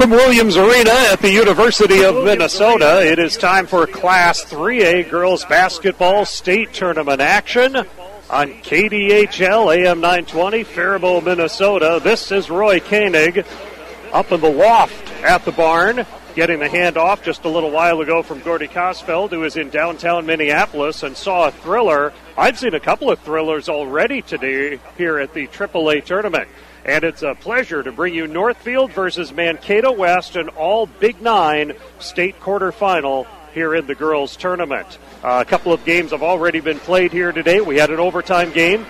From Williams Arena at the University of Minnesota, it is time for Class 3A Girls Basketball State Tournament action on KDHL AM 920, Faribault, Minnesota. This is Roy Koenig up in the loft at the barn, getting the handoff just a little while ago from Gordy Kosfeld, who is in downtown Minneapolis and saw a thriller. I've seen a couple of thrillers already today here at the AAA tournament. And it's a pleasure to bring you Northfield versus Mankato West, an all Big Nine state quarterfinal here in the girls' tournament. A couple of games have already been played here today. We had an overtime game.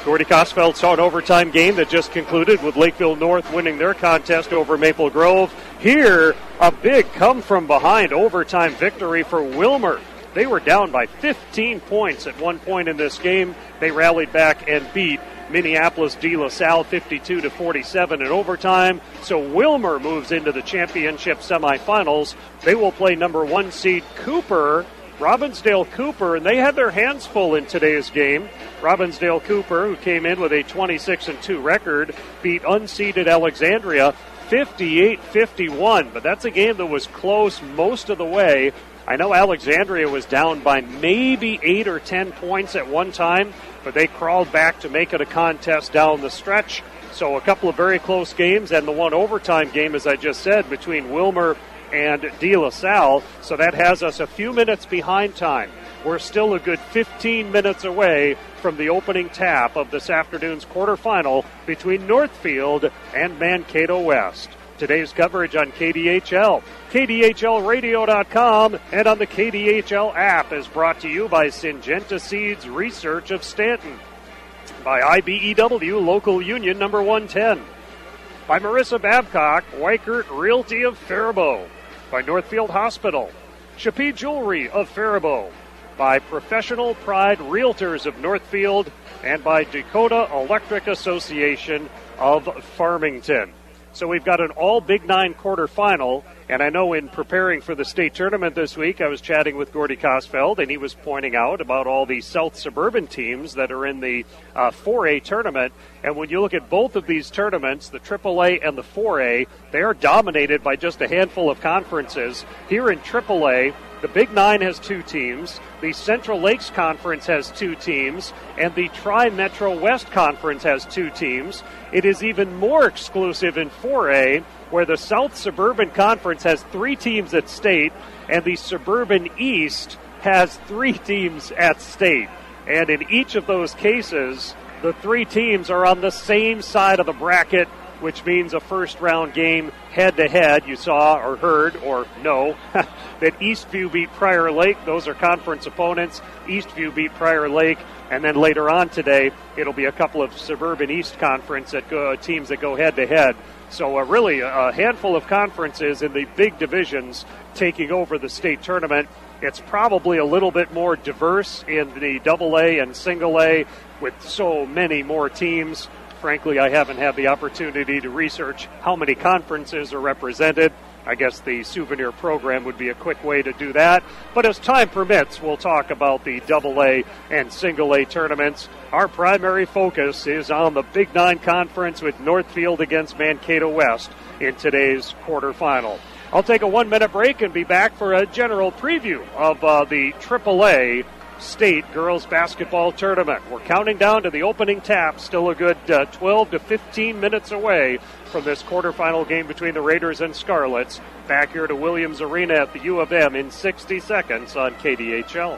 Gordy Kosfeld saw an overtime game that just concluded with Lakeville North winning their contest over Maple Grove. Here, a big come-from-behind overtime victory for Wilmer. They were down by 15 points at one point in this game. They rallied back and beat Minneapolis de La Salle 52-47 in overtime. So Wilmer moves into the championship semifinals. They will play number 1 seed Cooper, Robbinsdale Cooper, and they had their hands full in today's game. Robbinsdale Cooper, who came in with a 26-2 record, beat unseeded Alexandria 58-51. But that's a game that was close most of the way. I know Alexandria was down by maybe 8 or 10 points at one time, but they crawled back to make it a contest down the stretch. So a couple of very close games, and the one overtime game, as I just said, between Wilmer and De La Salle. So that has us a few minutes behind time. We're still a good 15 minutes away from the opening tap of this afternoon's quarterfinal between Northfield and Mankato West. Today's coverage on KDHL, KDHLradio.com, and on the KDHL app is brought to you by Syngenta Seeds Research of Stanton, by IBEW Local Union number 110, by Marissa Babcock, Weichert Realty of Faribault, by Northfield Hospital, Chappie Jewelry of Faribault, by Professional Pride Realtors of Northfield, and by Dakota Electric Association of Farmington. So we've got an all Big Nine quarterfinal, and I know in preparing for the state tournament this week, I was chatting with Gordy Kosfeld, and he was pointing out about all the South Suburban teams that are in the 4A tournament. And when you look at both of these tournaments, the AAA and the 4A, they are dominated by just a handful of conferences. Here in AAA, the Big Nine has 2 teams, the Central Lakes Conference has 2 teams, and the Tri-Metro West Conference has 2 teams. It is even more exclusive in 4A, where the South Suburban Conference has 3 teams at state, and the Suburban East has 3 teams at state. And in each of those cases, the 3 teams are on the same side of the bracket, which means a first-round game head-to-head. You saw or heard or know that Eastview beat Prior Lake. Those are conference opponents. Eastview beat Prior Lake. And then later on today, it'll be a couple of Suburban East Conference teams that go head-to-head. So really a handful of conferences in the big divisions taking over the state tournament. It's probably a little bit more diverse in the AA and single A with so many more teams. Frankly, I haven't had the opportunity to research how many conferences are represented. I guess the souvenir program would be a quick way to do that. But as time permits, we'll talk about the AA and single A tournaments. Our primary focus is on the Big Nine Conference with Northfield against Mankato West in today's quarterfinal. I'll take a 1-minute break and be back for a general preview of the AAA State Girls Basketball Tournament. We're counting down to the opening tap, still a good 12 to 15 minutes away from this quarterfinal game between the Raiders and Scarlets. Back here to Williams Arena at the U of M in 60 seconds on KDHL.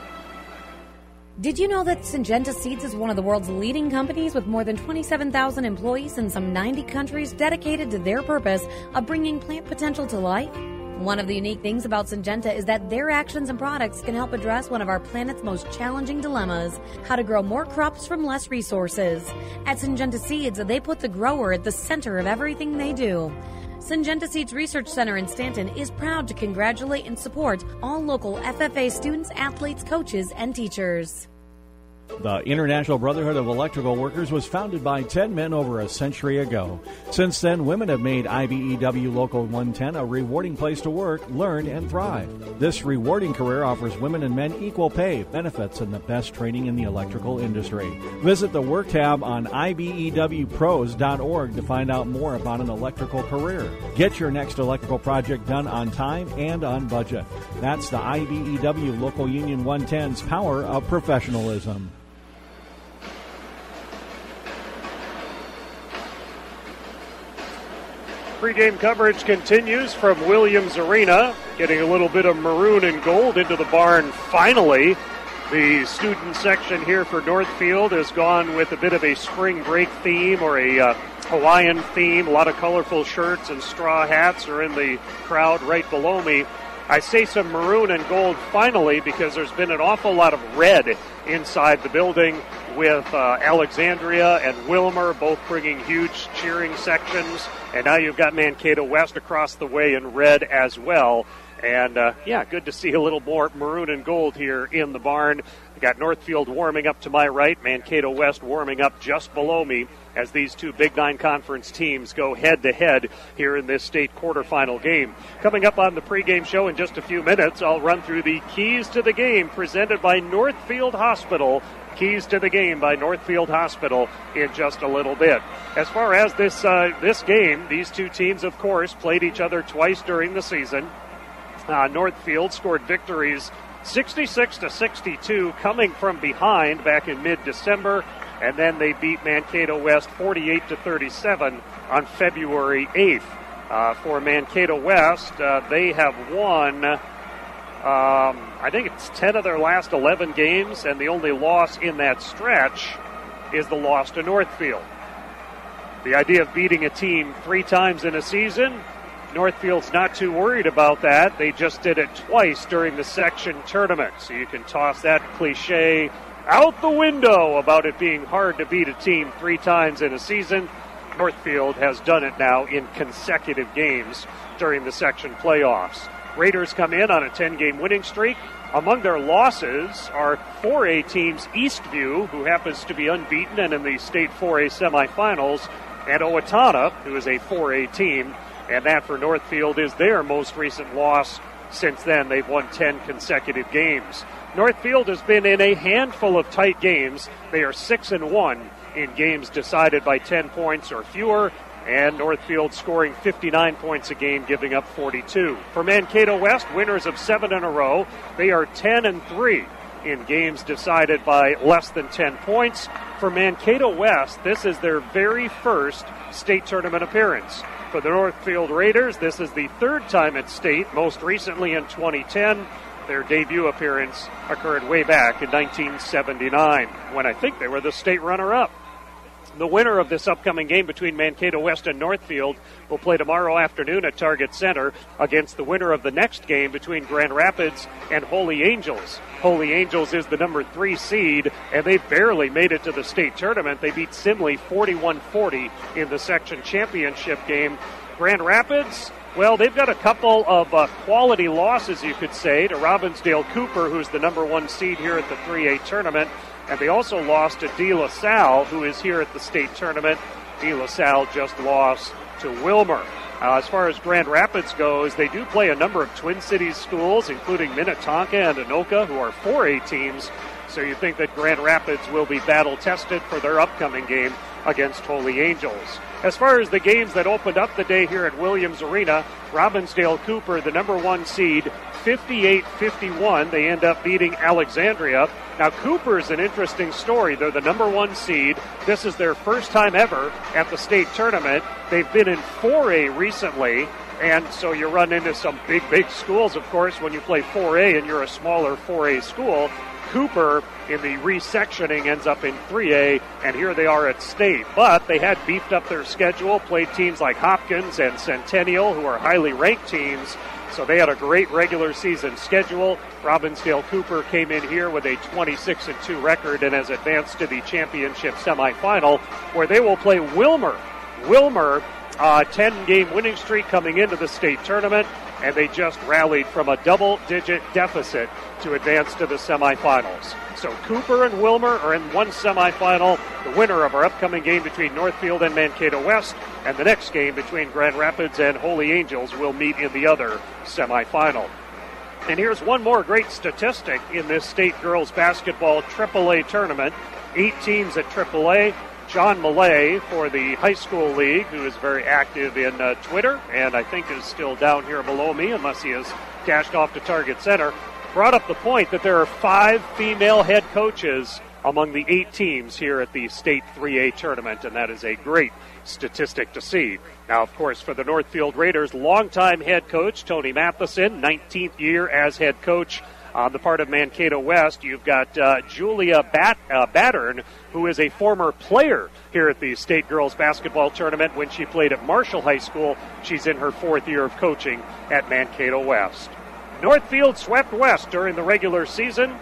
Did you know that Syngenta Seeds is one of the world's leading companies with more than 27,000 employees in some 90 countries dedicated to their purpose of bringing plant potential to life? One of the unique things about Syngenta is that their actions and products can help address one of our planet's most challenging dilemmas, how to grow more crops from less resources. At Syngenta Seeds, they put the grower at the center of everything they do. Syngenta Seeds Research Center in Stanton is proud to congratulate and support all local FFA students, athletes, coaches, and teachers. The International Brotherhood of Electrical Workers was founded by 10 men over a century ago. Since then, women have made IBEW Local 110 a rewarding place to work, learn, and thrive. This rewarding career offers women and men equal pay, benefits, and the best training in the electrical industry. Visit the Work tab on IBEWPros.org to find out more about an electrical career. Get your next electrical project done on time and on budget. That's the IBEW Local Union 110's power of professionalism. Pre-game coverage continues from Williams Arena, getting a little bit of maroon and gold into the barn finally. The student section here for Northfield has gone with a bit of a spring break theme or a Hawaiian theme. A lot of colorful shirts and straw hats are in the crowd right below me. I say some maroon and gold finally because there's been an awful lot of red inside the building with Alexandria and Wilmer both bringing huge cheering sections. And now you've got Mankato West across the way in red as well. And, good to see a little more maroon and gold here in the barn. We got Northfield warming up to my right, Mankato West warming up just below me as these two Big Nine Conference teams go head-to-head here in this state quarterfinal game. Coming up on the pregame show in just a few minutes, I'll run through the keys to the game presented by Northfield Hospital. Keys to the game by Northfield Hospital in just a little bit. As far as this game, these two teams, of course, played each other twice during the season. Northfield scored victories 66-62 coming from behind back in mid-December, and then they beat Mankato West 48-37 on February 8th. For Mankato West, they have won I think it's 10 of their last 11 games, and the only loss in that stretch is the loss to Northfield. The idea of beating a team 3 times in a season, Northfield's not too worried about that. They just did it twice during the section tournament, so you can toss that cliche out the window about it being hard to beat a team 3 times in a season. Northfield has done it now in consecutive games during the section playoffs. Raiders come in on a 10-game winning streak. Among their losses are 4A teams Eastview, who happens to be unbeaten and in the state 4A semifinals, and Owatonna, who is a 4A team, and that for Northfield is their most recent loss. Since then, they've won 10 consecutive games. Northfield has been in a handful of tight games. They are 6-1 in games decided by 10 points or fewer, and Northfield scoring 59 points a game, giving up 42. For Mankato West, winners of 7 in a row, they are 10-3 in games decided by less than 10 points. For Mankato West, this is their very first state tournament appearance. For the Northfield Raiders, this is the 3rd time at state, most recently in 2010. Their debut appearance occurred way back in 1979, when I think they were the state runner-up. The winner of this upcoming game between Mankato West and Northfield will play tomorrow afternoon at Target Center against the winner of the next game between Grand Rapids and Holy Angels. Holy Angels is the number 3 seed, and they barely made it to the state tournament. They beat Simley 41-40 in the section championship game. Grand Rapids, well, they've got a couple of quality losses, you could say, to Robbinsdale Cooper, who's the number 1 seed here at the 3A tournament. And they also lost to De La Salle, who is here at the state tournament. De La Salle just lost to Wilmer. As far as Grand Rapids goes, they do play a number of Twin Cities schools, including Minnetonka and Anoka, who are 4A teams. So you think that Grand Rapids will be battle-tested for their upcoming game against Holy Angels. As far as the games that opened up the day here at Williams Arena, Robbinsdale Cooper, the number 1 seed, 58-51. They end up beating Alexandria. Now, Cooper's an interesting story. They're the number 1 seed. This is their first time ever at the state tournament. They've been in 4A recently, and so you run into some big schools, of course, when you play 4A and you're a smaller 4A school. Cooper, in the resectioning, ends up in 3A, and here they are at state. But they had beefed up their schedule, played teams like Hopkins and Centennial, who are highly ranked teams. So they had a great regular season schedule. Robbinsdale Cooper came in here with a 26-2 record and has advanced to the championship semifinal, where they will play Wilmer. Wilmer 10-game winning streak coming into the state tournament, and they just rallied from a double-digit deficit to advance to the semifinals. So Cooper and Wilmer are in one semifinal. The winner of our upcoming game between Northfield and Mankato West, and the next game between Grand Rapids and Holy Angels will meet in the other semifinal. And here's one more great statistic in this state girls basketball AAA tournament. 8 teams at AAA. John Millay for the high school league, who is very active in Twitter, and I think is still down here below me, unless he has cashed off to Target Center, brought up the point that there are 5 female head coaches among the 8 teams here at the state 3A tournament, and that is a great statistic to see. Now, of course, for the Northfield Raiders, longtime head coach Tony Matheson, 19th year as head coach. On the part of Mankato West, you've got Julia Battern, who is a former player here at the state girls basketball tournament when she played at Marshall High School. She's in her 4th year of coaching at Mankato West. Northfield swept West during the regular season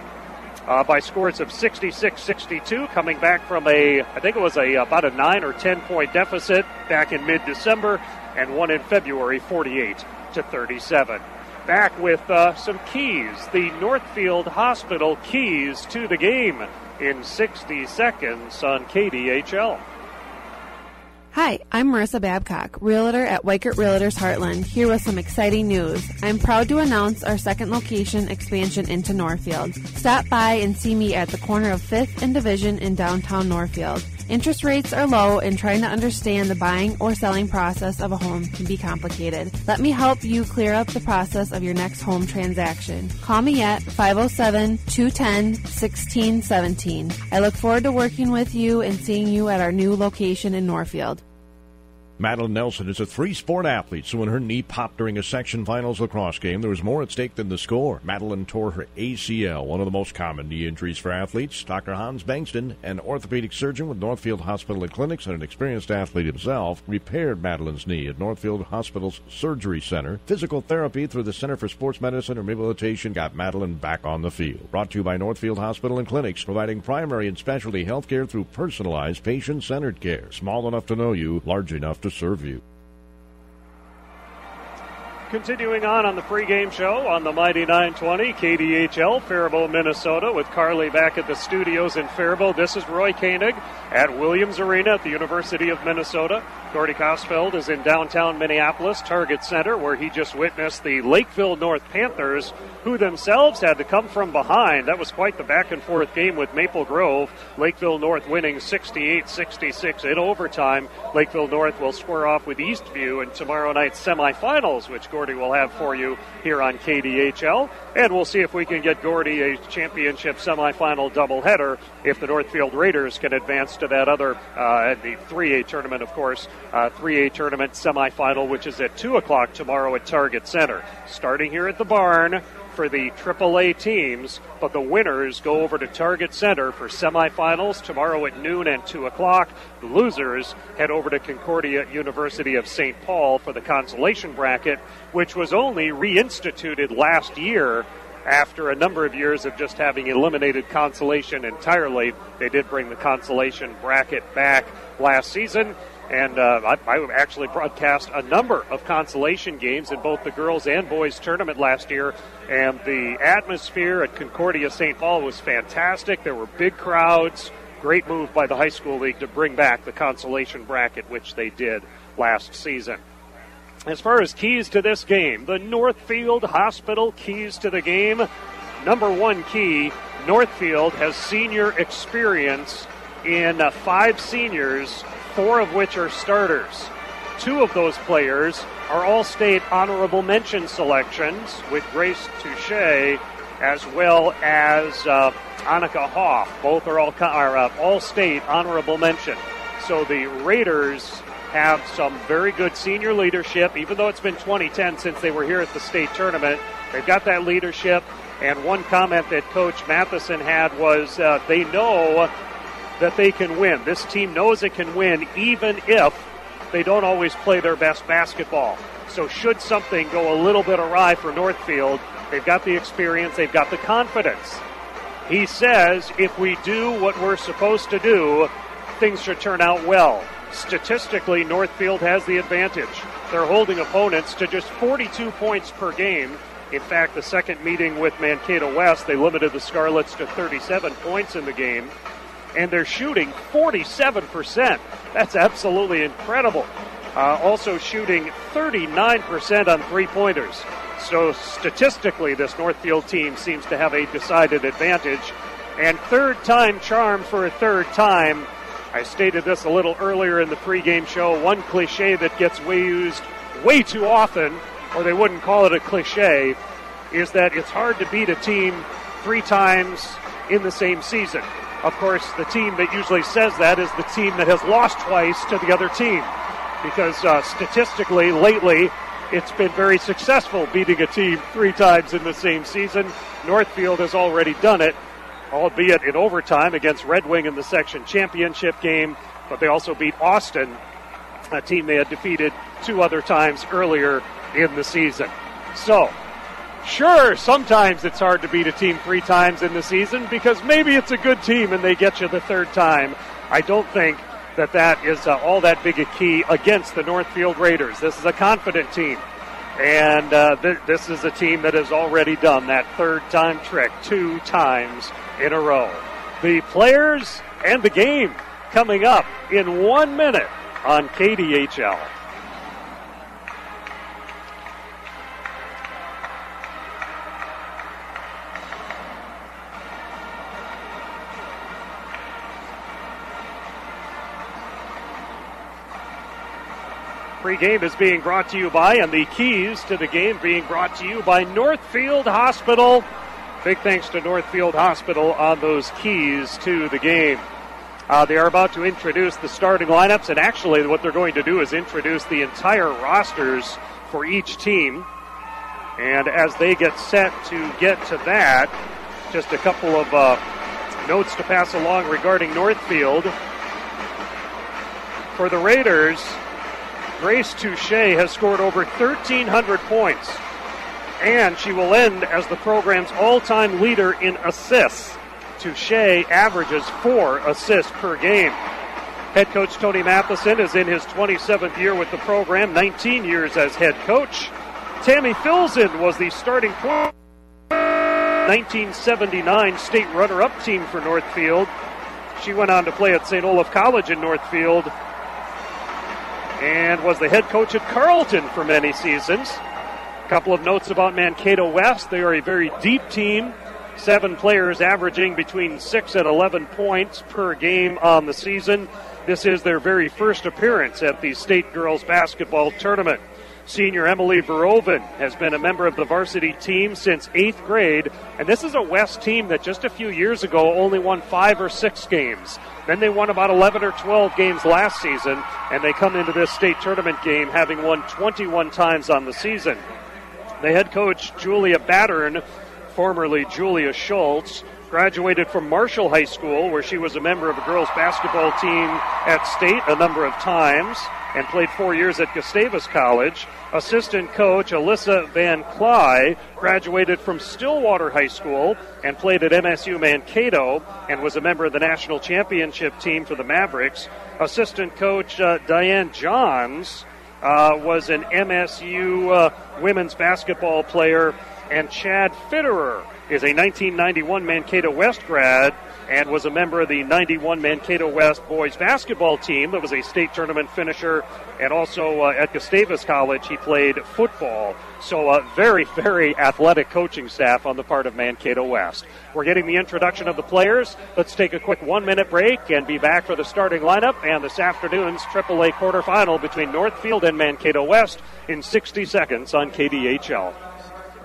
by scores of 66-62, coming back from about a 9 or 10 point deficit back in mid-December, and won in February 48-37. Back with some keys, the Northfield Hospital keys to the game in 60 seconds on KDHL. Hi, I'm Marissa Babcock, Realtor at Weichert Realtors Heartland, here with some exciting news. I'm proud to announce our second location expansion into Northfield. Stop by and see me at the corner of 5th and Division in downtown Northfield. Interest rates are low, and trying to understand the buying or selling process of a home can be complicated. Let me help you clear up the process of your next home transaction. Call me at 507-210-1617. I look forward to working with you and seeing you at our new location in Northfield. Madeline Nelson is a 3-sport athlete, so when her knee popped during a section finals lacrosse game, there was more at stake than the score. Madeline tore her ACL, one of the most common knee injuries for athletes. Dr. Hans Bankston, an orthopedic surgeon with Northfield Hospital and Clinics and an experienced athlete himself, repaired Madeline's knee at Northfield Hospital's Surgery Center. Physical therapy through the Center for Sports Medicine and Rehabilitation got Madeline back on the field. Brought to you by Northfield Hospital and Clinics, providing primary and specialty health care through personalized, patient-centered care. Small enough to know you, large enough to serve you. Continuing on the pregame show on the Mighty 920 KDHL, Faribault, Minnesota, with Carly back at the studios in Faribault. This is Roy Koenig at Williams Arena at the University of Minnesota. Gordy Kosfeld is in downtown Minneapolis, Target Center, where he just witnessed the Lakeville North Panthers, who themselves had to come from behind. That was quite the back-and-forth game with Maple Grove. Lakeville North winning 68-66 in overtime. Lakeville North will square off with Eastview in tomorrow night's semifinals, which Gordy will have for you here on KDHL. And we'll see if we can get Gordy a championship semifinal doubleheader if the Northfield Raiders can advance to that other, the 3A tournament, of course, 3A tournament semifinal, which is at 2 o'clock tomorrow at Target Center. Starting here at the barn for the AAA teams, but the winners go over to Target Center for semifinals tomorrow at noon and 2 o'clock. The losers head over to Concordia University of St. Paul for the consolation bracket, which was only reinstituted last year after a number of years of just having eliminated consolation entirely. They did bring the consolation bracket back last season. And I actually broadcast a number of consolation games in both the girls and boys tournament last year, and the atmosphere at Concordia St. Paul was fantastic. There were big crowds. Great move by the high school league to bring back the consolation bracket, which they did last season. As far as keys to this game, the Northfield Hospital keys to the game. Number one key, Northfield has senior experience in 5 seniors, 4 of which are starters. 2 of those players are All-State honorable mention selections, with Grace Touche as well as Annika Hoff. Both are All-State honorable mention. So the Raiders have some very good senior leadership, even though it's been 2010 since they were here at the state tournament. They've got that leadership, and one comment that Coach Matheson had was they know that they can win. This team knows it can win even if they don't always play their best basketball. So should something go a little bit awry for Northfield, they've got the experience, they've got the confidence. He says if we do what we're supposed to do, things should turn out well. statistically, Northfield has the advantage. They're holding opponents to just 42 points per game. In fact, the second meeting with Mankato West, they limited the Scarlets to 37 points in the game. And they're shooting 47%. That's absolutely incredible. Also shooting 39% on three-pointers. So statistically, this Northfield team seems to have a decided advantage. And third-time charm for a third time. I stated this a little earlier in the pregame show. One cliche that gets used way too often, or they wouldn't call it a cliche, is that it's hard to beat a team 3 times in the same season. Of course, the team that usually says that is the team that has lost twice to the other team. Because statistically, lately, it's been very successful beating a team 3 times in the same season. Northfield has already done it, albeit in overtime against Red Wing in the section championship game. But they also beat Austin, a team they had defeated 2 other times earlier in the season. So, sure, sometimes it's hard to beat a team 3 times in the season because maybe it's a good team and they get you the third time. I don't think that is all that big a key against the Northfield Raiders. This is a confident team, and this is a team that has already done that third-time trick 2 times in a row. The players and the game coming up in 1 minute on KDHL. Pre-game is being brought to you by, and the keys to the game being brought to you by Northfield Hospital. Big thanks to Northfield Hospital on those keys to the game. They are about to introduce the starting lineups, and actually what they're going to do is introduce the entire rosters for each team. And as they get set to get to that, just a couple of notes to pass along regarding Northfield. For the Raiders, Grace Touche has scored over 1,300 points, and she will end as the program's all-time leader in assists. Touche averages 4 assists per game. Head coach Tony Matheson is in his 27th year with the program, 19 years as head coach. Tammy Filzen was the starting point 1979 state runner-up team for Northfield. She went on to play at St. Olaf College in Northfield and was the head coach at Carleton for many seasons. A couple of notes about Mankato West. They are a very deep team. 7 players averaging between 6 and 11 points per game on the season. This is their very first appearance at the state girls basketball tournament. Senior Emily Veroven has been a member of the varsity team since 8th grade, and this is a West team that just a few years ago only won 5 or 6 games. Then they won about 11 or 12 games last season, and they come into this state tournament game having won 21 times on the season. The head coach, Julia Battern, formerly Julia Schultz, graduated from Marshall High School, where she was a member of a girls basketball team at state a number of times and played 4 years at Gustavus College. Assistant coach Alyssa Van Cly graduated from Stillwater High School and played at MSU Mankato and was a member of the national championship team for the Mavericks. Assistant coach Diane Johns was an MSU women's basketball player, and Chad Fitterer is a 1991 Mankato West grad and was a member of the 91 Mankato West boys basketball team that was a state tournament finisher, and also at Gustavus College he played football. So a very, very athletic coaching staff on the part of Mankato West. We're getting the introduction of the players. Let's take a quick 1-minute break and be back for the starting lineup and this afternoon's AAA quarterfinal between Northfield and Mankato West in 60 seconds on KDHL.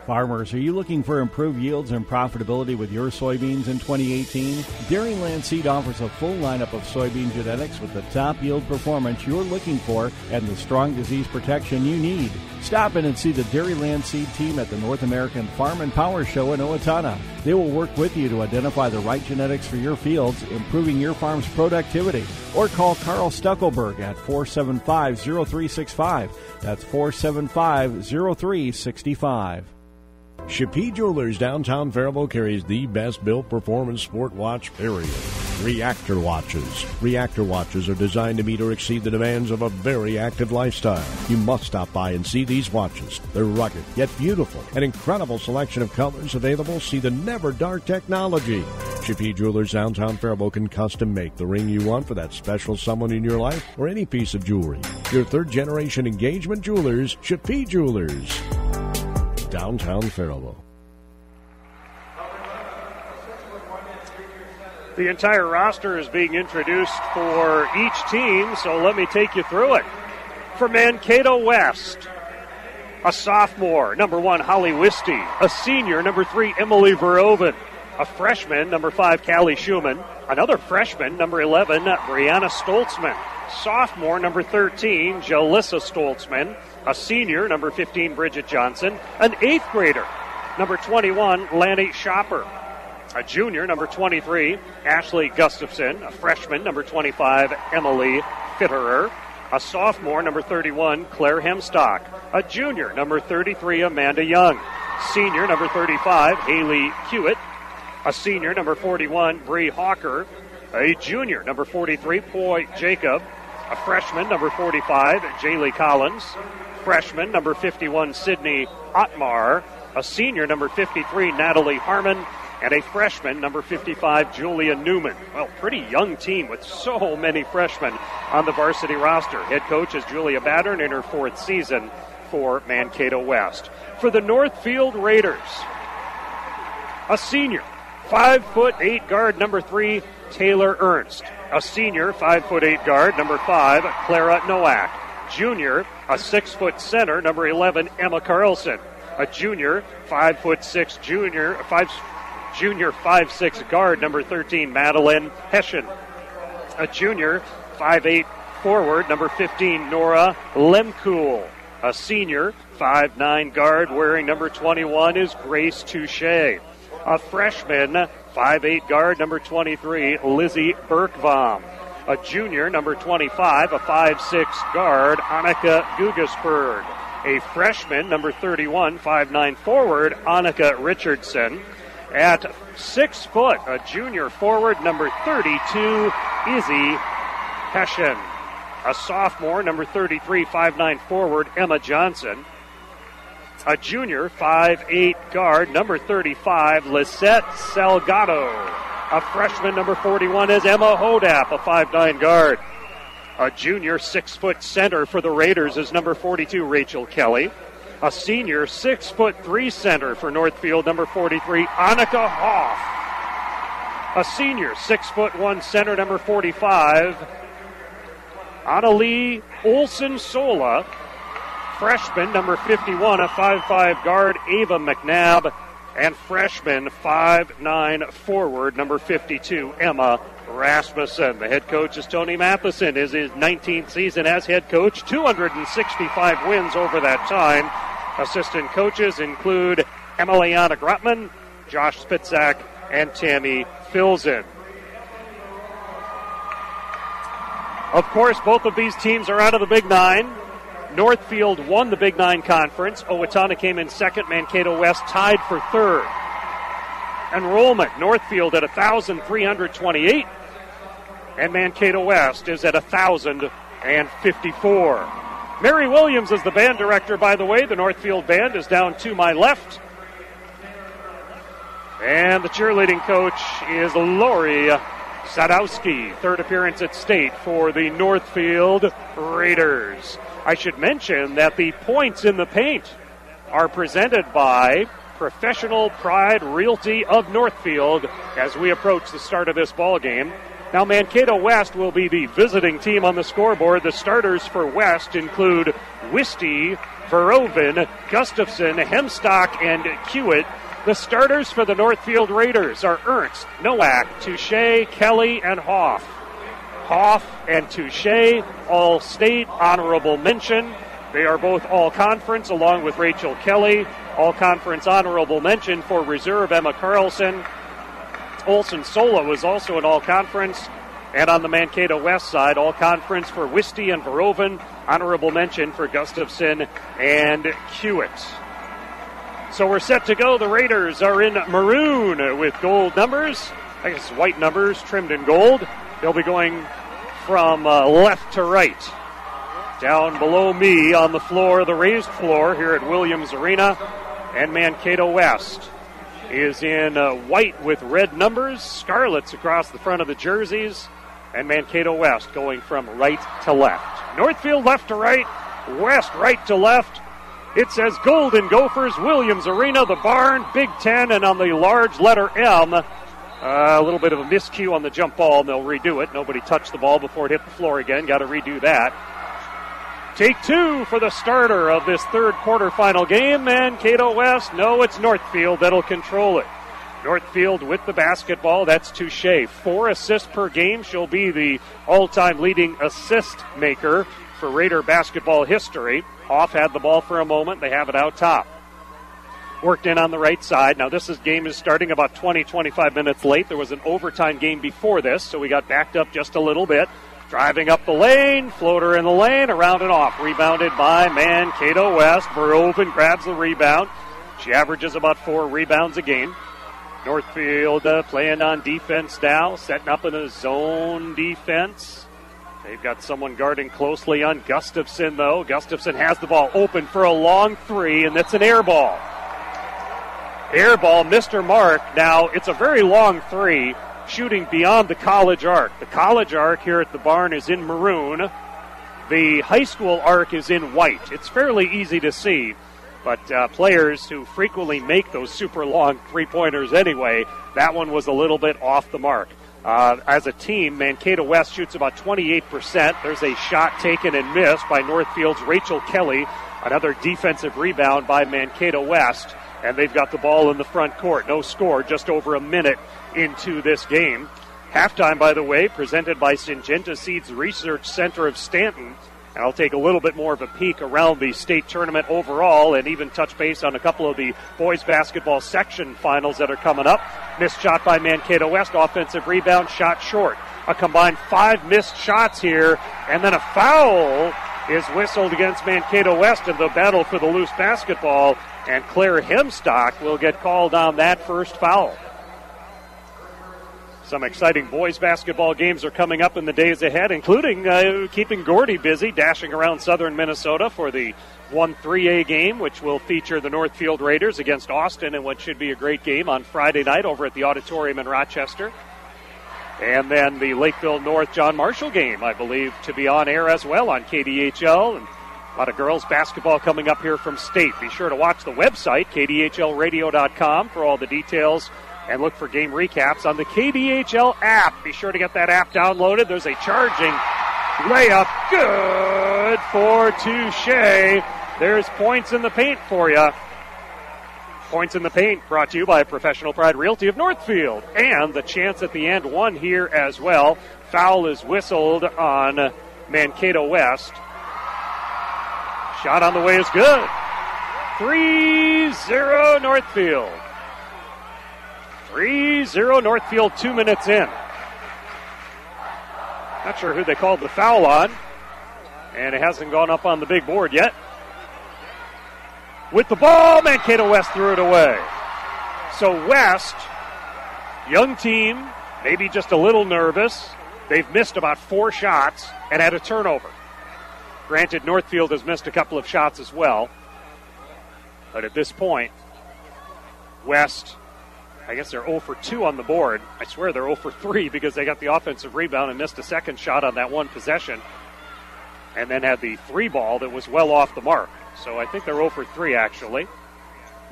Farmers, are you looking for improved yields and profitability with your soybeans in 2018? Dairyland Seed offers a full lineup of soybean genetics with the top yield performance you're looking for and the strong disease protection you need. Stop in and see the Dairyland Seed team at the North American Farm and Power Show in Owatonna. They will work with you to identify the right genetics for your fields, improving your farm's productivity. Or call Carl Stuckelberg at 475-0365. That's 475-0365. Chappie Jewelers downtown Faribault carries the best built performance sport watch, period. Reactor Watches. Reactor Watches are designed to meet or exceed the demands of a very active lifestyle. You must stop by and see these watches. They're rugged, yet beautiful. An incredible selection of colors available. See the Never Dark technology. Chappie Jewelers downtown Faribault can custom make the ring you want for that special someone in your life or any piece of jewelry. Your third-generation engagement jewelers, Chappie Jewelers. Downtown Faribault. The entire roster is being introduced for each team, so let me take you through it. For Mankato West, a sophomore, number 1, Holly Wisty. A senior, number 3, Emily Verhoeven. A freshman, number 5, Callie Schumann. Another freshman, number 11, Brianna Stoltzman. Sophomore, number 13, Jalissa Stoltzman. A senior, number 15, Bridget Johnson. An 8th grader, number 21, Lanny Shopper. A junior, number 23, Ashley Gustafson. A freshman, number 25, Emily Fitterer. A sophomore, number 31, Claire Hemstock. A junior, number 33, Amanda Young. Senior, number 35, Haley Hewitt. A senior, number 41, Bree Hawker. A junior, number 43, Poi Jacob. A freshman, number 45, Jaylee Collins. Freshman, number 51, Sydney Otmar. A senior, number 53, Natalie Harmon. And a freshman, number 55, Julia Newman. Well, pretty young team with so many freshmen on the varsity roster. Head coach is Julia Battern in her 4th season for Mankato West. For the Northfield Raiders, a senior, 5'8" guard, number 3, Taylor Ernst. A senior, 5'8" guard, number 5, Clara Nowak. Junior, a 6' center, number 11, Emma Carlson. A junior, 5'6" junior 5'6" guard, number 13, Madeline Hessian. A junior, 5'8" forward, number 15, Nora Lemkool. A senior, 5'9" guard, wearing number 21, is Grace Touche. A freshman, 5'8" guard, number 23, Lizzie Birkbaum. A junior, number 25, a 5'6" guard, Annika Gugesberg. A freshman, number 31, 5'9" forward, Annika Richardson. At 6 foot, a junior forward, number 32, Izzy Hessian. A sophomore, number 33, 5'9" forward, Emma Johnson. A junior, 5'8" guard, number 35, Lisette Salgado. A freshman, number 41, is Emma Hodap, a 5'9" guard. A junior, 6 foot center for the Raiders is number 42, Rachel Kelly. A senior, 6'3" center for Northfield, number 43, Annika Hoff. A senior, 6'1" center, number 45, Annalie Olsen-Sola. Freshman, number 51, a 5'5" guard, Ava McNabb. And freshman, 5'9" forward, number 52, Emma Rasmussen. The head coach is Tony Matheson. Is his 19th season as head coach, 265 wins over that time. Assistant coaches include Emiliana Grotman, Josh Spitzak, and Tammy Filzen. Of course, both of these teams are out of the Big Nine. Northfield won the Big Nine Conference. Owatonna came in second. Mankato West tied for third. Enrollment, Northfield at 1,328, and Mankato West is at 1,054. Mary Williams is the band director, by the way. The Northfield band is down to my left. And the cheerleading coach is Lori Sadowski, third appearance at state for the Northfield Raiders. I should mention that the points in the paint are presented by Professional Pride Realty of Northfield as we approach the start of this ball game. Now, Mankato West will be the visiting team on the scoreboard. The starters for West include Wisty, Verhoeven, Gustafson, Hemstock, and Hewitt. The starters for the Northfield Raiders are Ernst, Nowak, Touche, Kelly, and Hoff. Hoff and Touche, all state honorable mention. They are both all-conference, along with Rachel Kelly. All-conference honorable mention for reserve Emma Carlson. Olsen-Sola was also an all-conference. And on the Mankato West side, all-conference for Wisty and Verhoeven. Honorable mention for Gustafson and Hewitt. So we're set to go. The Raiders are in maroon with gold numbers. I guess white numbers trimmed in gold. They'll be going from left to right. Down below me on the floor, the raised floor here at Williams Arena, and Mankato West is in white with red numbers, scarlets across the front of the jerseys, and Mankato West going from right to left. Northfield left to right, West right to left. It says Golden Gophers, Williams Arena, the barn, Big Ten, and on the large letter M, a little bit of a miscue on the jump ball, and they'll redo it. Nobody touched the ball before it hit the floor again. Got to redo that. Take two for the starter of this third quarterfinal game. Mankato West, no, it's Northfield that'll control it. Northfield with the basketball, that's Touche. 4 assists per game. She'll be the all-time leading assist maker for Raider basketball history. Hoff had the ball for a moment. They have it out top. Worked in on the right side. Now this game is starting about 20-25 minutes late. There was an overtime game before this, so we got backed up just a little bit. Driving up the lane, floater in the lane, around and off. Rebounded by Mankato West. Verhoeven grabs the rebound. She averages about 4 rebounds a game. Northfield playing on defense now, setting up in a zone defense. They've got someone guarding closely on Gustafson, though. Gustafson has the ball open for a long 3, and that's an air ball. Air ball, Mr. Mark. Now, it's a very long 3. Shooting beyond the college arc. The college arc here at the barn is in maroon. The high school arc is in white. It's fairly easy to see, but players who frequently make those super long three-pointers anyway, that one was a little bit off the mark. As a team, Mankato West shoots about 28%. There's a shot taken and missed by Northfield's Rachel Kelly. Another defensive rebound by Mankato West, and they've got the ball in the front court. No score, just over a minute into this game. Halftime, by the way, presented by Syngenta Seeds Research Center of Stanton. And I'll take a little bit more of a peek around the state tournament overall and even touch base on a couple of the boys basketball section finals that are coming up. Missed shot by Mankato West, offensive rebound, shot short. A combined 5 missed shots here, and then a foul is whistled against Mankato West in the battle for the loose basketball, and Claire Hemstock will get called on that first foul. Some exciting boys basketball games are coming up in the days ahead, including keeping Gordy busy, dashing around southern Minnesota for the 1-3A game, which will feature the Northfield Raiders against Austin in what should be a great game on Friday night over at the Auditorium in Rochester. And then the Lakeville North John Marshall game, I believe, to be on air as well on KDHL. And a lot of girls basketball coming up here from state. Be sure to watch the website, kdhlradio.com, for all the details. And look for game recaps on the KDHL app. Be sure to get that app downloaded. There's a charging layup. Good for Touche. There's points in the paint for you. Points in the paint brought to you by Professional Pride Realty of Northfield. And the chance at the end one here as well. Foul is whistled on Mankato West. Shot on the way is good. 3-0 Northfield. 3-0 Northfield, 2 minutes in. Not sure who they called the foul on, and it hasn't gone up on the big board yet. With the ball, Mankato West threw it away. So West, young team, maybe just a little nervous. They've missed about 4 shots and had a turnover. Granted, Northfield has missed a couple of shots as well. But at this point, West, I guess they're 0 for 2 on the board. I swear they're 0 for 3 because they got the offensive rebound and missed a second shot on that one possession. And then had the 3 ball that was well off the mark. So I think they're 0 for 3 actually.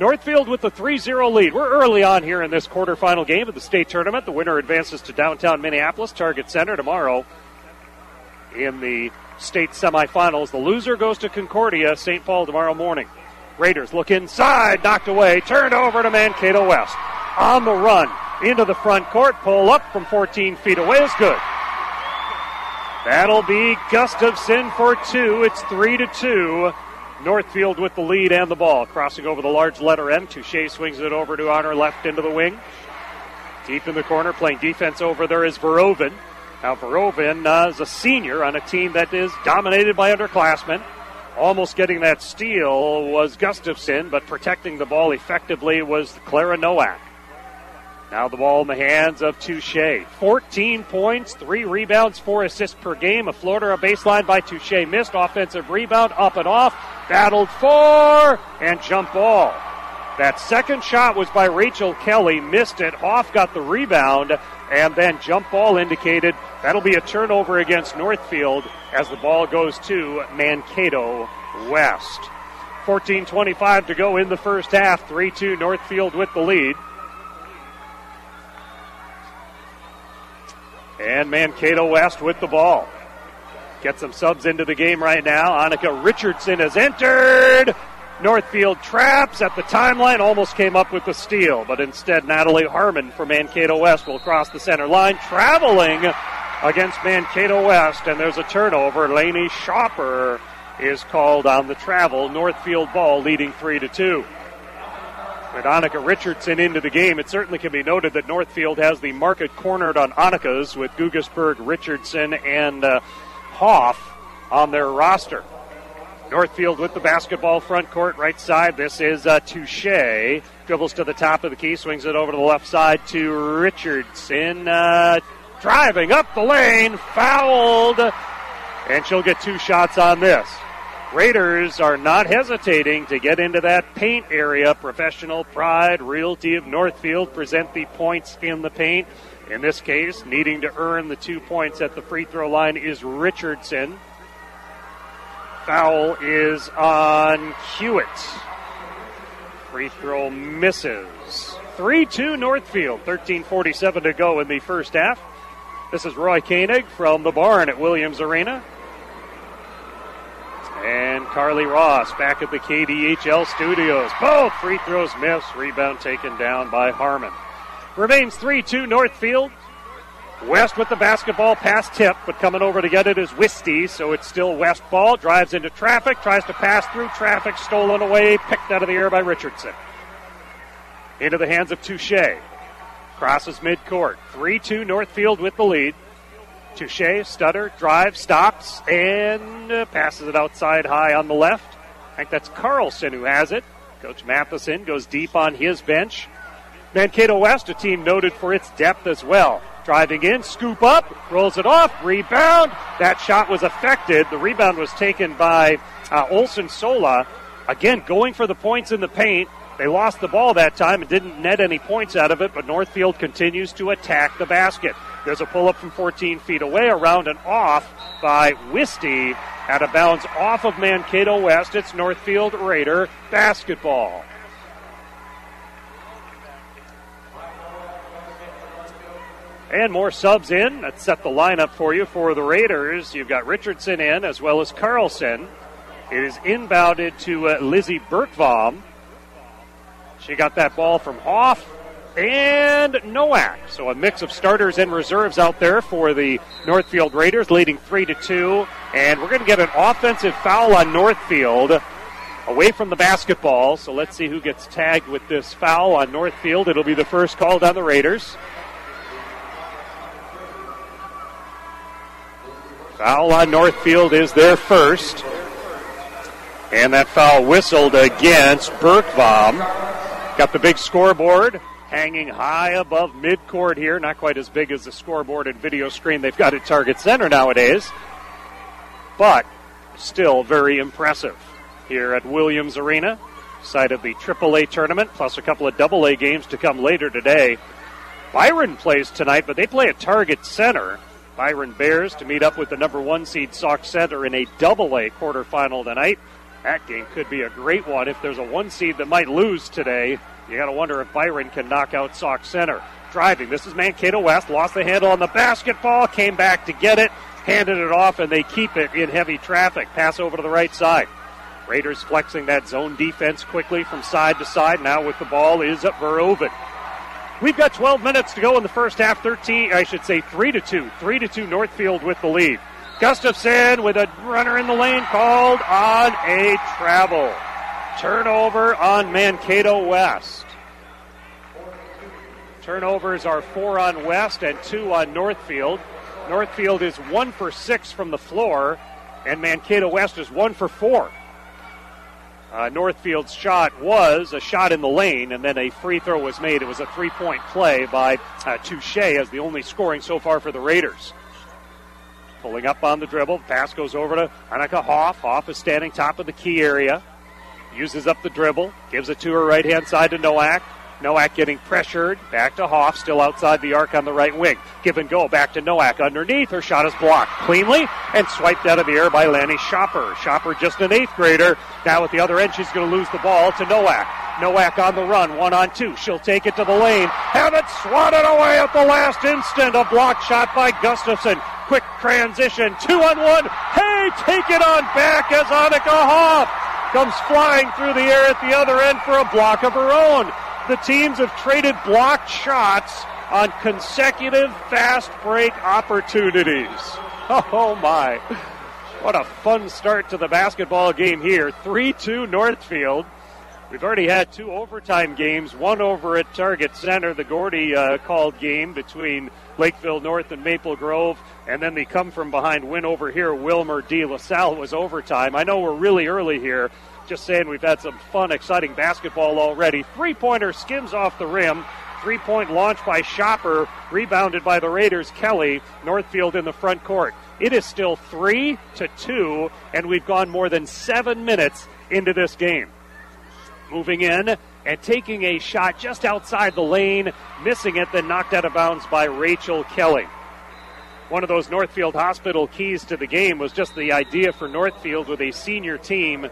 Northfield with the 3-0 lead. We're early on here in this quarterfinal game of the state tournament. The winner advances to downtown Minneapolis, Target Center tomorrow in the state semifinals. The loser goes to Concordia, St. Paul tomorrow morning. Raiders look inside, knocked away, turned over to Mankato West. On the run, into the front court, pull up from 14 feet away is good. That'll be Gustafson for 2. It's 3-2. Northfield with the lead and the ball. Crossing over the large letter M. Touche swings it over to on her left into the wing. Deep in the corner, playing defense over there is Verhoeven. Now Verhoeven is a senior on a team that is dominated by underclassmen. Almost getting that steal was Gustafson, but protecting the ball effectively was Clara Nowak. Now the ball in the hands of Touche. 14 points, 3 rebounds, 4 assists per game. A floater, a baseline by Touche. Missed. Offensive rebound, up and off. Battled for, and jump ball. That second shot was by Rachel Kelly. Missed it. Hoff got the rebound, and then jump ball indicated. That'll be a turnover against Northfield as the ball goes to Mankato West. 14:25 to go in the first half. 3-2 Northfield with the lead. And Mankato West with the ball. Get some subs into the game right now. Annika Richardson has entered. Northfield traps at the timeline. Almost came up with the steal, but instead Natalie Harmon for Mankato West will cross the center line. Traveling against Mankato West, and there's a turnover. Lainey Schopper is called on the travel. Northfield ball leading 3-2. With Annika Richardson into the game, it certainly can be noted that Northfield has the market cornered on Annikas with Gugesberg, Richardson, and Hoff on their roster. Northfield with the basketball front court, right side. This is Touche. Dribbles to the top of the key, swings it over to the left side to Richardson. Driving up the lane, fouled, and she'll get 2 shots on this. Raiders are not hesitating to get into that paint area. Professional Pride Realty of Northfield present the points in the paint. In this case, needing to earn the 2 points at the free throw line is Richardson. Foul is on Hewitt. Free throw misses. 3-2 Northfield. 13:47 to go in the first half. This is Roy Koenig from the barn at Williams Arena. And Carly Ross back at the KDHL studios. Both free throws miss. Rebound taken down by Harmon. Remains 3-2 Northfield. West with the basketball, pass tip, but coming over to get it is Wisty, so it's still West ball. Drives into traffic, tries to pass through traffic, stolen away, picked out of the air by Richardson. Into the hands of Touche. Crosses midcourt. 3-2 Northfield with the lead. Touche, stutter, drive, stops, and passes it outside high on the left. I think that's Carlson who has it. Coach Matheson goes deep on his bench. Mankato West, a team noted for its depth as well. Driving in, scoop up, rolls it off, rebound. That shot was affected. The rebound was taken by Olsen Sola. Again, going for the points in the paint. They lost the ball that time and didn't net any points out of it, but Northfield continues to attack the basket. There's a pull-up from 14 feet away, around and off by Wisty. Out of bounds off of Mankato West. It's Northfield Raider basketball. And more subs in. Let's set the lineup for you for the Raiders. You've got Richardson in as well as Carlson. It is inbounded to Lizzie Berkbaum. She got that ball from Hoff and Nowak. So a mix of starters and reserves out there for the Northfield Raiders, leading 3-2. And we're going to get an offensive foul on Northfield away from the basketball. So let's see who gets tagged with this foul on Northfield. It'll be the first called on the Raiders. Foul on Northfield is their first. And that foul whistled against Berkbaum. Got the big scoreboard hanging high above midcourt here. Not quite as big as the scoreboard and video screen they've got at Target Center nowadays. But still very impressive here at Williams Arena. Site of the AAA tournament, plus a couple of AA games to come later today. Byron plays tonight, but they play at Target Center. Byron Bears to meet up with the number 1 seed Sauk Center in a AA quarterfinal tonight. That game could be a great one. If there's a 1 seed that might lose today, you got to wonder if Byron can knock out Sauk Center. Driving, this is Mankato West, lost the handle on the basketball, came back to get it, handed it off, and they keep it in heavy traffic. Pass over to the right side. Raiders flexing that zone defense quickly from side to side. Now with the ball is Verhoeven. We've got 12 minutes to go in the first half. 3-2. 3-2 Northfield with the lead. Gustafson with a runner in the lane called on a travel. Turnover on Mankato West. Turnovers are 4 on West and 2 on Northfield. Northfield is 1 for 6 from the floor, and Mankato West is 1 for 4. Northfield's shot was a shot in the lane, and then a free throw was made. It was a three-point play by Touche as the only scoring so far for the Raiders. Pulling up on the dribble. Pass goes over to Annika Hoff. Hoff is standing top of the key area. Uses up the dribble. Gives it to her right-hand side to Nowak. Nowak getting pressured. Back to Hoff. Still outside the arc on the right wing. Give and go. Back to Nowak underneath. Her shot is blocked cleanly and swiped out of the air by Lanny Schopper. Schopper just an 8th grader. Now at the other end, she's going to lose the ball to Nowak. Nowak on the run, 1-on-2. She'll take it to the lane. Have it swatted away at the last instant. A blocked shot by Gustafson. Quick transition, 2-on-1. Hey, take it on back as Annika Hoff comes flying through the air at the other end for a block of her own. The teams have traded blocked shots on consecutive fast break opportunities. Oh my. What a fun start to the basketball game here. 3-2 Northfield. We've already had 2 overtime games, one over at Target Center, the Gordy called game between Lakeville North and Maple Grove, and then the come-from-behind win over here, Wilmer de La Salle, was overtime. I know we're really early here, just saying we've had some fun, exciting basketball already. Three-pointer skims off the rim. Three-point launch by Schopper, rebounded by the Raiders' Kelly. Northfield in the front court. It is still 3-2, and we've gone more than 7 minutes into this game. Moving in and taking a shot just outside the lane, missing it, then knocked out of bounds by Rachel Kelly. One of those Northfield Hospital keys to the game was just the idea for Northfield with a senior team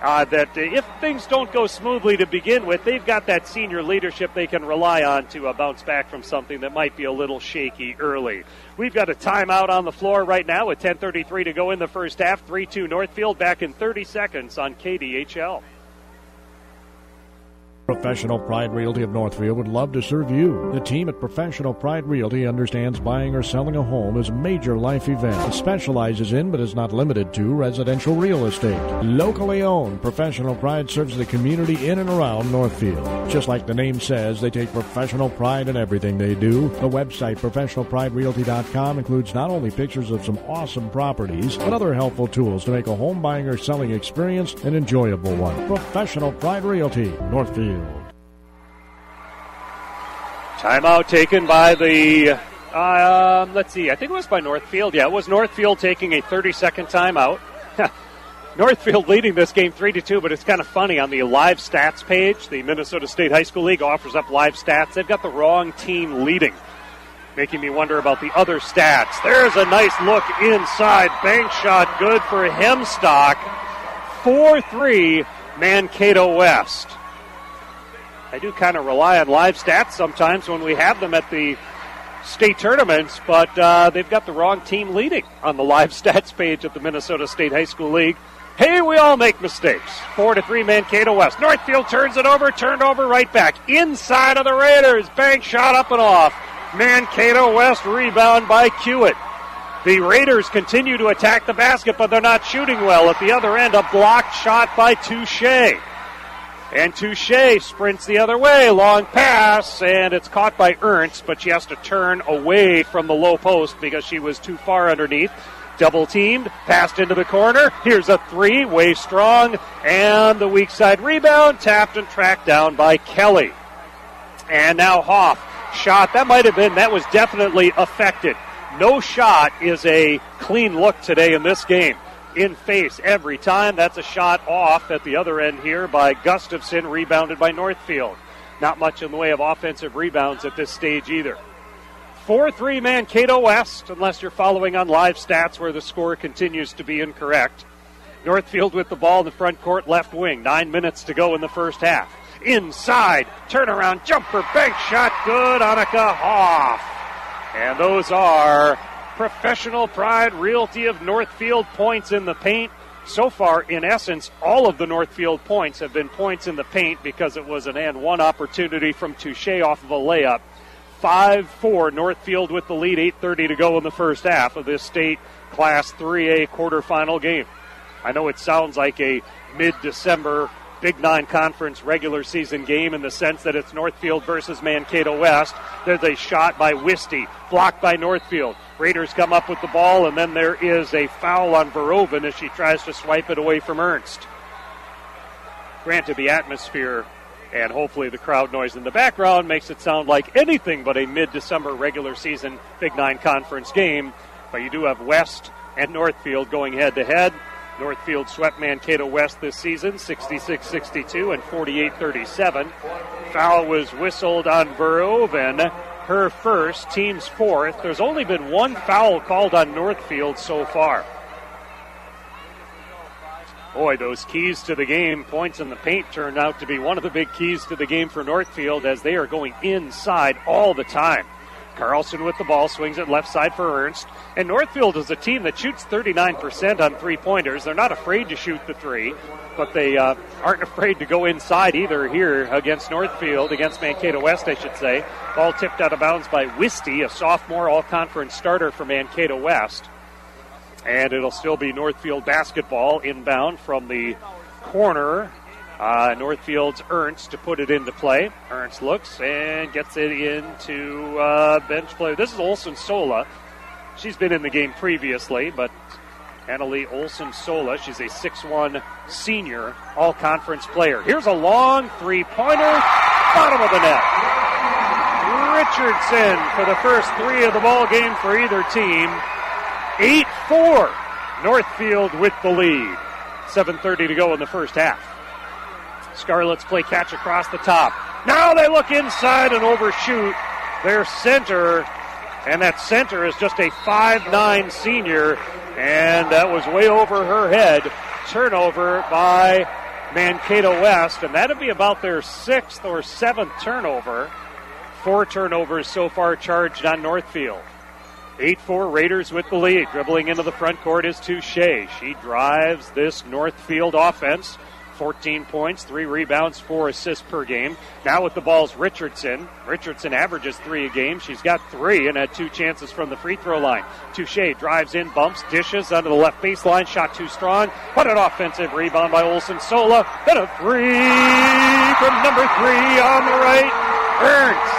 that if things don't go smoothly to begin with, they've got that senior leadership they can rely on to bounce back from something that might be a little shaky early. We've got a timeout on the floor right now with 10:33 to go in the first half. 3-2 Northfield, back in 30 seconds on KDHL. Professional Pride Realty of Northfield would love to serve you. The team at Professional Pride Realty understands buying or selling a home is a major life event. It specializes in, but is not limited to, residential real estate. Locally owned, Professional Pride serves the community in and around Northfield. Just like the name says, they take professional pride in everything they do. The website, ProfessionalPrideRealty.com, includes not only pictures of some awesome properties, but other helpful tools to make a home buying or selling experience an enjoyable one. Professional Pride Realty, Northfield. Timeout taken by the, let's see, I think it was by Northfield. Yeah, it was Northfield taking a 30-second timeout. Northfield leading this game 3-2, but it's kind of funny. On the live stats page, the Minnesota State High School League offers up live stats. They've got the wrong team leading, making me wonder about the other stats. There's a nice look inside. Bank shot good for Hemstock. 4-3 Mankato West. I do kind of rely on live stats sometimes when we have them at the state tournaments, but they've got the wrong team leading on the live stats page at the Minnesota State High School League. Hey, we all make mistakes. 4-3 Mankato West. Northfield turns it over, turned over right back. Inside of the Raiders. Bank shot up and off. Mankato West rebound by Hewitt. The Raiders continue to attack the basket, but they're not shooting well. At the other end, a blocked shot by Touche. And Touche sprints the other way. Long pass, and it's caught by Ernst, but she has to turn away from the low post because she was too far underneath. Double teamed, passed into the corner. Here's a three, way strong, and the weak side rebound, tapped and tracked down by Kelly. And now Hoff. Shot, that was definitely affected. No shot is a clean look today in this game. In face every time. That's a shot off at the other end here by Gustafson, rebounded by Northfield. Not much in the way of offensive rebounds at this stage either. 4-3 Mankato West, unless you're following on live stats where the score continues to be incorrect. Northfield with the ball in the front court, left wing. 9 minutes to go in the first half. Inside, turnaround, jumper, bank shot, good, Annika Hoff. And those are Professional Pride Realty of Northfield points in the paint. So far, in essence, all of the Northfield points have been points in the paint because it was an and one opportunity from Touche off of a layup. 5-4 Northfield with the lead, 8:30 to go in the first half of this state Class 3A quarterfinal game. I know it sounds like a mid-December Big Nine Conference regular season game in the sense that it's Northfield versus Mankato West. There's a shot by Wisty, blocked by Northfield. Raiders come up with the ball, and then there is a foul on Verhoeven as she tries to swipe it away from Ernst. Granted, the atmosphere and hopefully the crowd noise in the background makes it sound like anything but a mid-December regular season Big 9 conference game. But you do have West and Northfield going head-to-head. Northfield swept Mankato West this season, 66-62 and 48-37. Foul was whistled on Verhoeven, her first, team's fourth. There's only been one foul called on Northfield so far. Boy, those keys to the game, points in the paint, turned out to be one of the big keys to the game for Northfield as they are going inside all the time. Carlson with the ball, swings it left side for Ernst. And Northfield is a team that shoots 39% on three-pointers. They're not afraid to shoot the three, but they aren't afraid to go inside either here against Northfield, against Mankato West, I should say. Ball tipped out of bounds by Wisty, a sophomore all-conference starter for Mankato West. And it'll still be Northfield basketball inbound from the corner. Northfield's Ernst to put it into play. Ernst looks and gets it into bench play. This is Olsen-Sola. She's been in the game previously, but Annalie Olsen-Sola, she's a 6'1 senior all-conference player. Here's a long three-pointer, bottom of the net. Richardson for the first three of the ball game for either team. 8-4, Northfield with the lead. 7:30 to go in the first half. Scarlets play catch across the top. Now they look inside and overshoot their center, and that center is just a 5'9 senior, and that was way over her head. Turnover by Mankato West, and that'd be about their sixth or seventh turnover. 4 turnovers so far charged on Northfield. 8-4 Raiders with the lead. Dribbling into the front court is Touche. She drives this Northfield offense. 14 points, 3 rebounds, 4 assists per game. Now with the ball's Richardson. Richardson averages 3 a game. She's got 3 and had 2 chances from the free throw line. Touche drives in, bumps, dishes under the left baseline. Shot too strong, but an offensive rebound by Olsen-Sola. Then a 3 from number 3 on the right. Ernst.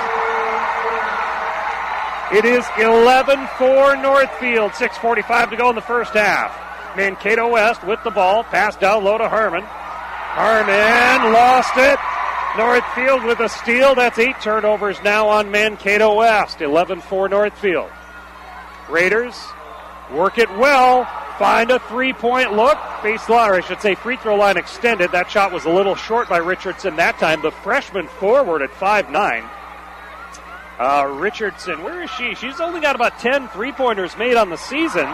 It is 11-4 Northfield. 6:45 to go in the first half. Mankato West with the ball. Pass down low to Harmon. Harmon lost it. Northfield with a steal. That's 8 turnovers now on Mankato West. 11-4 Northfield. Raiders work it well. Find a three-point look. Baseline, or I should say free throw line extended. That shot was a little short by Richardson that time. The freshman forward at 5'9". Richardson, where is she? She's only got about 10 three-pointers made on the season,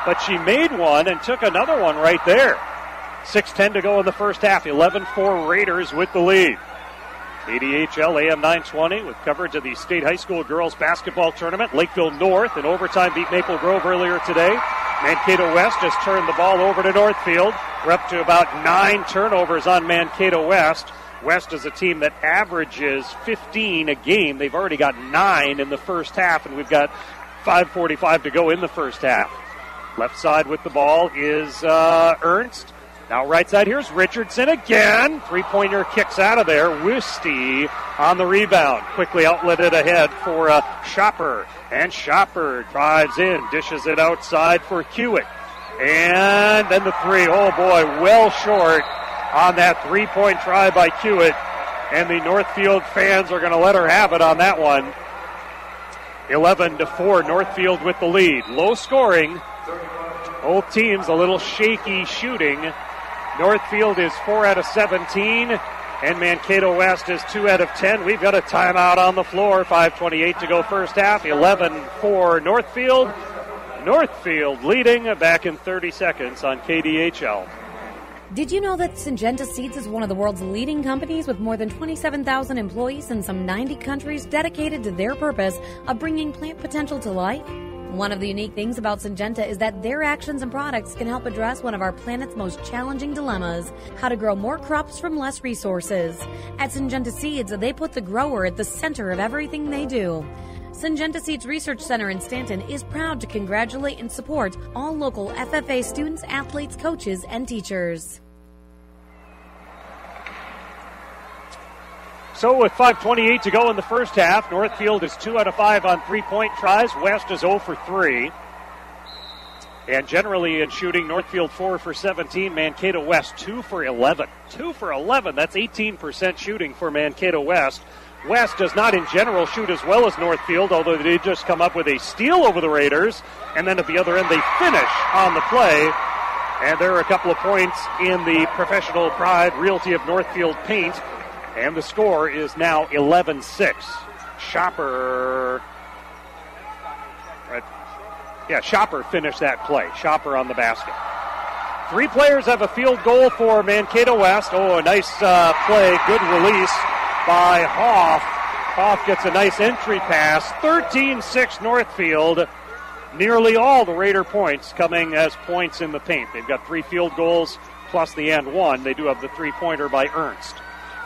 but she made one and took another one right there. 6:10 to go in the first half. 11-4 Raiders with the lead. KDHL AM 920 with coverage of the State High School Girls Basketball Tournament. Lakeville North in overtime beat Maple Grove earlier today. Mankato West just turned the ball over to Northfield. We're up to about 9 turnovers on Mankato West. West is a team that averages 15 a game. They've already got 9 in the first half, and we've got 5:45 to go in the first half. Left side with the ball is Ernst. Now right side, here's Richardson again. Three-pointer kicks out of there. Wisty on the rebound. Quickly outletted ahead for Shopper. And Shopper drives in, dishes it outside for Hewitt. And then the 3. Oh boy, well short on that three-point try by Hewitt. And the Northfield fans are going to let her have it on that one. 11-4, Northfield with the lead. Low scoring. Both teams a little shaky shooting. Northfield is 4 out of 17, and Mankato West is 2 out of 10. We've got a timeout on the floor. 5:28 to go first half. 11-4 Northfield. Northfield leading back in 30 seconds on KDHL. Did you know that Syngenta Seeds is one of the world's leading companies with more than 27,000 employees in some 90 countries dedicated to their purpose of bringing plant potential to life? One of the unique things about Syngenta is that their actions and products can help address one of our planet's most challenging dilemmas, how to grow more crops from less resources. At Syngenta Seeds, they put the grower at the center of everything they do. Syngenta Seeds Research Center in Stanton is proud to congratulate and support all local FFA students, athletes, coaches, and teachers. So with 5:28 to go in the first half, Northfield is 2 out of 5 on three-point tries. West is 0 for 3. And generally in shooting, Northfield 4 for 17, Mankato West 2 for 11. 2 for 11, that's 18% shooting for Mankato West. West does not in general shoot as well as Northfield, although they did just come up with a steal over the Raiders. And then at the other end, they finish on the play. And there are a couple of points in the Professional Pride Realty of Northfield paint. And the score is now 11-6. Shopper finished that play. Shopper on the basket. 3 players have a field goal for Mankato West. Oh, a nice play. Good release by Hoff. Hoff gets a nice entry pass. 13-6 Northfield. Nearly all the Raider points coming as points in the paint. They've got 3 field goals plus the and one. They do have the 3-pointer by Ernst.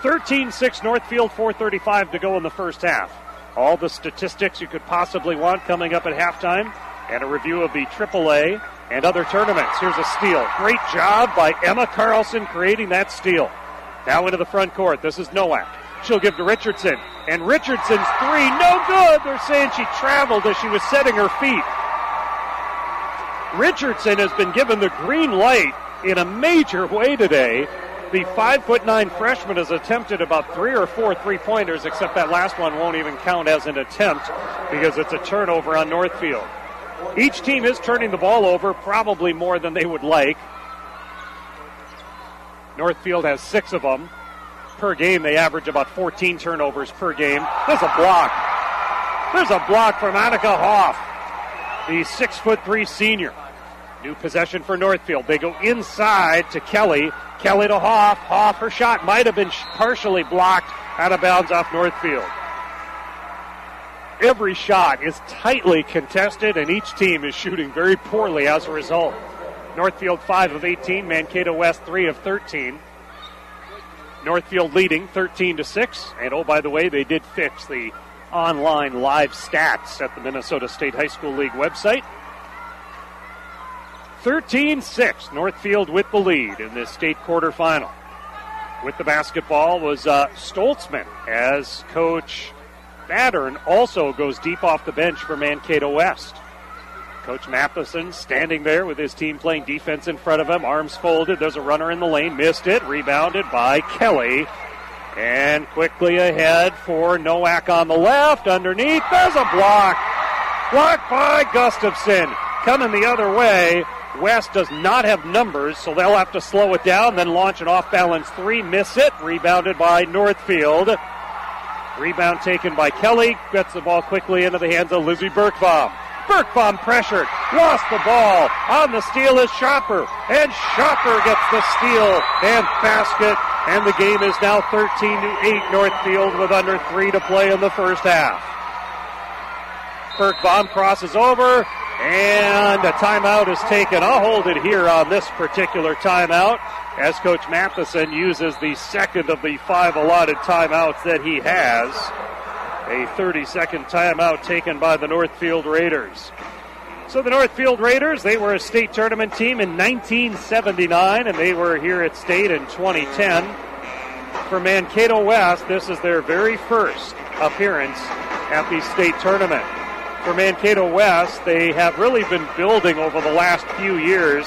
13-6 Northfield, 4:35 to go in the first half. All the statistics you could possibly want coming up at halftime, and a review of the AAA and other tournaments. Here's a steal. Great job by Emma Carlson creating that steal. Now into the front court. This is Nowak. She'll give to Richardson. And Richardson's 3, no good. They're saying she traveled as she was setting her feet. Richardson has been given the green light in a major way today. The 5'9" freshman has attempted about 3 or 4 3-pointers, except that last one won't even count as an attempt because it's a turnover on Northfield. Each team is turning the ball over, probably more than they would like. Northfield has 6 of them. Per game, they average about 14 turnovers per game. There's a block. There's a block from Annika Hoff, the 6'3" senior. New possession for Northfield. They go inside to Kelly. Kelly to Hoff. Hoff, her shot might have been partially blocked out of bounds off Northfield. Every shot is tightly contested, and each team is shooting very poorly as a result. Northfield 5 of 18, Mankato West 3 of 13. Northfield leading 13-6. And oh, by the way, they did fix the online live stats at the Minnesota State High School League website. 13-6, Northfield with the lead in this state quarterfinal. With the basketball was Stoltzman, as Coach Battern also goes deep off the bench for Mankato West. Coach Matheson standing there with his team playing defense in front of him, arms folded. There's a runner in the lane, missed it, rebounded by Kelly. And quickly ahead for Nowak on the left, underneath, there's a block. Blocked by Gustafson. Coming the other way. West does not have numbers, so they'll have to slow it down, then launch an off-balance 3, miss it, rebounded by Northfield. Rebound taken by Kelly, gets the ball quickly into the hands of Lizzie Birkbaum. Birkbaum pressured, lost the ball, on the steal is Shopper, and Shopper gets the steal and basket, and the game is now 13-8 Northfield with under 3 to play in the first half. Birkbaum crosses over, and a timeout is taken. I'll hold it here on this particular timeout as Coach Matheson uses the second of the 5 allotted timeouts that he has. A 30-second timeout taken by the Northfield Raiders. So the Northfield Raiders, they were a state tournament team in 1979, and they were here at state in 2010. For Mankato West, this is their very first appearance at the state tournament. For Mankato West, they have really been building over the last few years.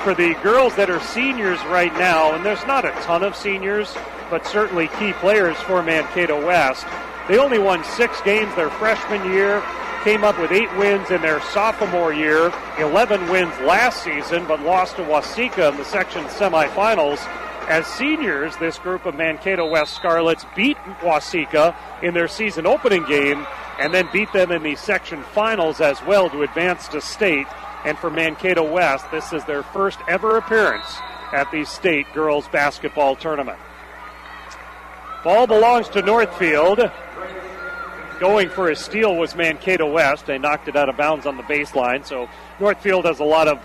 For the girls that are seniors right now, and there's not a ton of seniors, but certainly key players for Mankato West, they only won 6 games their freshman year, came up with 8 wins in their sophomore year, 11 wins last season, but lost to Waseca in the section semifinals. As seniors, this group of Mankato West Scarlets beat Waseca in their season opening game and then beat them in the section finals as well to advance to state. And for Mankato West, this is their first ever appearance at the state girls basketball tournament. Ball belongs to Northfield. Going for a steal was Mankato West. They knocked it out of bounds on the baseline. So Northfield has a lot of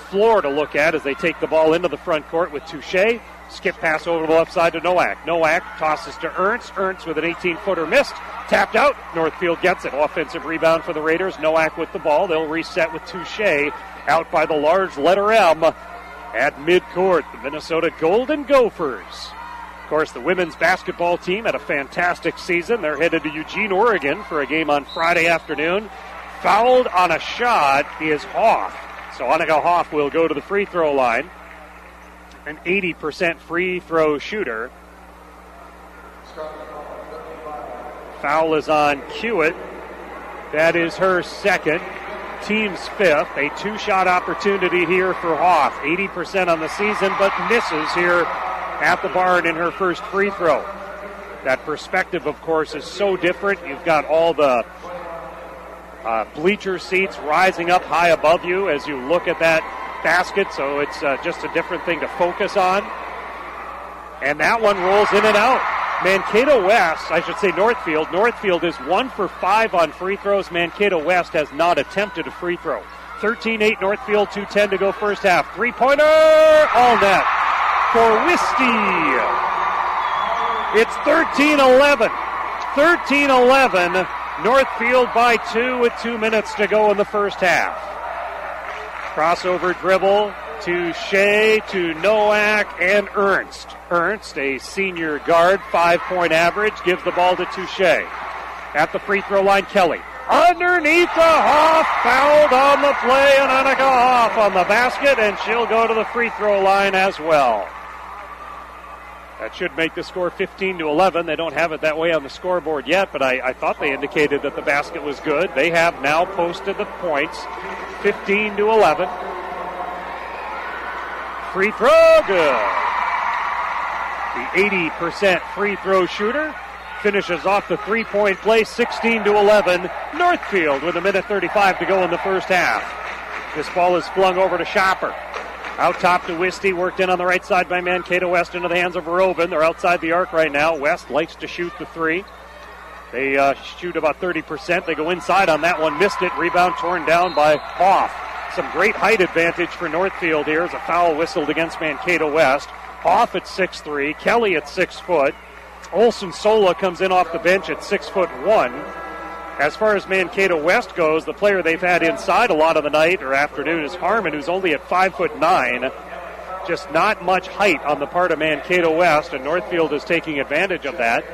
floor to look at as they take the ball into the front court with Touche. Skip pass over the left side to Nowak. Nowak tosses to Ernst. Ernst with an 18-footer missed. Tapped out. Northfield gets it. Offensive rebound for the Raiders. Nowak with the ball. They'll reset with Touche out by the large letter M at midcourt. The Minnesota Golden Gophers. Of course, the women's basketball team had a fantastic season. They're headed to Eugene, Oregon for a game on Friday afternoon. Fouled on a shot is Hoff. So Annika Hoff will go to the free throw line. An 80% free throw shooter. Foul is on Hewitt. That is her second. Team's fifth. A two-shot opportunity here for Hoff. 80% on the season, but misses here at the barn in her first free throw. That perspective, of course, is so different. You've got all the bleacher seats rising up high above you as you look at that basket, so it's just a different thing to focus on. And that one rolls in and out. Mankato West, I should say Northfield. Northfield is 1 for 5 on free throws. Mankato West has not attempted a free throw. 13-8 Northfield, 2:10 to go first half. Three-pointer, all net for Wisty. It's 13-11. 13-11. Northfield by 2 with 2 minutes to go in the first half. Crossover dribble to Shea, to Nowak, and Ernst. Ernst, a senior guard, 5-point average, gives the ball to Touche. At the free throw line, Kelly. Underneath the Hoff, fouled on the play, and Annika Hoff on the basket, and she'll go to the free throw line as well. That should make the score 15-11. They don't have it that way on the scoreboard yet, but I thought they indicated that the basket was good. They have now posted the points, 15-11. Free throw, good. The 80% free throw shooter finishes off the three-point play, 16-11. Northfield with 1:35 to go in the first half. This ball is flung over to Schopper. Out top to Wisty, worked in on the right side by Mankato West into the hands of Rovin. They're outside the arc right now. West likes to shoot the three. They shoot about 30%. They go inside on that one, missed it. Rebound torn down by Hoff. Some great height advantage for Northfield here as a foul whistled against Mankato West. Hoff at 6'3", Kelly at 6 foot. Olson Sola comes in off the bench at 6'1". As far as Mankato West goes, the player they've had inside a lot of the night or afternoon is Harmon, who's only at 5'9". Just not much height on the part of Mankato West, and Northfield is taking advantage of that.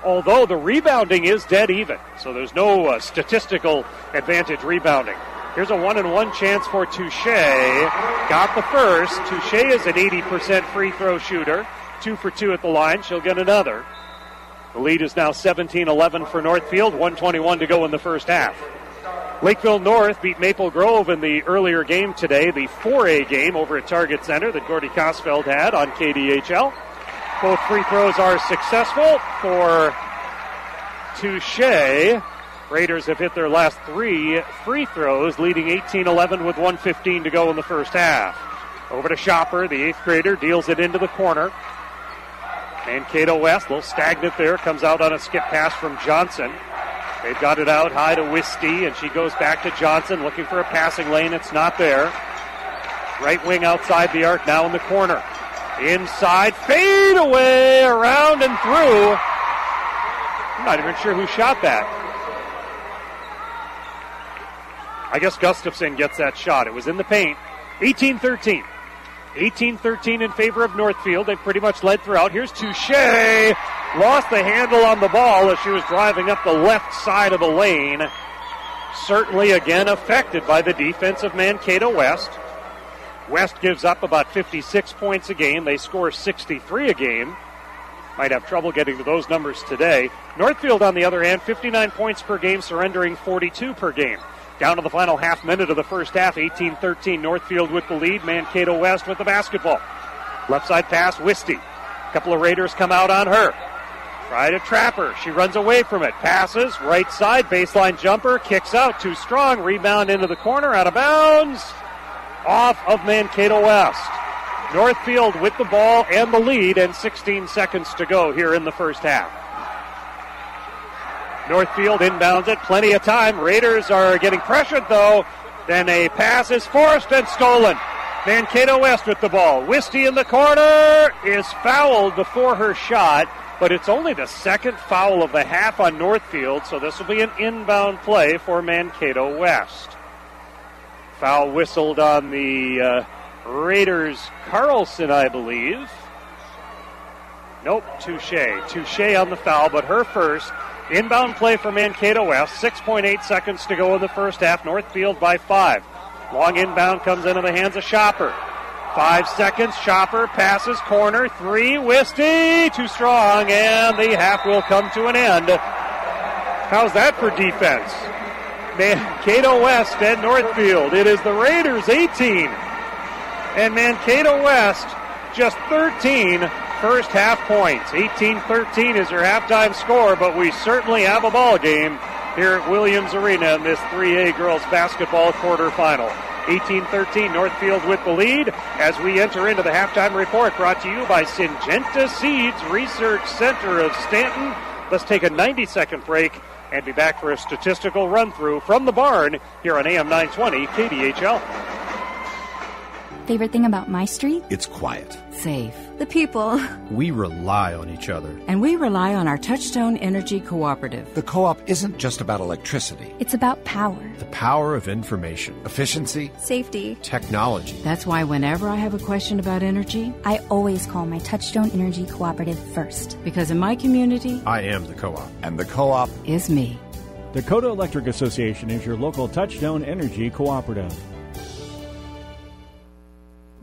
Although the rebounding is dead even, so there's no statistical advantage rebounding. Here's a 1-and-1 chance for Touche. Got the first. Touche is an 80% free throw shooter. 2 for 2 at the line. She'll get another. The lead is now 17-11 for Northfield. 1:21 to go in the first half. Lakeville North beat Maple Grove in the earlier game today, the 4A game over at Target Center that Gordy Kosfeld had on KDHL. Both free throws are successful for Touche. Raiders have hit their last 3 free throws, leading 18-11 with 1:15 to go in the first half. Over to Schopper, the 8th grader, deals it into the corner. Mankato West, a little stagnant there, comes out on a skip pass from Johnson. They've got it out high to Wisty, and she goes back to Johnson, looking for a passing lane. It's not there. Right wing outside the arc, now in the corner. Inside, fade away, around and through. I'm not even sure who shot that. I guess Gustafson gets that shot. It was in the paint. 18-13. 18-13 in favor of Northfield. They've pretty much led throughout. Here's Touche. Lost the handle on the ball as she was driving up the left side of the lane. Certainly, again, affected by the defense of Mankato West. West gives up about 56 points a game. They score 63 a game. Might have trouble getting to those numbers today. Northfield, on the other hand, 59 points per game, surrendering 42 per game. Down to the final half minute of the first half, 18-13. Northfield with the lead, Mankato West with the basketball. Left side pass, Wisty. A couple of Raiders come out on her. Try to trap her. She runs away from it. Passes, right side, baseline jumper, kicks out, too strong. Rebound into the corner, out of bounds. Off of Mankato West. Northfield with the ball and the lead, and 16 seconds to go here in the first half. Northfield inbounds it, plenty of time. Raiders are getting pressured, though. Then a pass is forced and stolen. Mankato West with the ball. Wisty in the corner is fouled before her shot, but it's only the second foul of the half on Northfield, so this will be an inbound play for Mankato West. Foul whistled on the Raiders' Carlson, I believe. Nope, Touche on the foul, but her first. Inbound play for Mankato West. 6.8 seconds to go in the first half. Northfield by 5. Long inbound comes into the hands of Shopper. 5 seconds. Shopper passes corner. 3. Wisty too strong, and the half will come to an end. How's that for defense? Mankato West and Northfield. It is the Raiders 18 and Mankato West just 13 first half points. 18-13 is your halftime score, but we certainly have a ball game here at Williams Arena in this 3A girls basketball quarterfinal. 18-13, Northfield with the lead as we enter into the halftime report brought to you by Syngenta Seeds Research Center of Stanton. Let's take a 90-second break and be back for a statistical run-through from the barn here on AM 920 KDHL. Favorite thing about my street? It's quiet. Safe. The people. We rely on each other. And we rely on our Touchstone Energy Cooperative. The co-op isn't just about electricity. It's about power. The power of information, efficiency, safety, technology. That's why whenever I have a question about energy, I always call my Touchstone Energy Cooperative first. Because in my community, I am the co-op. And the co-op is me. Dakota Electric Association is your local Touchstone Energy Cooperative.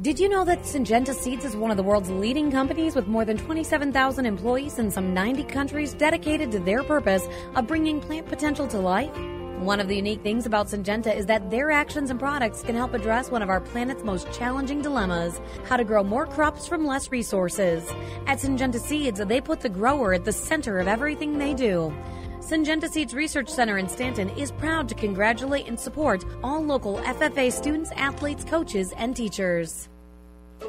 Did you know that Syngenta Seeds is one of the world's leading companies with more than 27,000 employees in some 90 countries dedicated to their purpose of bringing plant potential to life? One of the unique things about Syngenta is that their actions and products can help address one of our planet's most challenging dilemmas, how to grow more crops from less resources. At Syngenta Seeds, they put the grower at the center of everything they do. Syngenta Seeds Research Center in Stanton is proud to congratulate and support all local FFA students, athletes, coaches, and teachers.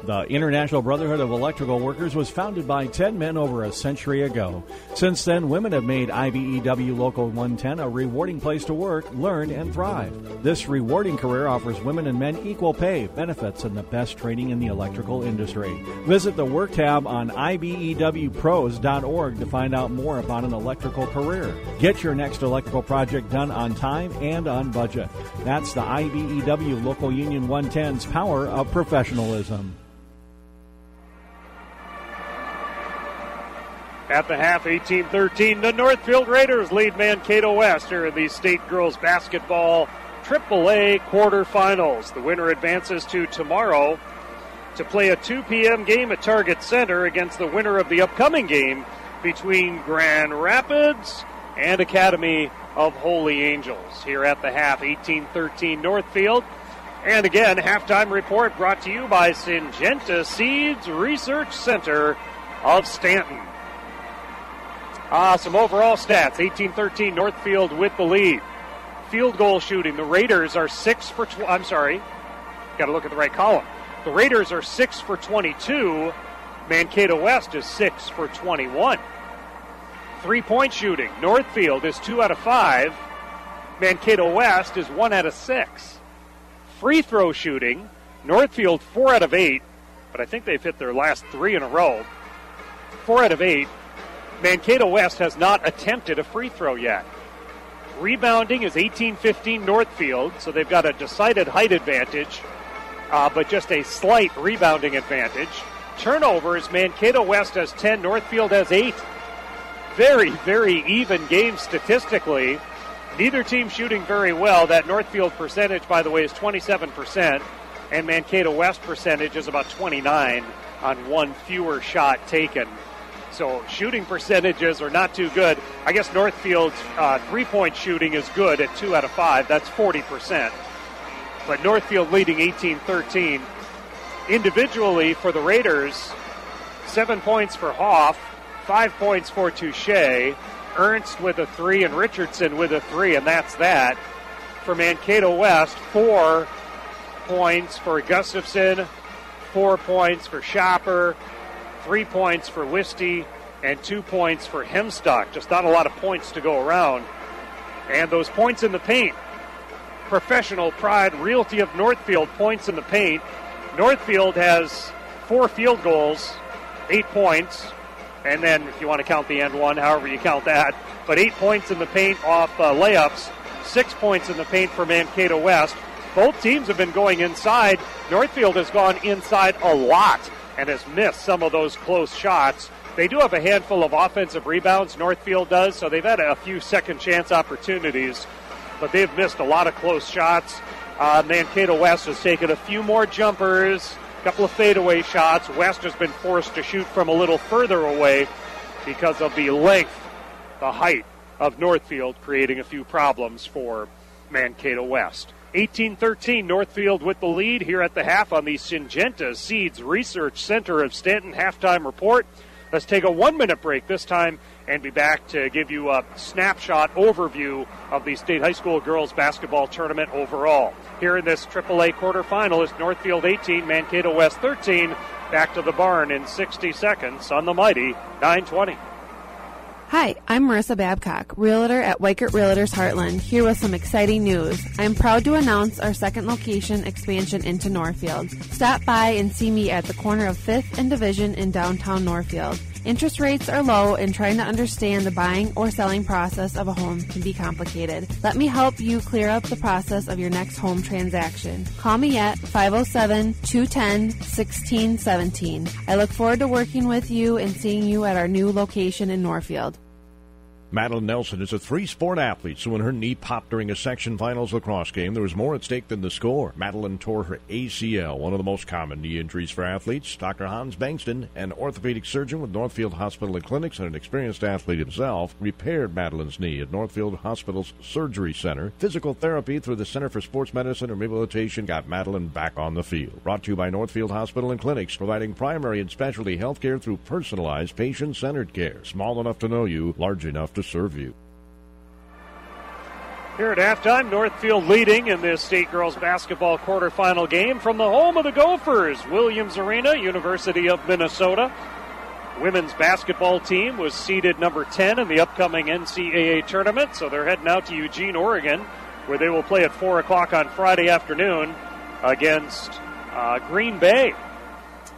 The International Brotherhood of Electrical Workers was founded by 10 men over a century ago. Since then, women have made IBEW Local 110 a rewarding place to work, learn, and thrive. This rewarding career offers women and men equal pay, benefits, and the best training in the electrical industry. Visit the Work tab on IBEWPros.org to find out more about an electrical career. Get your next electrical project done on time and on budget. That's the IBEW Local Union 110's power of professionalism. At the half, 18-13, the Northfield Raiders lead Mankato West here in the state girls basketball AAA quarterfinals. The winner advances to tomorrow to play a 2 p.m. game at Target Center against the winner of the upcoming game between Grand Rapids and Academy of Holy Angels. Here at the half, 18-13 Northfield. And again, halftime report brought to you by Syngenta Seeds Research Center of Stanton. Some overall stats. 18-13 Northfield with the lead. Field goal shooting. The Raiders are 6 for... I'm sorry. Got to look at the right column. The Raiders are 6 for 22. Mankato West is 6 for 21. 3-point shooting. Northfield is 2 out of 5. Mankato West is 1 out of 6. Free throw shooting. Northfield 4 out of 8. But I think they've hit their last 3 in a row. 4 out of 8. Mankato West has not attempted a free throw yet. Rebounding is 18-15 Northfield, so they've got a decided height advantage, but just a slight rebounding advantage. Turnovers, Mankato West has 10, Northfield has 8. Very, very even game statistically. Neither team shooting very well. That Northfield percentage, by the way, is 27%, and Mankato West percentage is about 29 on one fewer shot taken. So shooting percentages are not too good. I guess Northfield's three-point shooting is good at 2 out of 5. That's 40%. But Northfield leading 18-13. Individually for the Raiders, 7 points for Hoff, 5 points for Touche, Ernst with a 3, and Richardson with a 3, and that's that. For Mankato West, 4 points for Gustafson, 4 points for Schopper, 3 points for Wisty, and 2 points for Hemstock. Just not a lot of points to go around. And those points in the paint. Professional pride, realty of Northfield, points in the paint. Northfield has 4 field goals, 8 points. And then if you want to count the end one, however you count that. But 8 points in the paint off layups. 6 points in the paint for Mankato West. Both teams have been going inside. Northfield has gone inside a lot. and has missed some of those close shots. They do have a handful of offensive rebounds, Northfield does, so they've had a few second chance opportunities, but they've missed a lot of close shots. Mankato West has taken a few more jumpers, a couple of fadeaway shots. West has been forced to shoot from a little further away because of the length, the height of Northfield, creating a few problems for Mankato West. 18-13, Northfield with the lead here at the half on the Syngenta Seeds Research Center of Stanton halftime report. Let's take a 1-minute break this time and be back to give you a snapshot overview of the State High School Girls Basketball Tournament overall. Here in this AAA quarterfinal is Northfield 18, Mankato West 13. Back to the barn in 60 seconds on the mighty 920. Hi, I'm Marissa Babcock, Realtor at Weikert Realtors Heartland, here with some exciting news. I'm proud to announce our second location expansion into Northfield. Stop by and see me at the corner of 5th and Division in downtown Northfield. Interest rates are low, and trying to understand the buying or selling process of a home can be complicated. Let me help you clear up the process of your next home transaction. Call me at 507-210-1617. I look forward to working with you and seeing you at our new location in Northfield. Madeline Nelson is a three-sport athlete, so when her knee popped during a section finals lacrosse game, there was more at stake than the score. Madeline tore her ACL, one of the most common knee injuries for athletes. Dr. Hans Bankston, an orthopedic surgeon with Northfield Hospital and Clinics and an experienced athlete himself, repaired Madeline's knee at Northfield Hospital's Surgery Center. Physical therapy through the Center for Sports Medicine and Rehabilitation got Madeline back on the field. Brought to you by Northfield Hospital and Clinics, providing primary and specialty health care through personalized, patient-centered care. Small enough to know you, large enough to serve you. Here at halftime, Northfield leading in this state girls basketball quarterfinal game from the home of the Gophers, Williams Arena, University of Minnesota. Women's basketball team was seeded number 10 in the upcoming NCAA tournament, so they're heading out to Eugene, Oregon, where they will play at 4 o'clock on Friday afternoon against Green Bay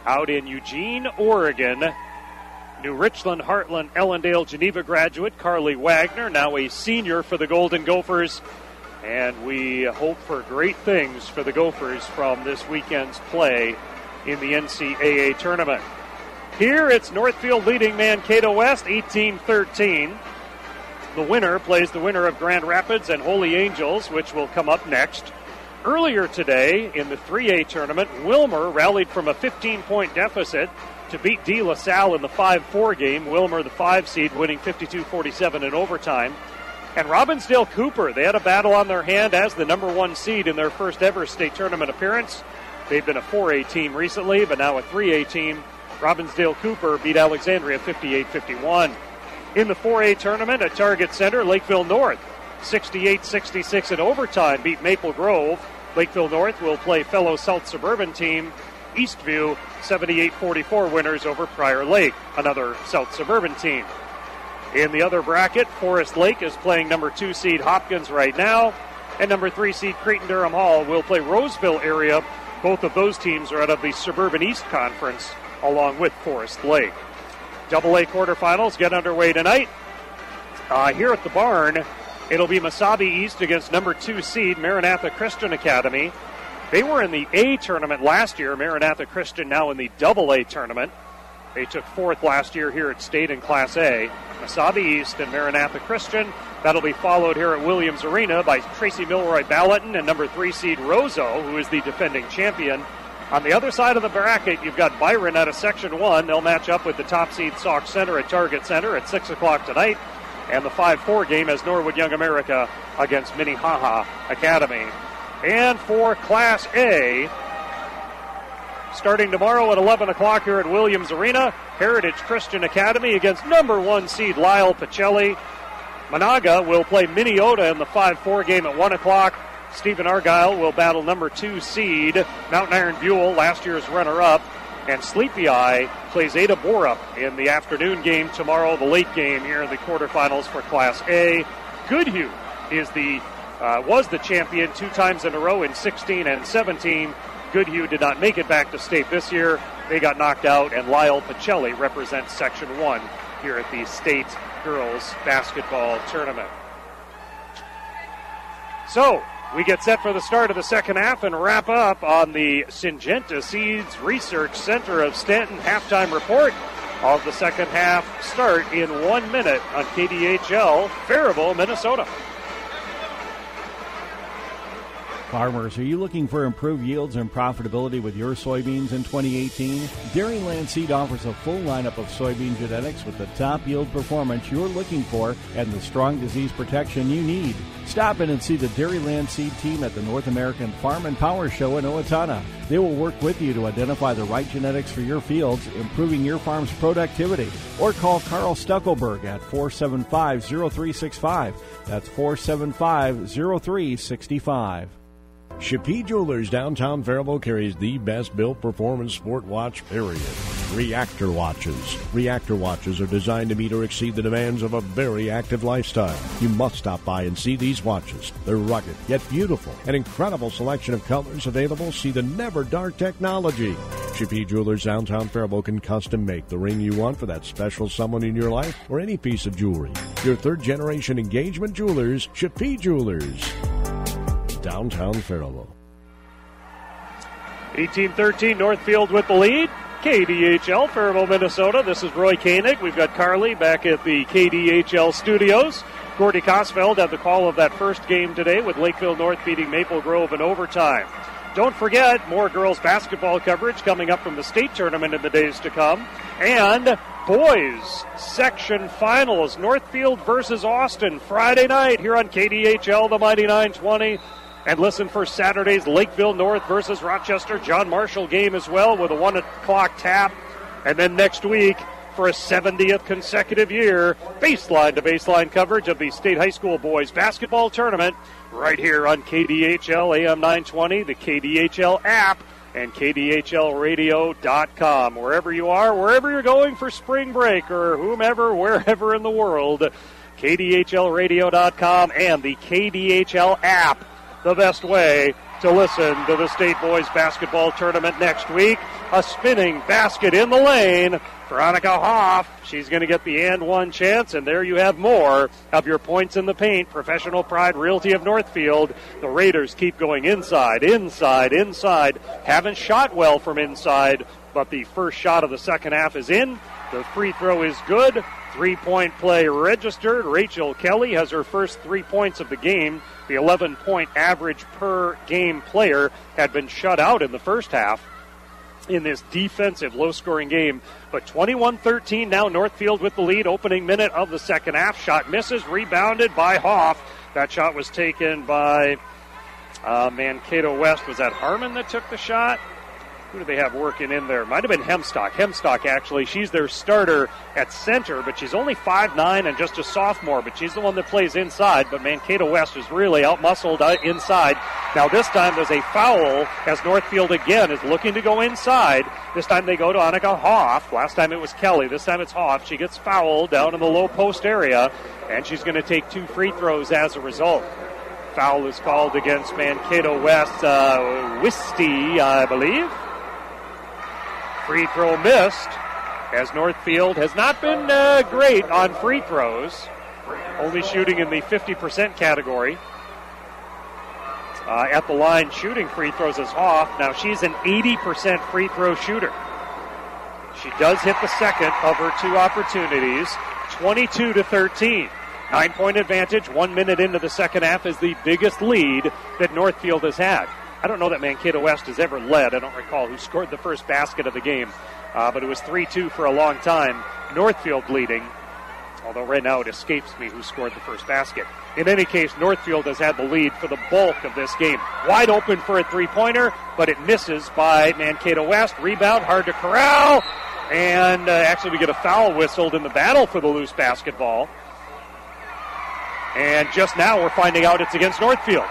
out in Eugene, Oregon. New Richland, Heartland, Ellendale, Geneva graduate Carly Wagner, now a senior for the Golden Gophers. And we hope for great things for the Gophers from this weekend's play in the NCAA tournament. Here it's Northfield leading Mankato West 18-13. The winner plays the winner of Grand Rapids and Holy Angels, which will come up next. Earlier today in the 3A tournament, Wilmer rallied from a 15-point deficit to beat De La Salle in the 5-4 game. Wilmer, the 5 seed, winning 52-47 in overtime. And Robbinsdale Cooper, they had a battle on their hand as the number 1 seed in their first ever state tournament appearance. They've been a 4A team recently, but now a 3A team. Robbinsdale Cooper beat Alexandria 58-51. In the 4A tournament at Target Center, Lakeville North 68-66 in overtime beat Maple Grove. Lakeville North will play fellow South Suburban team Eastview 78-44 winners over Prior Lake, another South Suburban team. In the other bracket, Forest Lake is playing number 2 seed Hopkins right now, and number 3 seed Creighton-Durham Hall will play Roseville area. Both of those teams are out of the Suburban East Conference, along with Forest Lake. AA quarterfinals get underway tonight. Here at the barn, it'll be Mesabi East against number 2 seed Maranatha Christian Academy. They were in the A tournament last year. Maranatha Christian now in the AA tournament. They took 4th last year here at State in Class A. Mesabi East and Maranatha Christian. That'll be followed here at Williams Arena by Tracy Milroy Ballatin and number 3 seed Roseau, who is the defending champion. On the other side of the bracket, you've got Byron out of Section 1. They'll match up with the top seed Sauk Center at Target Center at 6 o'clock tonight. And the 5-4 game as Norwood Young America against Minnehaha Academy. And for Class A, starting tomorrow at 11 o'clock here at Williams Arena, Heritage Christian Academy against number 1 seed Lyle Pacelli. Monaga will play Minneota in the 5-4 game at 1 o'clock. Stephen Argyle will battle number 2 seed Mountain Iron Buell, last year's runner-up. And Sleepy Eye plays Ada Borup in the afternoon game tomorrow, the late game here in the quarterfinals for Class A. Goodhue is was the champion 2 times in a row in 16 and 17. Goodhue did not make it back to state this year. They got knocked out, and Lyle Pacelli represents Section 1 here at the state girls basketball tournament. So, We get set for the start of the second half and wrap up on the Syngenta Seeds Research Center of Stanton halftime report of the second half start in 1 minute on KDHL, Faribault, Minnesota. Farmers, are you looking for improved yields and profitability with your soybeans in 2018? Dairyland Seed offers a full lineup of soybean genetics with the top yield performance you're looking for and the strong disease protection you need. Stop in and see the Dairyland Seed team at the North American Farm and Power Show in Owatonna. They will work with you to identify the right genetics for your fields, improving your farm's productivity. Or call Carl Stuckelberg at 475-0365. That's 475-0365. Chappie Jewelers downtown Faribault carries the best built performance sport watch, period. Reactor watches. Reactor watches are designed to meet or exceed the demands of a very active lifestyle. You must stop by and see these watches. They're rugged, yet beautiful. An incredible selection of colors available. See the never dark technology. Chappie Jewelers downtown Faribault can custom make the ring you want for that special someone in your life or any piece of jewelry. Your third generation engagement jewelers, Chappie Jewelers. Downtown Faribault. 18-13, Northfield with the lead. KDHL, Faribault, Minnesota. This is Roy Koenig. We've got Carly back at the KDHL studios. Gordy Kosfeld had the call of that first game today with Lakeville North beating Maple Grove in overtime. Don't forget, more girls basketball coverage coming up from the state tournament in the days to come. And boys section finals, Northfield versus Austin, Friday night here on KDHL, the Mighty 920. And listen for Saturday's Lakeville North versus Rochester John Marshall game as well with a 1 o'clock tap. And then next week for a 70th consecutive year, baseline to baseline coverage of the State High School Boys Basketball Tournament right here on KDHL AM 920, the KDHL app, and KDHLradio.com. Wherever you are, wherever you're going for spring break or whomever, wherever in the world, KDHLradio.com and the KDHL app. The best way to listen to the State Boys Basketball Tournament next week. A spinning basket in the lane. Veronica Hoff, she's going to get the and one chance, and there you have more of your points in the paint. Professional Pride Realty of Northfield. The Raiders keep going inside, inside, inside. Haven't shot well from inside, but the first shot of the second half is in. The free throw is good. 3-point play registered. Rachel Kelly has her first 3 points of the game. The 11-point average per game player had been shut out in the first half in this defensive low-scoring game. But 21-13, now Northfield with the lead. Opening minute of the second half. Shot misses, rebounded by Hoff. That shot was taken by Mankato West. Was that Harmon that took the shot? Who do they have working in there? Might have been Hemstock. Hemstock, actually. She's their starter at center, but she's only 5'9" and just a sophomore, but she's the one that plays inside. But Mankato West is really out-muscled inside. Now this time there's a foul as Northfield again is looking to go inside. This time they go to Annika Hoff. Last time it was Kelly. This time it's Hoff. She gets fouled down in the low post area, and she's going to take 2 free throws as a result. Foul is called against Mankato West. Wisty, I believe. Free throw missed, as Northfield has not been great on free throws, only shooting in the 50% category. At the line shooting free throws is Hoff. Now she's an 80% free throw shooter. She does hit the second of her 2 opportunities, 22-13. 9-point advantage, 1 minute into the second half is the biggest lead that Northfield has had. I don't know that Mankato West has ever led. I don't recall who scored the first basket of the game, but it was 3-2 for a long time. Northfield leading, although right now it escapes me who scored the first basket. In any case, Northfield has had the lead for the bulk of this game. Wide open for a three-pointer, but it misses by Mankato West. Rebound, hard to corral, and actually we get a foul whistled in the battle for the loose basketball. And just now we're finding out it's against Northfield.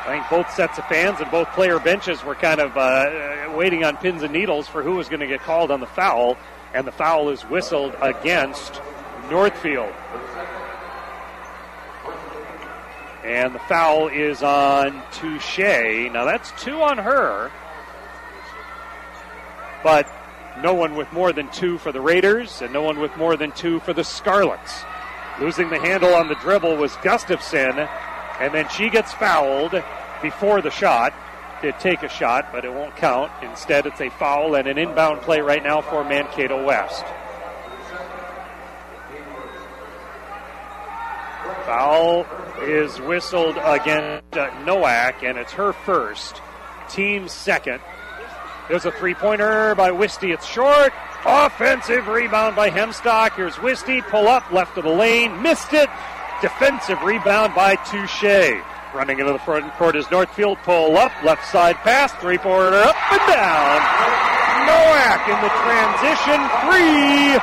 I think both sets of fans and both player benches were kind of waiting on pins and needles for who was going to get called on the foul, and the foul is whistled against Northfield. And the foul is on Touche. Now that's 2 on her, but no one with more than 2 for the Raiders, and no one with more than 2 for the Scarlets. Losing the handle on the dribble was Gustafson. And then she gets fouled before the shot. Did take a shot, but it won't count. Instead, it's a foul and an inbound play right now for Mankato West. Foul is whistled against Nowak, and it's her first, team's second. There's a three-pointer by Wisty. It's short. Offensive rebound by Hemstock. Here's Wisty. Pull up, left of the lane. Missed it. Defensive rebound by Touche. Running into the front court is Northfield. Pull up, left side pass. Three-pointer up and down. Nowak in the transition. Three.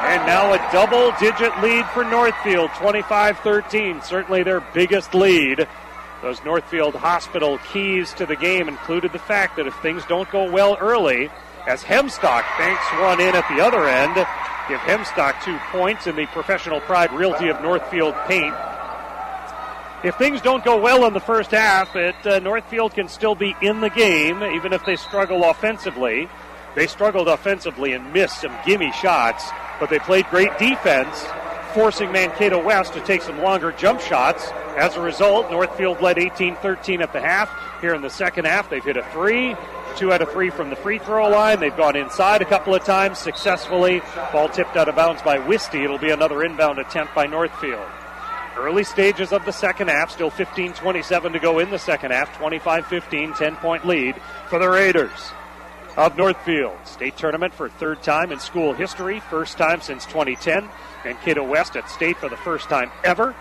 And now a double-digit lead for Northfield, 25-13. Certainly their biggest lead. Those Northfield Hospital keys to the game included the fact that if things don't go well early, as Hemstock banks one in at the other end, give Hemstock 2 points in the Professional Pride Realty of Northfield paint. If things don't go well in the first half, Northfield can still be in the game, even if they struggle offensively. They struggled offensively and missed some gimme shots, but they played great defense, forcing Mankato West to take some longer jump shots. As a result, Northfield led 18-13 at the half. Here in the second half, they've hit a three. 2 out of 3 from the free throw line. They've gone inside a couple of times successfully. Ball tipped out of bounds by Wisty. It'll be another inbound attempt by Northfield. Early stages of the second half, still 15:27 to go in the second half. 25-15, 10-point lead for the Raiders of Northfield. State tournament for third time in school history, first time since 2010. Mankato West at state for the first time ever.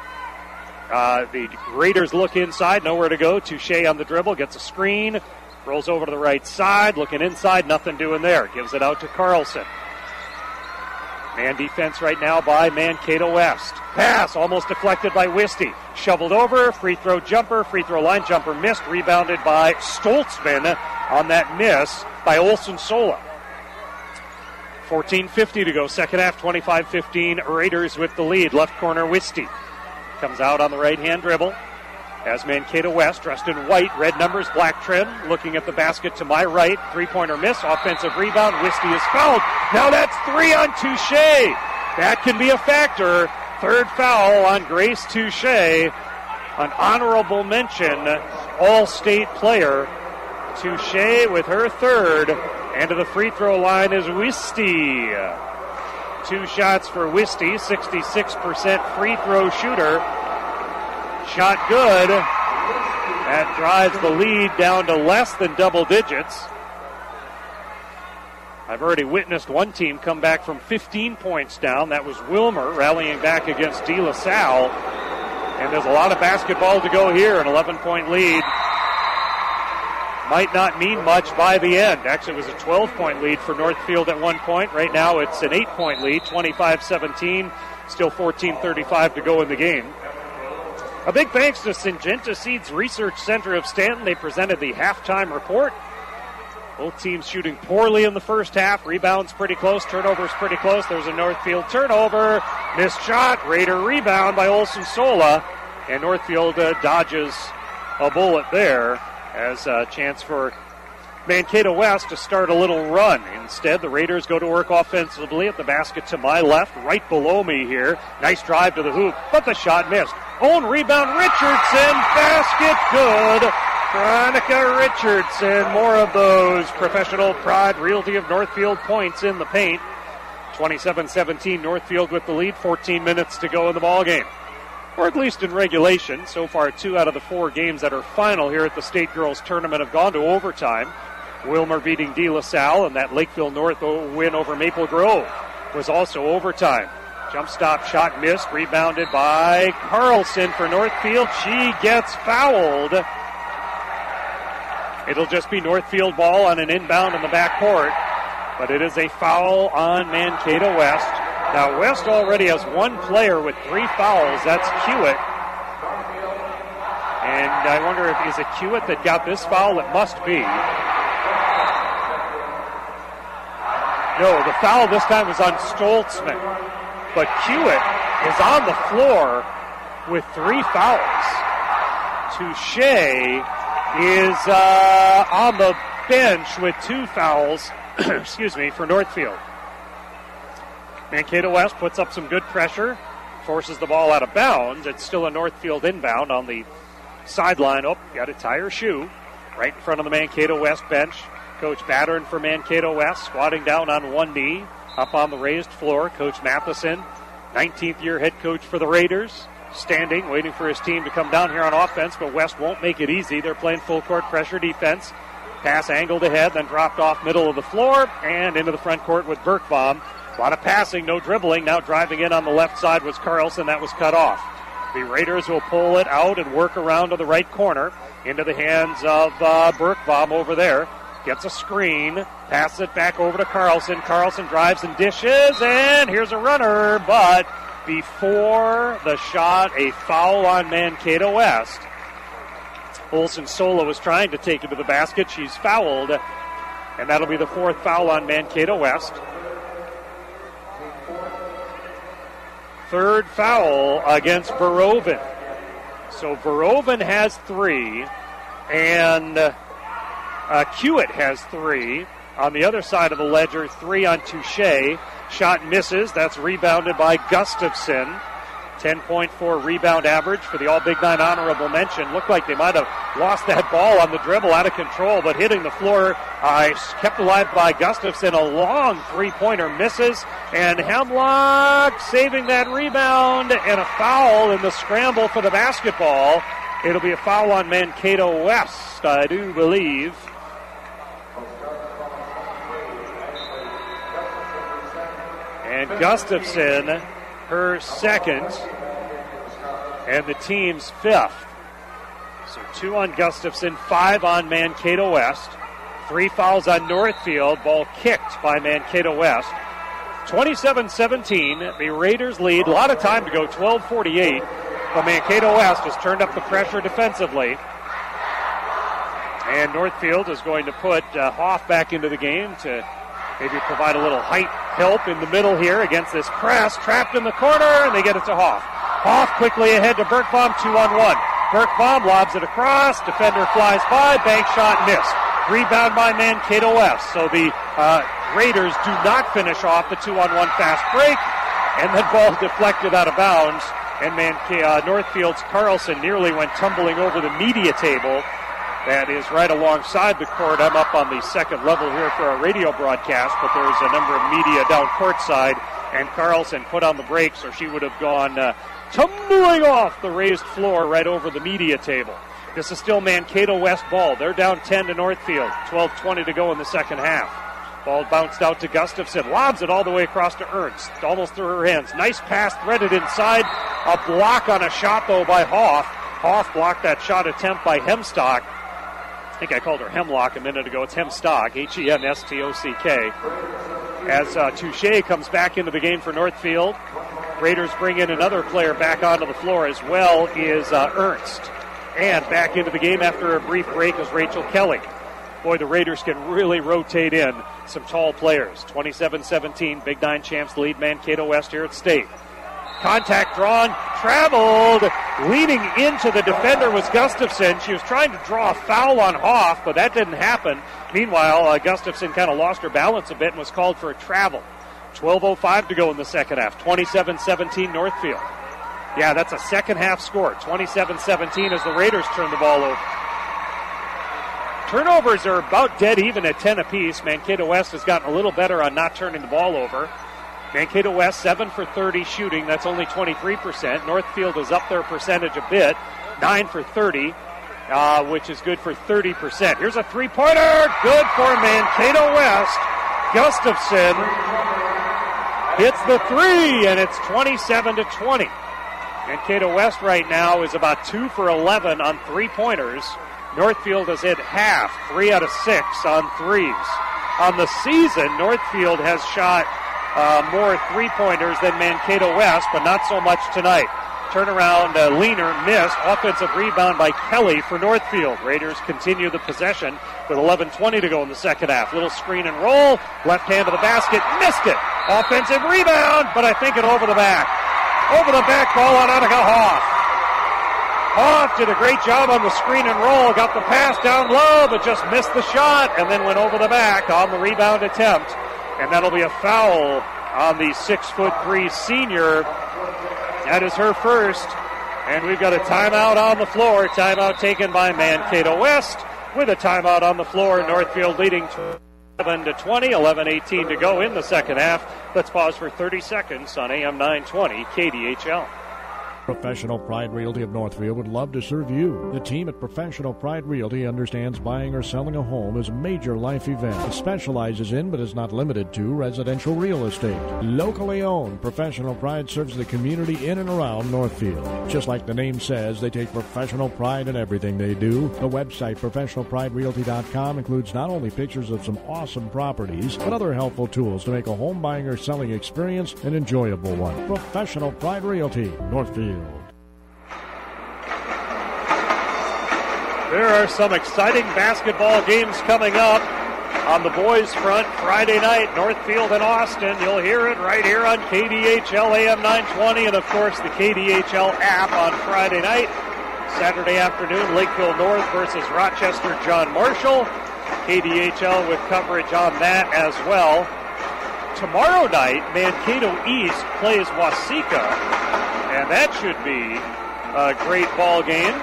The Raiders look inside, nowhere to go. Touche on the dribble, gets a screen, rolls over to the right side, looking inside, nothing doing there. Gives it out to Carlson. Man defense right now by Mankato West. Pass almost deflected by Wisty. Shoveled over, free throw line jumper missed, rebounded by Stoltzman on that miss by Olson Sola. 14:50 to go, second half, 25-15, Raiders with the lead. Left corner, Wisty. Comes out on the right-hand dribble. As Mankato West, dressed in white, red numbers, black trim, looking at the basket to my right. Three-pointer miss, offensive rebound. Wisty is fouled. Now that's 3 on Touche. That can be a factor. Third foul on Grace Touche. An honorable mention, all-state player. Touche with her third. And to the free throw line is Wisty. 2 shots for Wisty, 66% free throw shooter. Shot good. That drives the lead down to less than double digits. I've already witnessed one team come back from 15 points down. That was Wilmer rallying back against De La Salle. And there's a lot of basketball to go here. An 11-point lead might not mean much by the end. Actually, it was a 12-point lead for Northfield at one point. Right now, it's an 8-point lead, 25-17. Still 14:35 to go in the game. A big thanks to Syngenta Seeds Research Center of Stanton. They presented the halftime report. Both teams shooting poorly in the first half. Rebounds pretty close. Turnovers pretty close. There's a Northfield turnover. Missed shot. Raider rebound by Olson Sola. And Northfield dodges a bullet there as a chance for Mankato West to start a little run. Instead, the Raiders go to work offensively at the basket to my left, right below me here. Nice drive to the hoop, but the shot missed. Own rebound, Richardson, basket good. Veronica Richardson, more of those Professional Pride Realty of Northfield points in the paint. 27-17, Northfield with the lead, 14 minutes to go in the ballgame. Or at least in regulation. So far, 2 out of the 4 games that are final here at the State Girls Tournament have gone to overtime. Wilmer beating De La Salle, and that Lakeville North win over Maple Grove was also overtime. Jump stop shot missed, rebounded by Carlson for Northfield. She gets fouled. It'll just be Northfield ball on an inbound in the backcourt, but it is a foul on Mankato West. Now, West already has 1 player with 3 fouls. That's Hewitt. And I wonder if is it Hewitt that got this foul? It must be. No, the foul this time was on Stoltzman. But Hewitt is on the floor with 3 fouls. Touche is on the bench with 2 fouls, for Northfield. Mankato West puts up some good pressure, forces the ball out of bounds. It's still a Northfield inbound on the sideline. Oh, got to tie her shoe right in front of the Mankato West bench. Coach Battern for Mankato West, squatting down on one knee, up on the raised floor. Coach Matheson, 19th year head coach for the Raiders, standing, waiting for his team to come down here on offense, but West won't make it easy. They're playing full court pressure defense. Pass angled ahead, then dropped off middle of the floor and into the front court with Birkbaum. A lot of passing, no dribbling. Now driving in on the left side was Carlson. That was cut off. The Raiders will pull it out and work around to the right corner into the hands of Birkbaum over there. Gets a screen, passes it back over to Carlson. Carlson drives and dishes, and here's a runner, but before the shot, a foul on Mankato West. Olsen Sola was trying to take it to the basket. She's fouled, and that'll be the fourth foul on Mankato West. Third foul against Veroven. So Veroven has 3, and Hewitt has 3. On the other side of the ledger, 3 on Touche. Shot misses. That's rebounded by Gustafson. 10.4 rebound average for the All-Big Nine honorable mention. Looked like they might have lost that ball on the dribble, out of control, but hitting the floor, kept alive by Gustafson. A long three-pointer misses, and Hemlock saving that rebound, and a foul in the scramble for the basketball. It'll be a foul on Mankato West, I do believe. And Gustafson, her second, and the team's 5th. So 2 on Gustafson, 5 on Mankato West. 3 fouls on Northfield. Ball kicked by Mankato West. 27-17, the Raiders lead. A lot of time to go, 12:48. But Mankato West has turned up the pressure defensively. And Northfield is going to put Hoff back into the game to maybe provide a little height help in the middle here against this press. Trapped in the corner, and they get it to Hoff. Hoff quickly ahead to Birkbaum, 2-on-1. Birkbaum lobs it across. Defender flies by. Bank shot missed. Rebound by Mankato West. So the Raiders do not finish off the 2-on-1 fast break. And the ball deflected out of bounds. And Northfield's Carlson nearly went tumbling over the media table. That is right alongside the court. I'm up on the second level here for our radio broadcast, but there's a number of media down courtside, and Carlson put on the brakes, or she would have gone tumbling off the raised floor right over the media table. This is still Mankato West ball. They're down 10 to Northfield. 12:20 to go in the second half. Ball bounced out to Gustafson. Lobs it all the way across to Ernst. Almost through her hands. Nice pass threaded inside. A block on a shot, though, by Hoff. Hoff blocked that shot attempt by Hemstock. I think I called her Hemlock a minute ago. It's Hemstock, Hemstock. As Touche comes back into the game for Northfield. Raiders bring in another player back onto the floor as well, is Ernst. And back into the game after a brief break is Rachel Kelly. Boy, the Raiders can really rotate in some tall players. 27-17, Big Nine champs lead Mankato West here at State. Contact drawn, traveled, leaning into the defender was Gustafson. She was trying to draw a foul on Hoff, but that didn't happen. Meanwhile, Gustafson kind of lost her balance a bit and was called for a travel. 12:05 to go in the second half. 27-17 Northfield. Yeah, that's a second half score. 27-17 as the Raiders turn the ball over. Turnovers are about dead even at 10 apiece. Mankato West has gotten a little better on not turning the ball over. Mankato West 7 for 30 shooting. That's only 23%. Northfield is up their percentage a bit. 9 for 30, which is good for 30%. Here's a three-pointer. Good for Mankato West. Gustafson hits the three, and it's 27-20. Mankato West right now is about 2 for 11 on three-pointers. Northfield has hit half, 3 out of 6 on threes. On the season, Northfield has shot more three-pointers than Mankato West, but not so much tonight. Turnaround leaner missed. Offensive rebound by Kelly for Northfield. Raiders continue the possession with 11:20 to go in the second half. Little screen and roll. Left hand to the basket. Missed it. Offensive rebound, but I think it over the back. Over the back, ball on Annika Hoff. Hoff did a great job on the screen and roll. Got the pass down low, but just missed the shot, and then went over the back on the rebound attempt. And that'll be a foul on the 6'3" senior. That is her first. And we've got a timeout on the floor. Timeout taken by Mankato West. With a timeout on the floor, Northfield leading 7-20, 11:18 to go in the second half. Let's pause for 30 seconds on AM 920 KDHL. Professional Pride Realty of Northfield would love to serve you. The team at Professional Pride Realty understands buying or selling a home is a major life event. It specializes in, but is not limited to, residential real estate. Locally owned, Professional Pride serves the community in and around Northfield. Just like the name says, they take professional pride in everything they do. The website, professionalpriderealty.com, includes not only pictures of some awesome properties, but other helpful tools to make a home buying or selling experience an enjoyable one. Professional Pride Realty, Northfield. There are some exciting basketball games coming up on the boys' front Friday night, Northfield and Austin. You'll hear it right here on KDHL AM 920 and, of course, the KDHL app on Friday night. Saturday afternoon, Lakeville North versus Rochester John Marshall. KDHL with coverage on that as well. Tomorrow night, Mankato East plays Waseca, and that should be a great ball game.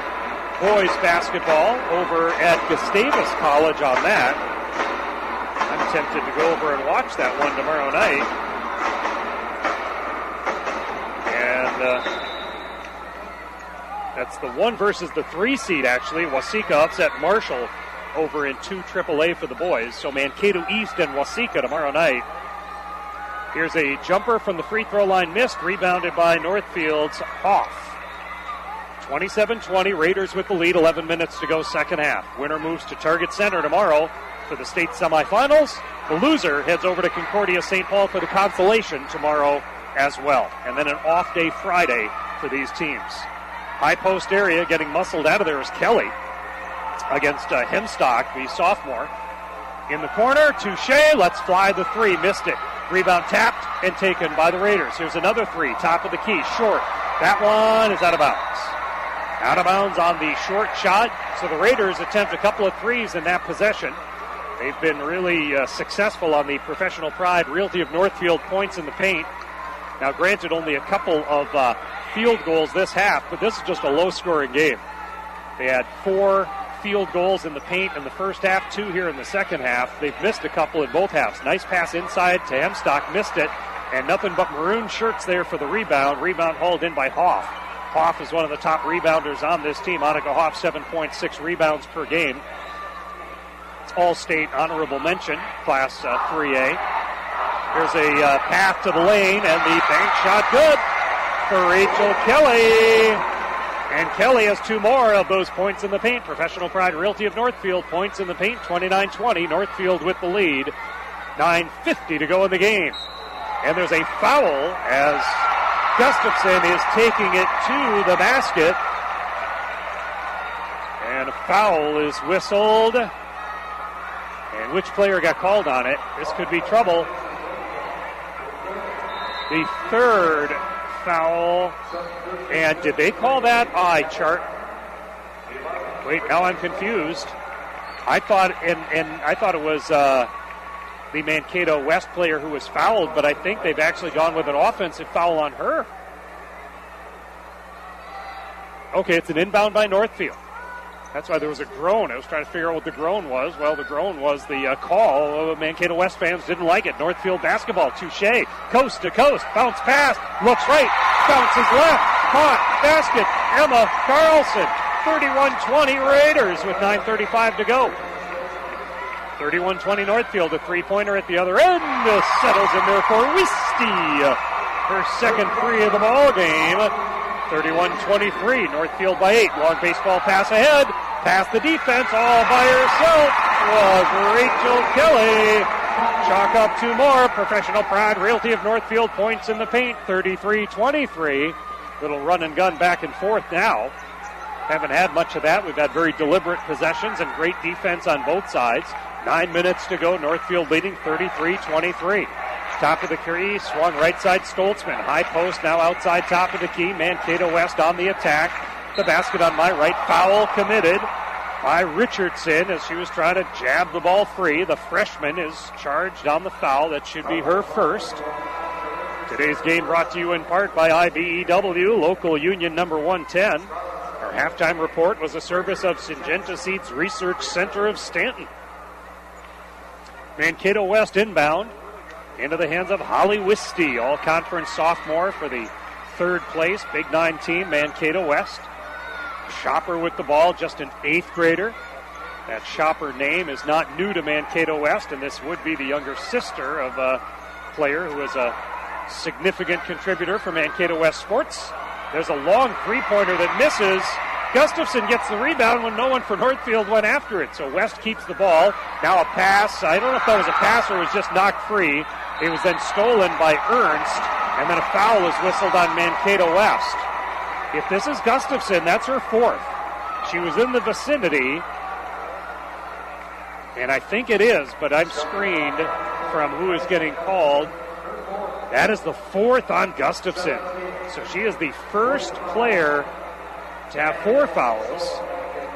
Boys basketball over at Gustavus College on that. I'm tempted to go over and watch that one tomorrow night. And that's the 1 versus the 3 seed, actually. Waseca upset Marshall over in 2 AAA for the boys. So Mankato East and Waseca tomorrow night. Here's a jumper from the free throw line missed, rebounded by Northfield's Hoff. 27-20, Raiders with the lead, 11 minutes to go, second half. Winner moves to Target Center tomorrow for the state semifinals. The loser heads over to Concordia St. Paul for the consolation tomorrow as well. And then an off day Friday for these teams. High post area getting muscled out of there is Kelly against Hemstock, the sophomore. In the corner, Touche, let's fly the 3, missed it. Rebound tapped and taken by the Raiders. Here's another 3, top of the key, short. That one is out of bounds. Out of bounds on the short shot. So the Raiders attempt a couple of 3s in that possession. They've been really successful on the Professional Pride Realty of Northfield points in the paint. Now, granted, only a couple of field goals this half, but this is just a low-scoring game. They had 4 field goals in the paint in the first half, 2 here in the second half. They've missed a couple in both halves. Nice pass inside to Hemstock, missed it, and nothing but maroon shirts there for the rebound. Rebound hauled in by Hoff. Hoff is one of the top rebounders on this team. Annika Hoff, 7.6 rebounds per game. It's All-State honorable mention, Class 3A. Here's a path to the lane, and the bank shot good for Rachel Kelly. And Kelly has 2 more of those points in the paint. Professional Pride Realty of Northfield points in the paint, 29-20. Northfield with the lead. 9:50 to go in the game. And there's a foul as Gustafson is taking it to the basket. And a foul is whistled. And which player got called on it? This could be trouble. The 3rd foul. And did they call that eye chart? Wait, now I'm confused. I thought it was the Mankato West player who was fouled, but I think they've actually gone with an offensive foul on her. Okay, it's an inbound by Northfield. That's why there was a groan. I was trying to figure out what the groan was. Well, the groan was the call. Mankato West fans didn't like it. Northfield basketball. Touche. Coast to coast. Bounce pass. Looks right. Bounces left. Caught. Basket. Emma Carlson. 31-20 Raiders with 9:35 to go. 31-20 Northfield. A 3-pointer at the other end. Settles in there for Wisty. Her second 3 of the ball game. 31-23, Northfield by 8. Long baseball pass ahead. Past the defense, all by herself was Rachel Kelly. Chalk up 2 more. Professional Pride Realty of Northfield points in the paint, 33-23. Little run and gun back and forth now. Haven't had much of that. We've had very deliberate possessions and great defense on both sides. 9 minutes to go. Northfield leading 33-23. Top of the key, swung right side Stoltzman. High post now outside top of the key. Mankato West on the attack. The basket on my right. Foul committed by Richardson as she was trying to jab the ball free. The freshman is charged on the foul. That should be her first. Today's game brought to you in part by IBEW, local union number 110. Our halftime report was a service of Syngenta Seeds Research Center of Stanton. Mankato West inbound into the hands of Holly Wisty, all-conference sophomore for the third place Big 9 team, Mankato West. Shopper with the ball, just an 8th grader. That Shopper name is not new to Mankato West, and this would be the younger sister of a player who is a significant contributor for Mankato West sports. There's a long three-pointer that misses. Gustafson gets the rebound when no one for Northfield went after it, so West keeps the ball. Now a pass. I don't know if that was a pass or it was just knocked free. It was then stolen by Ernst, and then a foul was whistled on Mankato West. If this is Gustafson, that's her 4th. She was in the vicinity, and I think it is, but I'm screened from who is getting called. That is the 4th on Gustafson. So she is the first player to have 4 fouls.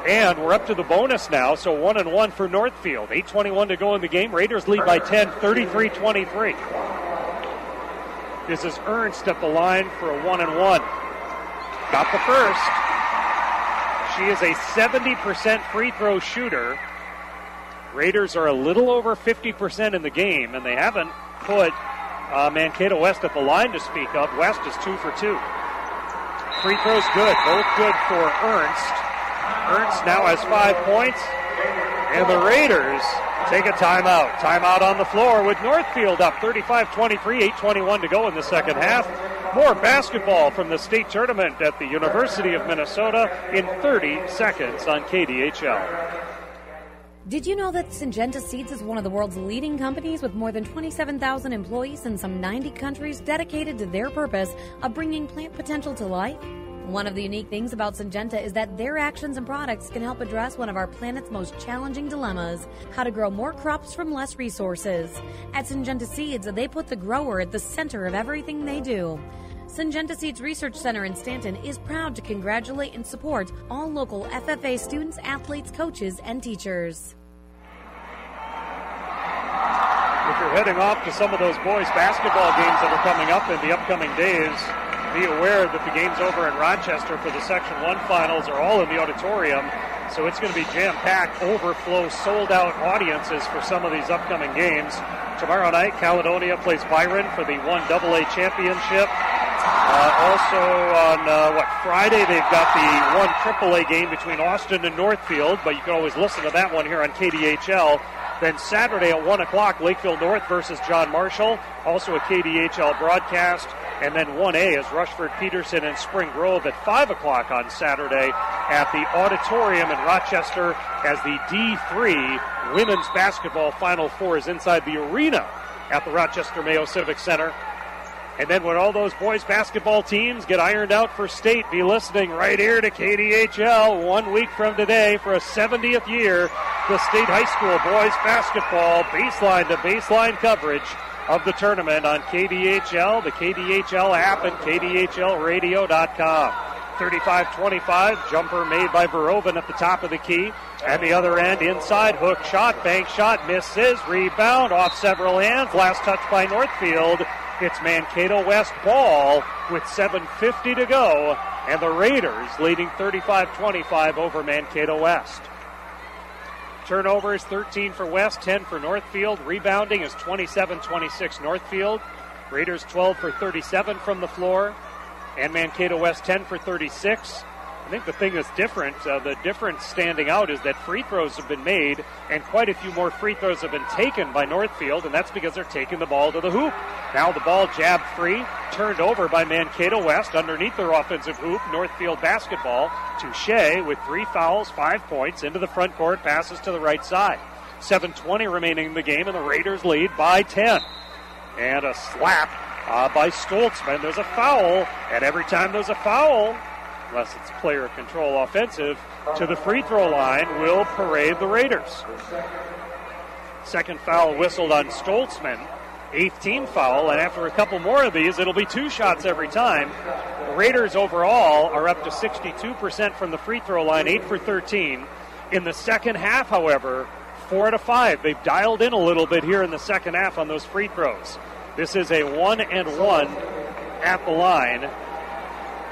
And we're up to the bonus now, so 1-1 for Northfield. 8:21 to go in the game. Raiders lead by 10, 33-23. This is Ernst at the line for a 1-1. Got the first. She is a 70% free throw shooter. Raiders are a little over 50% in the game, and they haven't put Mankato West at the line to speak of. West is 2 for 2. Free throws good, both good for Ernst. Ernst now has 5 points, and the Raiders take a timeout. Timeout on the floor with Northfield up 35-23, 8:21 to go in the second half. More basketball from the state tournament at the University of Minnesota in 30 seconds on KDHL. Did you know that Syngenta Seeds is one of the world's leading companies with more than 27,000 employees in some 90 countries dedicated to their purpose of bringing plant potential to life? One of the unique things about Syngenta is that their actions and products can help address one of our planet's most challenging dilemmas, how to grow more crops from less resources. At Syngenta Seeds, they put the grower at the center of everything they do. Syngenta Seeds Research Center in Stanton is proud to congratulate and support all local FFA students, athletes, coaches, and teachers. If you're heading off to some of those boys' basketball games that are coming up in the upcoming days, be aware that the games over in Rochester for the Section 1 finals are all in the auditorium, so it's going to be jam-packed, overflow, sold-out audiences for some of these upcoming games. Tomorrow night, Caledonia plays Byron for the 1AA championship. Also on, Friday, they've got the 1 AAA game between Austin and Northfield, but you can always listen to that one here on KDHL. Then Saturday at 1 o'clock, Lakeville North versus John Marshall, also a KDHL broadcast. And then 1A is Rushford Peterson and Spring Grove at 5 o'clock on Saturday at the auditorium in Rochester as the D3 Women's Basketball Final Four is inside the arena at the Rochester Mayo Civic Center. And then when all those boys basketball teams get ironed out for state, be listening right here to KDHL 1 week from today for a 70th year. The state high school boys basketball baseline to baseline coverage of the tournament on KDHL, the KDHL app, and KDHLradio.com. 35-25, jumper made by Verovan at the top of the key. And the other end, inside, hook shot, bank shot, misses, rebound, off several hands, last touch by Northfield. It's Mankato West ball with 7:50 to go, and the Raiders leading 35-25 over Mankato West. Turnovers, 13 for West, 10 for Northfield. Rebounding is 27-26 Northfield. Raiders 12 for 37 from the floor, and Mankato West 10 for 36. I think the thing that's different, the difference standing out is that free throws have been made, and quite a few more free throws have been taken by Northfield, and that's because they're taking the ball to the hoop. Now the ball jabbed free, turned over by Mankato West underneath their offensive hoop. Northfield basketball. Touche with 3 fouls, 5 points into the front court, passes to the right side. 7:20 remaining in the game, and the Raiders lead by 10. And a slap by Stoltzman. There's a foul, and every time there's a foul, unless it's player control offensive, to the free throw line will parade the Raiders. Second foul whistled on Stoltzman. 8th team foul, and after a couple more of these, it'll be 2 shots every time. The Raiders overall are up to 62% from the free throw line, 8 for 13. In the second half, however, 4 out of 5. They've dialed in a little bit here in the second half on those free throws. This is a 1-and-1 at the line.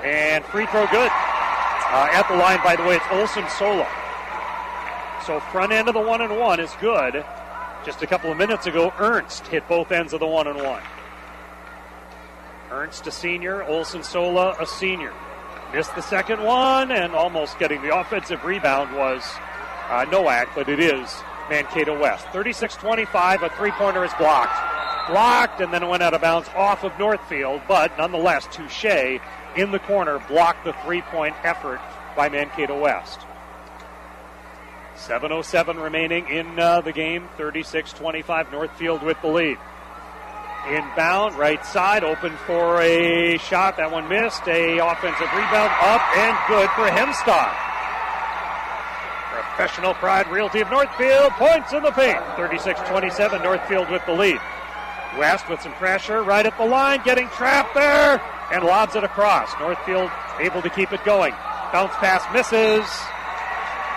And free throw good. At the line, by the way, it's Olson Sola. So front end of the 1-and-1 is good. Just a couple of minutes ago, Ernst hit both ends of the 1-and-1. Ernst, a senior. Olson Sola, a senior. Missed the second one, and almost getting the offensive rebound was Nowak, but it is Mankato West. 36-25, a three-pointer is blocked, and then it went out of bounds off of Northfield, but nonetheless, Touche in the corner blocked the three-point effort by Mankato West. 7:07 remaining in the game, 36-25, Northfield with the lead. Inbound, right side, open for a shot. That one missed. A offensive rebound, up and good for Hemstock. Professional Pride Realty of Northfield, points in the paint. 36-27, Northfield with the lead. West with some pressure, right at the line, getting trapped there, and lobs it across. Northfield able to keep it going. Bounce pass misses,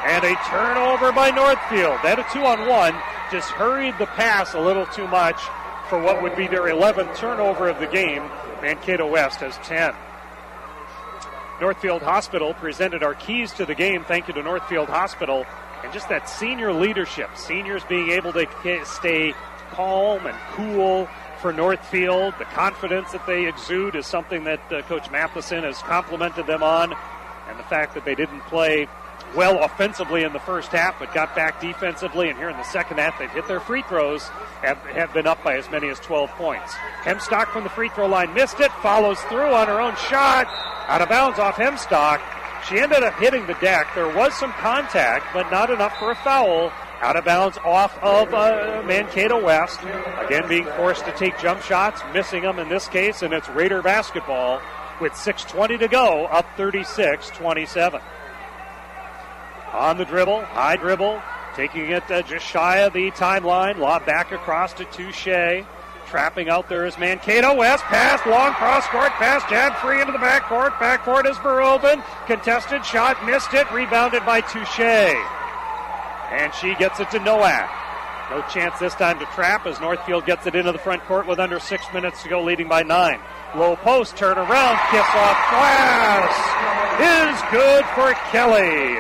and a turnover by Northfield. That a 2-on-1, just hurried the pass a little too much for what would be their 11th turnover of the game. Mankato West has 10. Northfield Hospital presented our keys to the game. Thank you to Northfield Hospital. And just that senior leadership, seniors being able to stay calm and cool for Northfield. The confidence that they exude is something that Coach Matheson has complimented them on. And the fact that they didn't play well offensively in the first half, but got back defensively, and here in the second half, they've hit their free throws, have been up by as many as 12 points. Hemstock from the free throw line missed it, follows through on her own shot, out of bounds off Hemstock. She ended up hitting the deck. There was some contact, but not enough for a foul. Out of bounds off of Mankato West. Again, being forced to take jump shots, missing them in this case, and it's Raider basketball with 6:20 to go, up 36-27. On the dribble, high dribble, taking it just shy of the timeline. Lob back across to Touche. Trapping out there is Mankato West. Pass, long cross-court pass, jab free into the backcourt. Backcourt is Verhoeven. Contested shot, missed it, rebounded by Touche. And she gets it to Nowak. No chance this time to trap as Northfield gets it into the front court with under 6 minutes to go, leading by 9. Low post, turn around, kiss off glass is good for Kelly.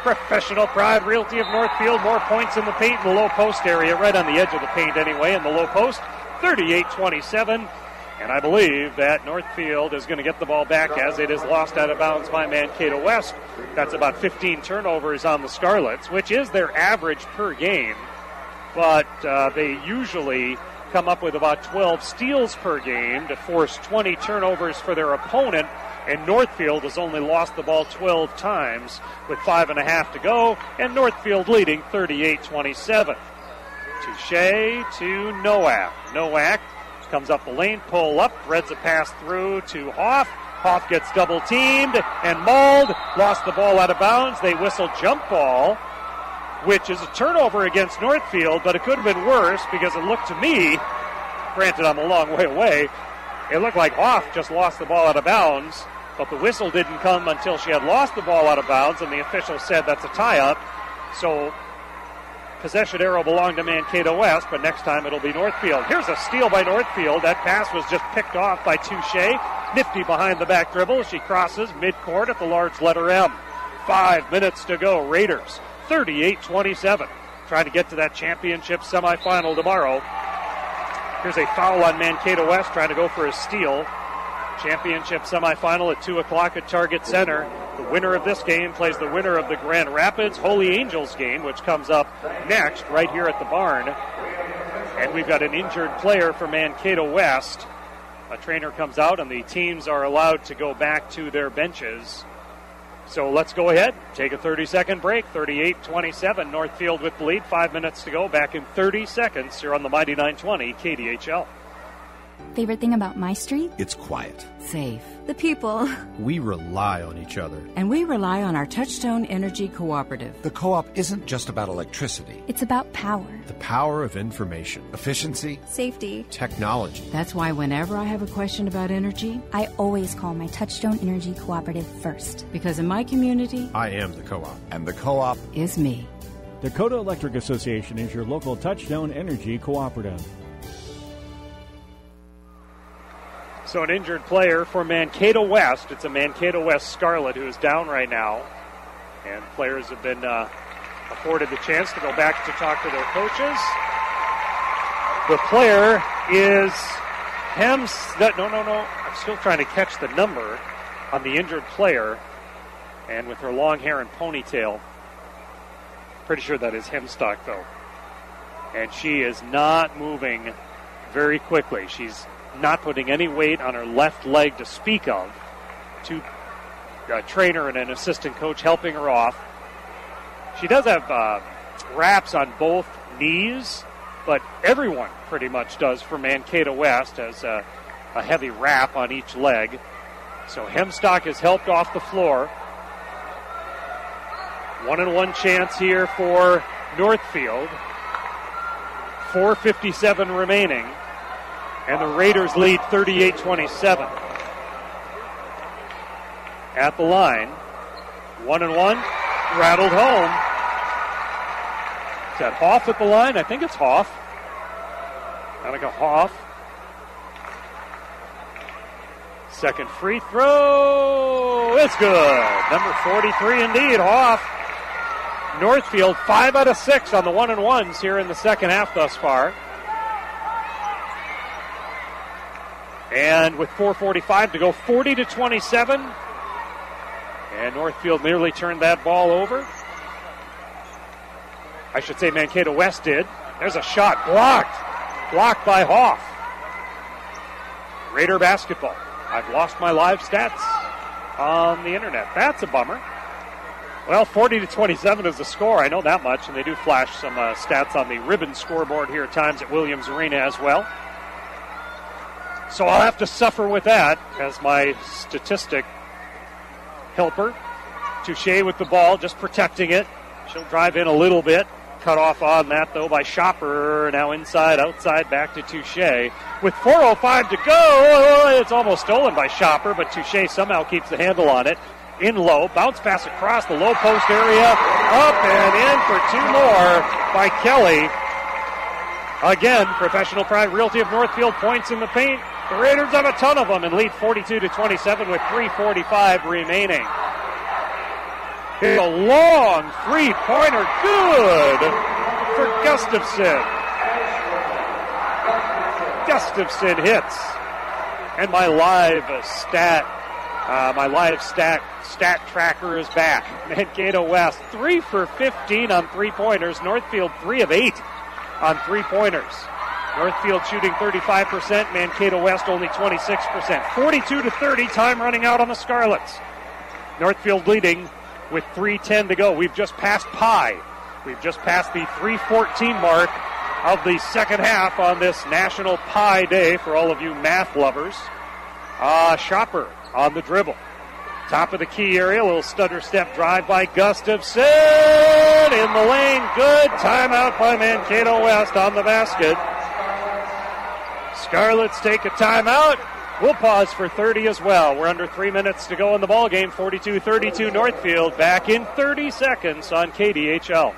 Professional Pride Realty of Northfield, more points in the paint in the low post area, right on the edge of the paint anyway, in the low post, 38-27. And I believe that Northfield is going to get the ball back as it is lost out of bounds by Mankato West. That's about 15 turnovers on the Scarlets, which is their average per game. But they usually come up with about 12 steals per game to force 20 turnovers for their opponent. And Northfield has only lost the ball 12 times with 5.5 to go, and Northfield leading 38-27. Touche to Nowak. Nowak comes up the lane, pull up, threads a pass through to Hoff. Hoff gets double-teamed and mauled, lost the ball out of bounds. They whistle jump ball, which is a turnover against Northfield, but it could have been worse because it looked to me, granted I'm a long way away, it looked like Hoff just lost the ball out of bounds, but the whistle didn't come until she had lost the ball out of bounds, and the official said that's a tie-up. So possession arrow belonged to Mankato West, but next time it'll be Northfield. Here's a steal by Northfield. That pass was just picked off by Touche. Nifty behind the back dribble. She crosses midcourt at the large letter M. 5 minutes to go. Raiders 38-27. Trying to get to that championship semifinal tomorrow. Here's a foul on Mankato West, trying to go for a steal. Championship semifinal at 2 o'clock at Target Center. The winner of this game plays the winner of the Grand Rapids Holy Angels game, which comes up next right here at the barn. And we've got an injured player for Mankato West. A trainer comes out, and the teams are allowed to go back to their benches. So let's go ahead, take a 30-second break. 38-27, Northfield with the lead. 5 minutes to go, back in 30 seconds here on the Mighty 920 KDHL. Favorite thing about my street? It's quiet. Safe. The people. We rely on each other. And we rely on our Touchstone Energy Cooperative. The co-op isn't just about electricity. It's about power. The power of information, efficiency, Safety. technology. That's why whenever I have a question about energy, I always call my Touchstone Energy Cooperative first. because in my community I am the co-op. And the co-op is me. Dakota Electric Association is your local Touchstone Energy Cooperative. So an injured player for Mankato West. It's a Mankato West Scarlet who is down right now. And players have been afforded the chance to go back to talk to their coaches. The player is No. I'm still trying to catch the number on the injured player. And with her long hair and ponytail, pretty sure that is Hemstock, though. And she is not moving very quickly. She's not putting any weight on her left leg to speak of. A trainer and an assistant coach helping her off. She does have wraps on both knees, but everyone pretty much does for Mankato West, has a heavy wrap on each leg. So Hemstock is helped off the floor. 1-1 chance here for Northfield. 4:57 remaining, and the Raiders lead 38-27. At the line, 1-1, rattled home. Is that Hoff at the line? I think it's Hoff. Annika Hoff. Second free throw. It's good. Number 43 indeed, Hoff. Northfield 5 out of 6 on the 1-1s here in the second half thus far. And with 4:45 to go, 40-27. And Northfield nearly turned that ball over. I should say Mankato West did. There's a shot blocked. Blocked by Hoff. Raider basketball. I've lost my live stats on the internet. That's a bummer. Well, 40-27 is the score. I know that much, and they do flash some stats on the ribbon scoreboard here at times at Williams Arena as well. So I'll have to suffer with that as my statistic helper. Touche with the ball, just protecting it. She'll drive in a little bit. Cut off on that, though, by Shopper. Now inside, outside, back to Touche. With 4:05 to go, it's almost stolen by Shopper, but Touche somehow keeps the handle on it. In low, bounce pass across the low post area, up and in for two more by Kelly. Again, Professional Pride Realty of Northfield points in the paint. The Raiders have a ton of them and lead 42-27 with 3:45 remaining. Here's a long three-pointer, good for Gustafson. Gustafson hits. And my live stat tracker is back. Mankato West, 3 for 15 on three-pointers. Northfield, 3 of 8 on three-pointers. Northfield shooting 35%, Mankato West only 26%. 42-30, time running out on the Scarlets. Northfield leading with 3:10 to go. We've just passed Pi. We've just passed the 3:14 mark of the second half on this National Pi Day for all of you math lovers. Shopper on the dribble. Top of the key area, a little stutter step drive by Gustafson. In the lane, good. Timeout by Mankato West on the basket. Scarlets take a timeout. We'll pause for 30 as well. We're under 3 minutes to go in the ballgame. 42-32 Northfield. Back in 30 seconds on KDHL.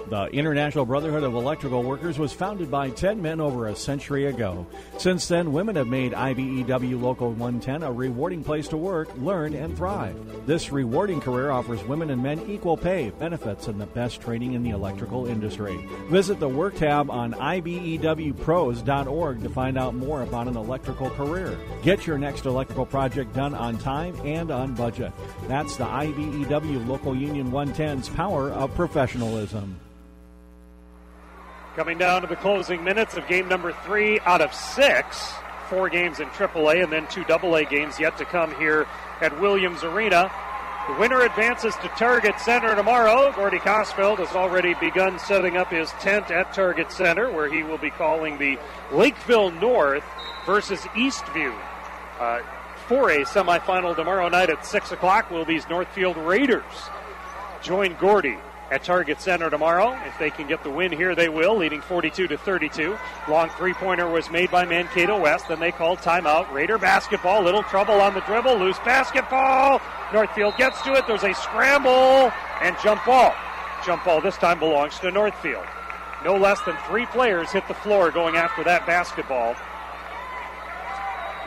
The International Brotherhood of Electrical Workers was founded by 10 men over a century ago. Since then, women have made IBEW Local 110 a rewarding place to work, learn, and thrive. This rewarding career offers women and men equal pay, benefits, and the best training in the electrical industry. Visit the Work tab on IBEWPros.org to find out more about an electrical career. Get your next electrical project done on time and on budget. That's the IBEW Local Union 110's power of professionalism. Coming down to the closing minutes of game number 3 out of 6. 4 games in AAA and then 2 AA games yet to come here at Williams Arena. The winner advances to Target Center tomorrow. Gordy Kosfeld has already begun setting up his tent at Target Center, where he will be calling the Lakeville North versus Eastview. For a semifinal tomorrow night at 6 o'clock, will these Northfield Raiders join Gordy at Target Center tomorrow? If they can get the win here, they will, leading 42-32. Long three-pointer was made by Mankato West. Then they called timeout. Raider basketball, little trouble on the dribble, loose basketball. Northfield gets to it. There's a scramble and jump ball. Jump ball this time belongs to Northfield. No less than 3 players hit the floor going after that basketball.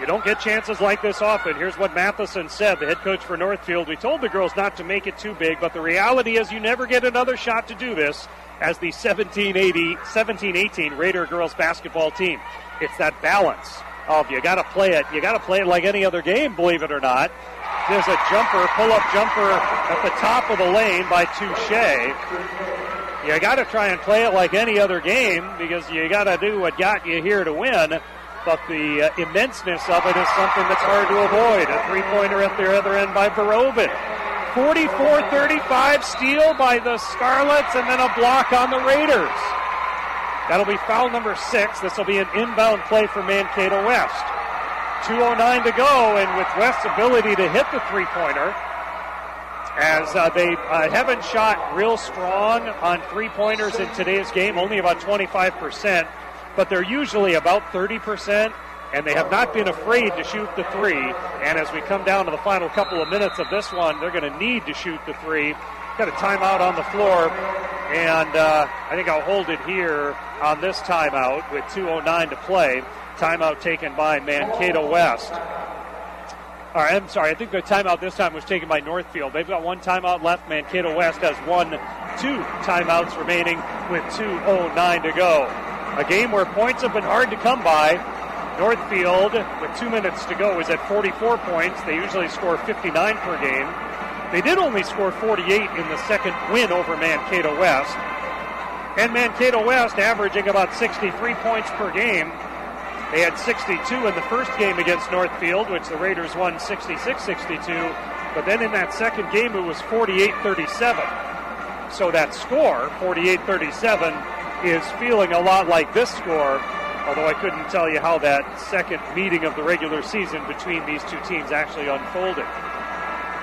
You don't get chances like this often. Here's what Matheson said, the head coach for Northfield. We told the girls not to make it too big, but the reality is you never get another shot to do this as the 17-18 Raider girls basketball team. It's that balance of you got to play it. You got to play it like any other game, believe it or not. There's a pull-up jumper at the top of the lane by Touche. You got to try and play it like any other game because you got to do what got you here to win. But the immenseness of it is something that's hard to avoid. A three-pointer at the other end by Barobin. 44-35 steal by the Scarlets and then a block on the Raiders. That'll be foul number 6. This will be an inbound play for Mankato West. 2:09 to go, and with West's ability to hit the three-pointer, as they haven't shot real strong on three-pointers in today's game, only about 25%, but they're usually about 30%, and they have not been afraid to shoot the three. And as we come down to the final couple of minutes of this one, they're going to need to shoot the three. Got a timeout on the floor, and I think I'll hold it here on this timeout with 2:09 to play. Timeout taken by Mankato West. I'm sorry, I think the timeout this time was taken by Northfield. They've got one timeout left. Mankato West has 2 timeouts remaining with 2:09 to go. A game where points have been hard to come by. Northfield, with 2 minutes to go, is at 44 points. They usually score 59 per game. They did only score 48 in the second win over Mankato West. And Mankato West averaging about 63 points per game. They had 62 in the first game against Northfield, which the Raiders won 66-62. But then in that second game, it was 48-37. So that score, 48-37, is feeling a lot like this score, although I couldn't tell you how that second meeting of the regular season between these two teams actually unfolded.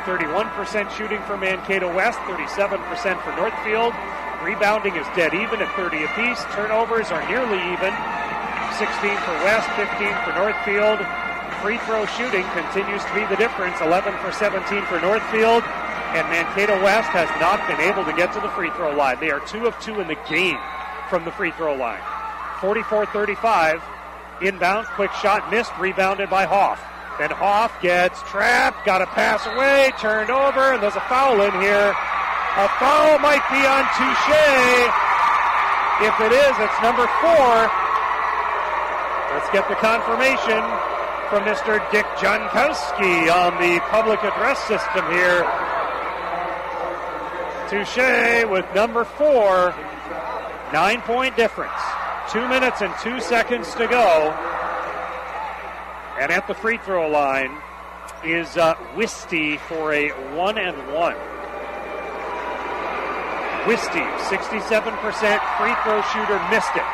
31% shooting for Mankato West, 37% for Northfield. Rebounding is dead even at 30 apiece. Turnovers are nearly even. 16 for West, 15 for Northfield. Free throw shooting continues to be the difference. 11 for 17 for Northfield. And Mankato West has not been able to get to the free throw line. They are 2 of 2 in the game from the free throw line. 44-35. Inbound, quick shot missed, rebounded by Hoff. Then Hoff gets trapped, got to pass away, turned over, and there's a foul in here. A foul might be on Touche. If it is, it's number 4. Let's get the confirmation from Mr. Dick Jankowski on the public address system here. Touche with number 4. 9-point difference. 2 minutes and 2 seconds to go. And at the free throw line is Wisty for a 1-and-1. Wisty, 67% free throw shooter, missed it.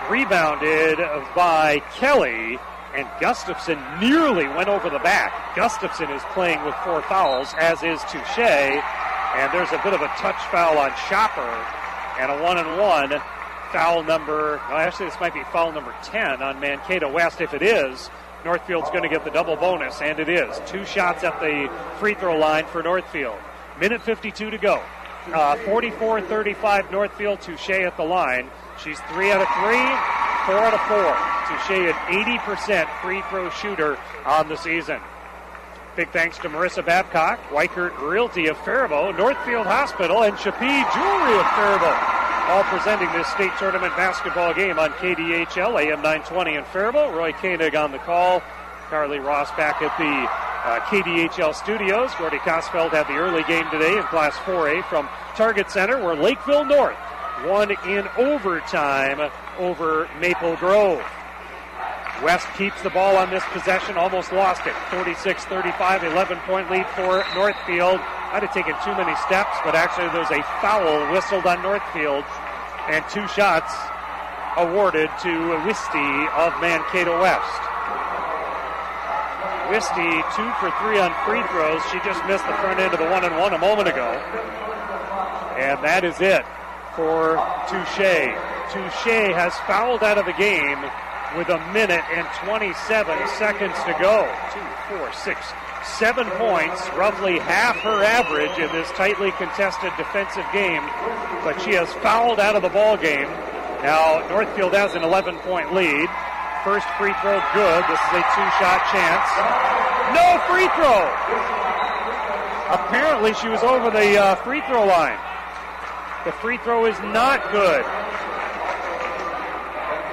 Rebounded by Kelly, and Gustafson nearly went over the back. Gustafson is playing with 4 fouls, as is Touche, and there's a bit of a touch foul on Chopper, and a 1-and-1. Foul number, well, actually this might be foul number 10 on Mankato West. If it is, Northfield's going to get the double bonus, and it is. 2 shots at the free throw line for Northfield. Minute 52 to go. 44-35 Northfield. Touche at the line. She's 3 out of 3, 4 out of 4. Touche an 80% free throw shooter on the season. Big thanks to Marissa Babcock, Weichert Realty of Faribault, Northfield Hospital, and Chappie Jewelry of Faribault. All presenting this state tournament basketball game on KDHL, AM 920 in Faribault. Roy Koenig on the call. Carly Ross back at the KDHL studios. Gordy Kosfeld had the early game today in Class 4A from Target Center, where Lakeville North won in overtime over Maple Grove. West keeps the ball on this possession, almost lost it. 46-35, 11-point lead for Northfield. Might have taken too many steps, but actually there's a foul whistled on Northfield, and 2 shots awarded to Wisty of Mankato West. Wisty 2 for 3 on free throws. She just missed the front end of the 1-and-1 a moment ago. And that is it for Touche. Touche has fouled out of the game with 1 minute and 27 seconds to go. 2, 4, 6, 7 points, roughly half her average in this tightly contested defensive game, but she has fouled out of the ball game. Now Northfield has an 11-point lead. first free throw good. This is a two-shot chance. No free throw. Apparently she was over the free throw line. The free throw is not good.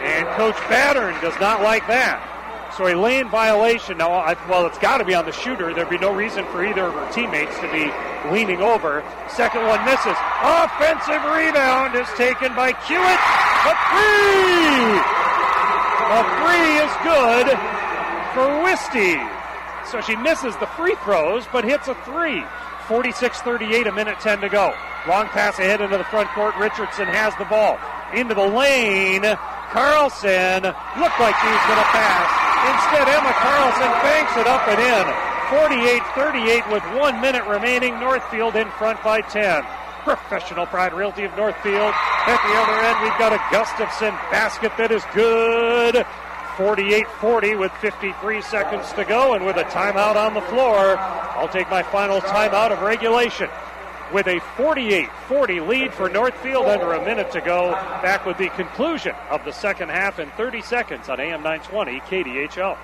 And Coach Battern does not like that. So a lane violation. Now, it's got to be on the shooter. There'd be no reason for either of her teammates to be leaning over. Second one misses. Offensive rebound is taken by Hewitt. A three! A three is good for Wisty. So she misses the free throws, but hits a three. 46-38, a minute 10 to go. Long pass ahead into the front court. Richardson has the ball. Into the lane. Carlson looked like he was going to pass. Instead, Emma Carlson banks it up and in. 48-38 with 1 minute remaining. Northfield in front by 10. Professional Pride Realty of Northfield. At the other end, we've got a Gustafson basket that is good. 48-40 with 53 seconds to go, and with a timeout on the floor, I'll take my final timeout of regulation. With a 48-40 lead for Northfield, under a minute to go. Back with the conclusion of the second half in 30 seconds on AM 920 KDHL.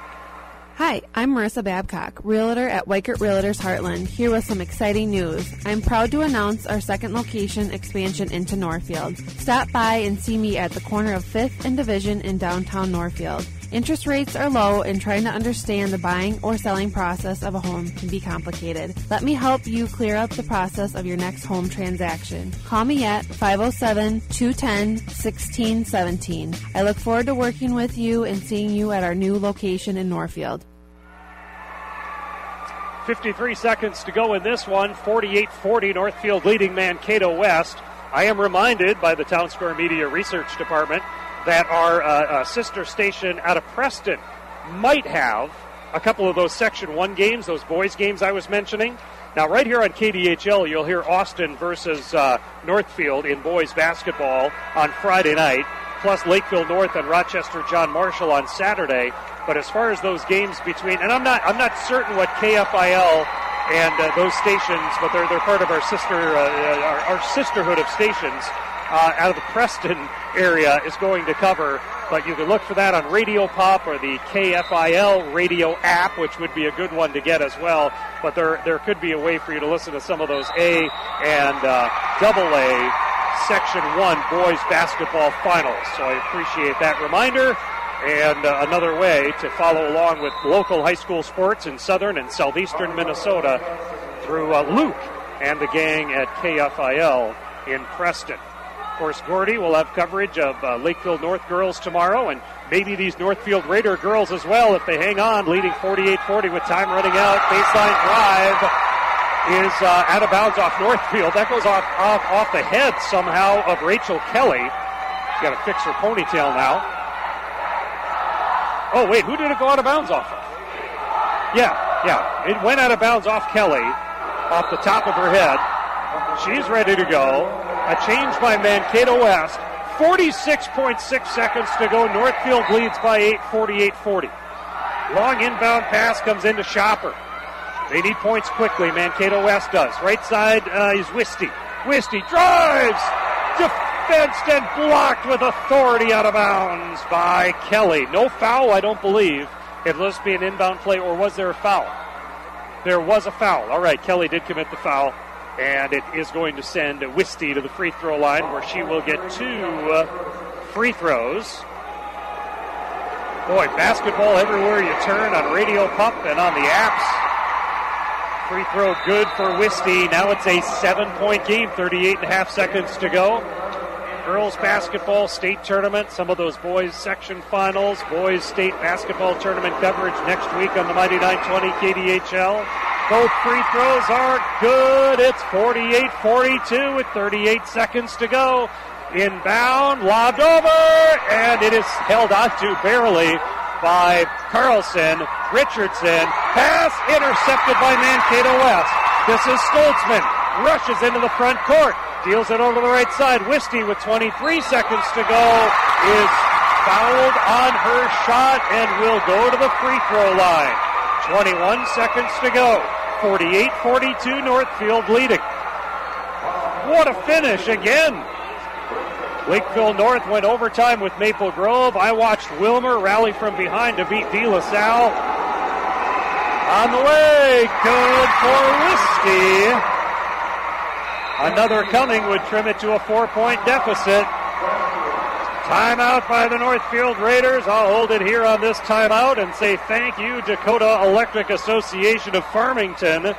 Hi, I'm Marissa Babcock, realtor at Weichert Realtors Heartland, here with some exciting news. I'm proud to announce our second location expansion into Northfield. Stop by and see me at the corner of 5th and Division in downtown Northfield. Interest rates are low, and trying to understand the buying or selling process of a home can be complicated. Let me help you clear up the process of your next home transaction. Call me at 507-210-1617. I look forward to working with you and seeing you at our new location in Northfield. 53 seconds to go in this one. 48-40, Northfield leading Mankato West. I am reminded by the Town Square Media Research Department that our sister station out of Preston might have a couple of those Section 1 games, those boys games I was mentioning. Now, right here on KDHL, you'll hear Austin versus Northfield in boys basketball on Friday night, plus Lakeville North and Rochester John Marshall on Saturday. But as far as those games between, and I'm not certain what KFIL and those stations, but they're part of our sisterhood of stations out of the Preston area is going to cover. But you can look for that on Radio Pop or the KFIL radio app, which would be a good one to get as well. But there could be a way for you to listen to some of those A and double A Section 1 boys basketball finals. So I appreciate that reminder. And another way to follow along with local high school sports in southern and southeastern Minnesota through Luke and the gang at KFIL in Preston. Of course, Gordy will have coverage of Lakeville North girls tomorrow, and maybe these Northfield Raider girls as well if they hang on, leading 48-40 with time running out. Baseline drive is out of bounds off Northfield. That goes off the head somehow of Rachel Kelly. She's got to fix her ponytail now. Oh, wait, who did it go out of bounds off of? Yeah, it went out of bounds off Kelly, off the top of her head. She's ready to go. A change by Mankato West. 46.6 seconds to go. Northfield leads by 8, 48-40. Long inbound pass comes into Shopper. They need points quickly. Mankato West does. Right side is Wisty. Wisty drives. Defensed and blocked with authority out of bounds by Kelly. No foul, I don't believe. It must be an inbound play, or was there a foul? There was a foul. All right, Kelly did commit the foul. And it is going to send Wisty to the free throw line, where she will get 2 free throws. Boy, basketball everywhere you turn on Radio Pup and on the apps. Free throw good for Wisty. Now it's a 7-point game, 38.5 seconds to go. Girls basketball state tournament, some of those boys section finals, boys state basketball tournament coverage next week on the Mighty 920 KDHL. Both free throws are good. It's 48-42 with 38 seconds to go. Inbound, lobbed over, and it is held onto barely by Carlson. Richardson, pass intercepted by Mankato West. This is Stoltzman, rushes into the front court, deals it over to the right side. Wisty with 23 seconds to go is fouled on her shot and will go to the free throw line. 21 seconds to go. 48-42, Northfield leading. What a finish again. Lakeville North went overtime with Maple Grove. I watched Wilmer rally from behind to beat De La Salle. On the way, good for Whiskey. Another coming would trim it to a 4-point deficit. Timeout by the Northfield Raiders. I'll hold it here on this timeout and say thank you, Dakota Electric Association of Farmington,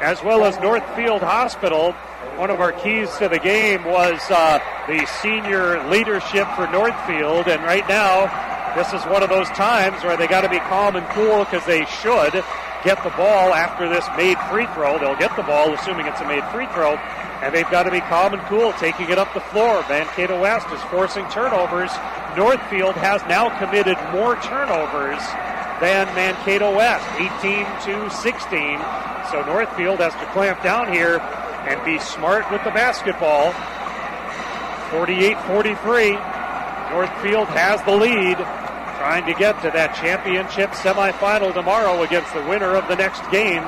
as well as Northfield Hospital. One of our keys to the game was the senior leadership for Northfield, and right now, this is one of those times where they got to be calm and cool because they should get the ball after this made free throw. They'll get the ball, assuming it's a made free throw, and they've got to be calm and cool, taking it up the floor. Mankato West is forcing turnovers. Northfield has now committed more turnovers than Mankato West, 18-16. So Northfield has to clamp down here and be smart with the basketball. 48-43. Northfield has the lead, trying to get to that championship semifinal tomorrow against the winner of the next game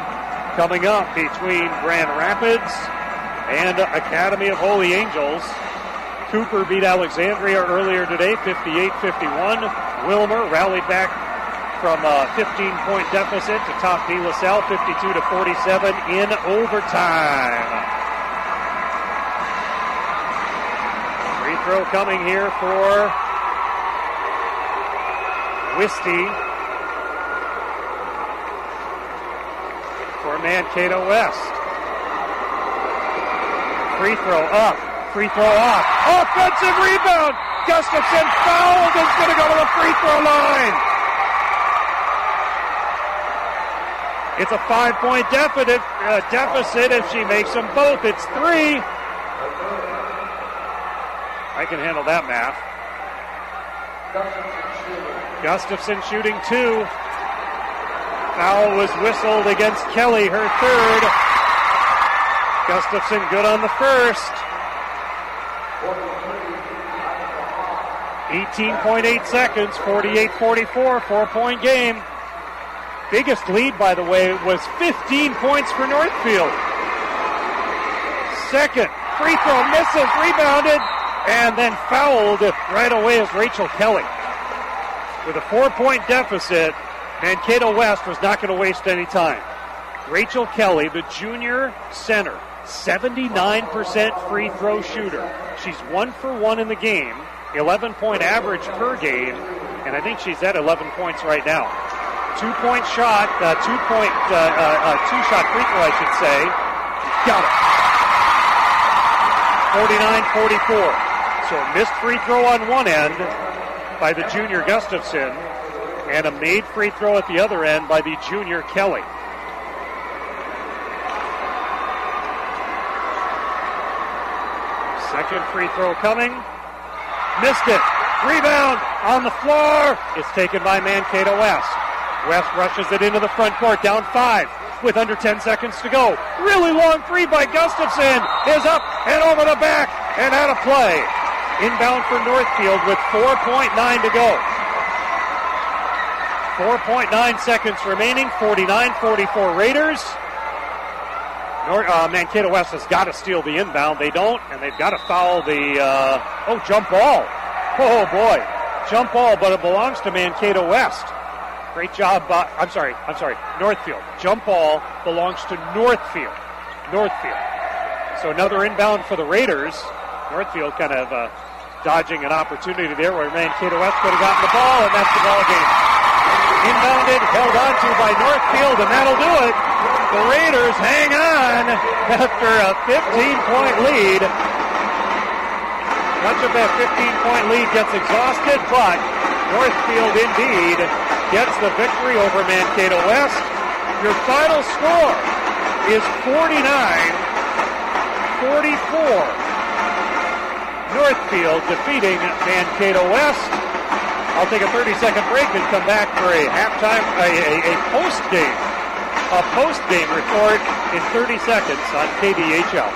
coming up between Grand Rapids and Academy of Holy Angels. Cooper beat Alexandria earlier today, 58-51. Wilmer rallied back from a 15-point deficit to top De La Salle, 52-47 in overtime. Free throw coming here for Wisty for Mankato West. Free throw up, free throw off. Offensive rebound. Gustafson fouled and is going to go to the free throw line. It's a 5-point deficit if she makes them both. It's 3. I can handle that math. Gustafson shooting 2. Foul was whistled against Kelly, her third. Gustafson good on the first. 18.8 seconds, 48-44, 4-point game. Biggest lead, by the way, was 15 points for Northfield. Second free throw misses, rebounded, and then fouled right away as Rachel Kelly. With a 4-point deficit, Mankato West was not going to waste any time. Rachel Kelly, the junior center, 79% free throw shooter. She's 1 for 1 in the game, 11-point average per game, and I think she's at 11 points right now. 2-point shot, two-shot free throw, I should say. Got it. 49-44. So a missed free throw on one end by the junior Gustafson, and a made free throw at the other end by the junior Kelly. Second free throw coming. Missed it. Rebound on the floor. It's taken by Mankato West. West rushes it into the front court, down 5 with under 10 seconds to go. Really long three by Gustafson is up and over the back and out of play. Inbound for Northfield with 4.9 to go. 4.9 seconds remaining, 49-44 Raiders. Mankato West has got to steal the inbound. They don't, and they've got to foul the, jump ball. Oh, boy. Jump ball, but it belongs to Mankato West. Great job. I'm sorry, Northfield. Jump ball belongs to Northfield. So another inbound for the Raiders. Northfield kind of dodging an opportunity there where Mankato West could have gotten the ball, and that's the ball game. Inbounded, held on to by Northfield, and that'll do it. The Raiders hang on after a 15-point lead. Much of that 15-point lead gets exhausted, but Northfield indeed gets the victory over Mankato West. Your final score is 49-44. Northfield defeating Mankato West. I'll take a 30-second break and come back for a halftime, a post-game report in 30 seconds on KDHL.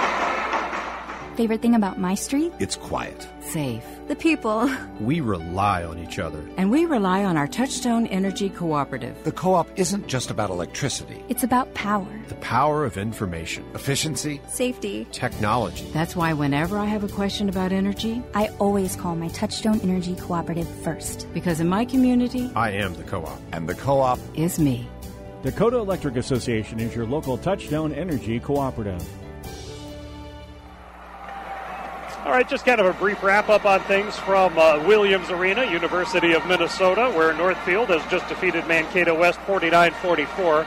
Favorite thing about my street? It's quiet. Safe. The people. We rely on each other. And we rely on our Touchstone Energy Cooperative. The co-op isn't just about electricity. It's about power. The power of information. Efficiency. Safety. Technology. That's why whenever I have a question about energy, I always call my Touchstone Energy Cooperative first. because in my community, I am the co-op. And the co-op is me. Dakota Electric Association is your local Touchstone Energy Cooperative. All right, just kind of a brief wrap-up on things from Williams Arena, University of Minnesota, where Northfield has just defeated Mankato West 49-44.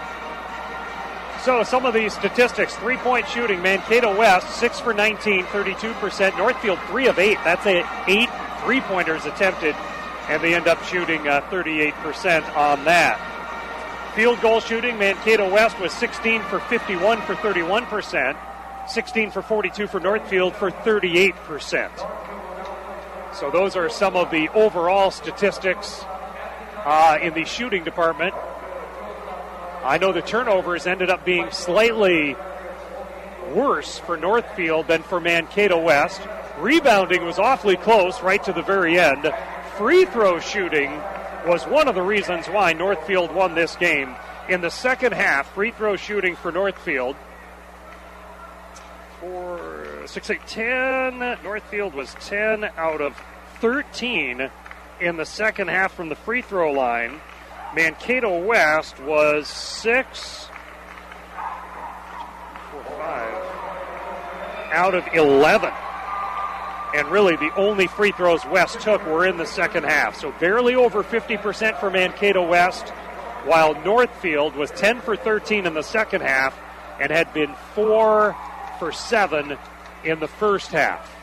So some of these statistics: three-point shooting, Mankato West 6 for 19, 32%. Northfield 3 of 8. That's 8 three-pointers attempted, and they end up shooting 38% on that. Field goal shooting, Mankato West was 16 for 51 for 31%. 16 for 42 for Northfield for 38%. So those are some of the overall statistics in the shooting department. I know the turnovers ended up being slightly worse for Northfield than for Mankato West. Rebounding was awfully close right to the very end. Free throw shooting was one of the reasons why Northfield won this game. In the second half, free throw shooting for Northfield, 6, 8, 10. Northfield was 10 out of 13 in the second half from the free throw line. Mankato West was 6, 4, 5 out of 11. And really the only free throws West took were in the second half. So barely over 50% for Mankato West, while Northfield was 10 for 13 in the second half and had been 4 for 7 in the first half.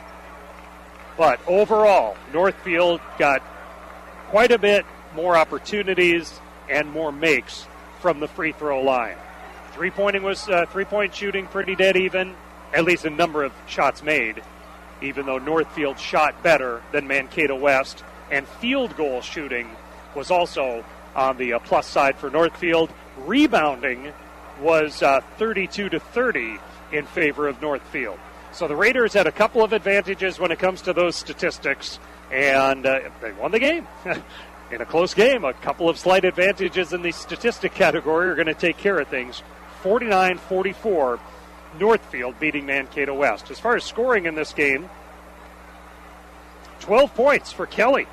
But overall, Northfield got quite a bit more opportunities and more makes from the free throw line. Three-point shooting pretty dead even, at least a number of shots made, even though Northfield shot better than Mankato West. And field goal shooting was also on the plus side for Northfield. Rebounding was 32-30 in favor of Northfield. So the Raiders had a couple of advantages when it comes to those statistics, and they won the game. In a close game, a couple of slight advantages in the statistic category are going to take care of things. 49-44, Northfield beating Mankato West. As far as scoring in this game, 12 points for Kelly.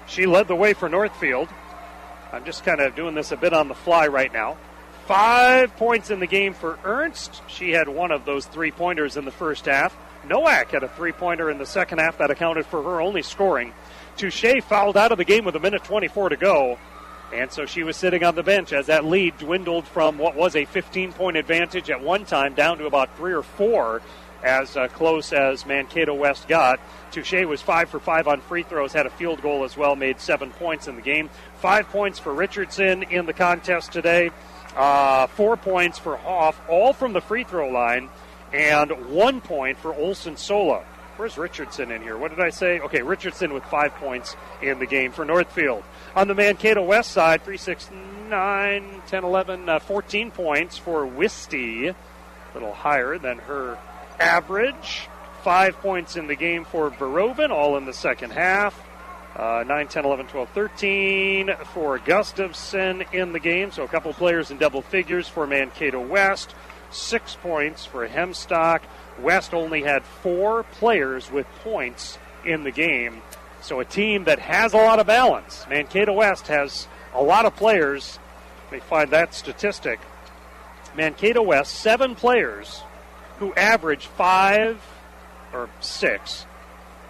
She led the way for Northfield. I'm just kind of doing this a bit on the fly right now. 5 points in the game for Ernst. She had one of those three-pointers in the first half. Nowak had a three-pointer in the second half. That accounted for her only scoring. Touche fouled out of the game with 1:24 to go. And so she was sitting on the bench as that lead dwindled from what was a 15-point advantage at one time down to about 3 or 4, as close as Mankato West got. Touche was 5 for 5 on free throws, had a field goal as well, made 7 points in the game. 5 points for Richardson in the contest today. 4 points for Hoff, all from the free throw line, and 1 point for Olsen Sola. Where's Richardson in here? What did I say? Okay, Richardson with 5 points in the game for Northfield. On the Mankato West side, 3, 6, 9, 10, 11, 14 points for Wisty. A little higher than her average. 5 points in the game for Veroven, all in the second half. 9, 10, 11, 12, 13 for Gustafson in the game. So a couple players in double figures for Mankato West. 6 points for Hemstock. West only had 4 players with points in the game. So a team that has a lot of balance. Mankato West has a lot of players. Let me find that statistic. Mankato West, 7 players who average 5 or 6.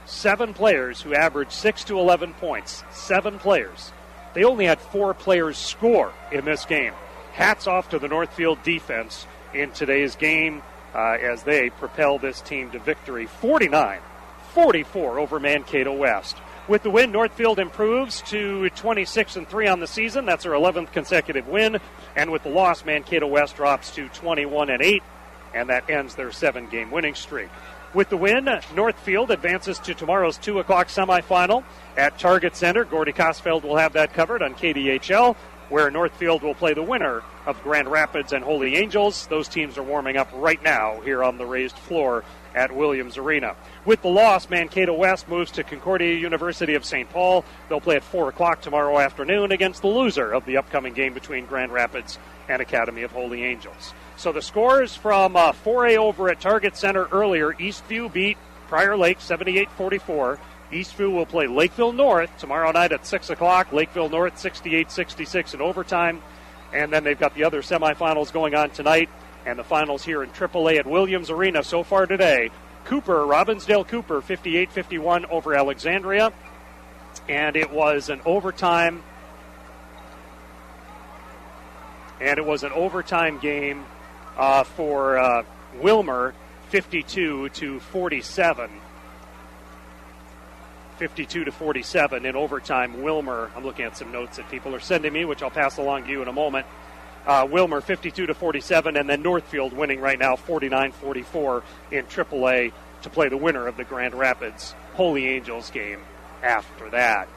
7 players who average 6 to 11 points. 7 players. They only had 4 players score in this game. Hats off to the Northfield defense in today's game as they propel this team to victory. 49-44 over Mankato West. With the win, Northfield improves to 26-3 on the season. That's their 11th consecutive win. And with the loss, Mankato West drops to 21-8, and that ends their 7-game winning streak. With the win, Northfield advances to tomorrow's 2 o'clock semifinal at Target Center. Gordy Kosfeld will have that covered on KDHL. where Northfield will play the winner of Grand Rapids and Holy Angels. Those teams are warming up right now here on the raised floor at Williams Arena. With the loss, Mankato West moves to Concordia University of St. Paul. They'll play at 4 o'clock tomorrow afternoon against the loser of the upcoming game between Grand Rapids and Academy of Holy Angels. So the scores from 4A over at Target Center earlier. Eastview beat Prior Lake 78-44. Eastview will play Lakeville North tomorrow night at 6 o'clock. Lakeville North 68-66 in overtime. And then they've got the other semifinals going on tonight and the finals here in AAA at Williams Arena so far today. Robbinsdale Cooper 58-51 over Alexandria. And it was an overtime game for Wilmer, 52-47. 52-47 in overtime. Wilmer, I'm looking at some notes that people are sending me, which I'll pass along to you in a moment. Wilmer 52-47, and then Northfield winning right now 49-44 in AAA to play the winner of the Grand Rapids Holy Angels game after that.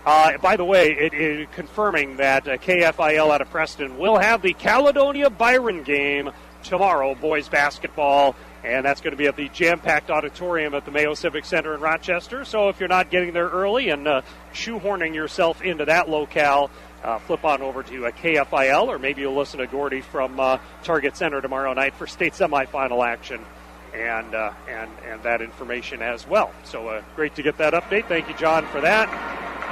By the way, it is confirming that KFIL out of Preston will have the Caledonia-Byron game tomorrow, boys basketball, and that's going to be at the jam-packed auditorium at the Mayo Civic Center in Rochester. So if you're not getting there early and shoehorning yourself into that locale, flip on over to KFIL, or maybe you'll listen to Gordy from Target Center tomorrow night for state semifinal action and that information as well. So great to get that update. Thank you, John, for that.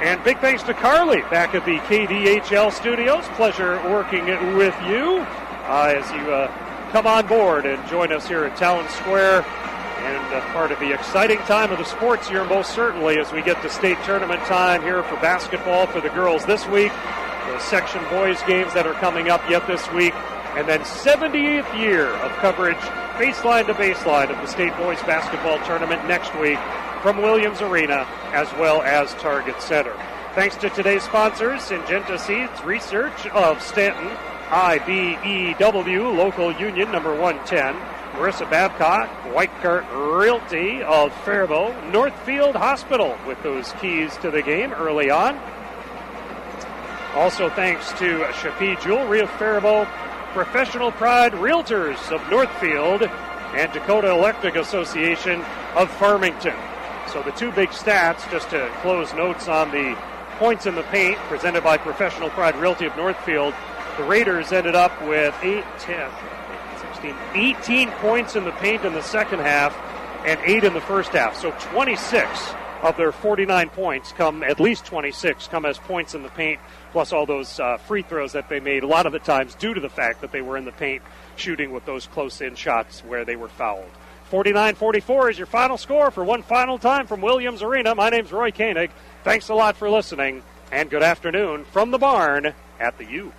And big thanks to Carly back at the KDHL studios. Pleasure working with you as you come on board and join us here at Town Square. And part of the exciting time of the sports year, most certainly, as we get to state tournament time here for basketball for the girls this week. The section boys games that are coming up yet this week. And then 70th year of coverage, baseline to baseline, of the state boys basketball tournament next week from Williams Arena as well as Target Center. Thanks to today's sponsors, Syngenta Seeds Research of Stanton, IBEW Local Union number 110, Marissa Babcock, White Cart Realty of Faribault, Northfield Hospital with those keys to the game early on. Also thanks to Chappie Jewelry of Faribault, Professional Pride Realtors of Northfield, and Dakota Electric Association of Farmington. So the two big stats, just to close notes on the points in the paint presented by Professional Pride Realty of Northfield. The Raiders ended up with 18 points in the paint in the second half and 8 in the first half. So 26 of their 49 points at least 26 come as points in the paint, plus all those free throws that they made, a lot of the times due to the fact that they were in the paint shooting with those close-in shots where they were fouled. 49-44 is your final score for one final time from Williams Arena. My name's Roy Koenig. Thanks a lot for listening, and good afternoon from the barn at the U.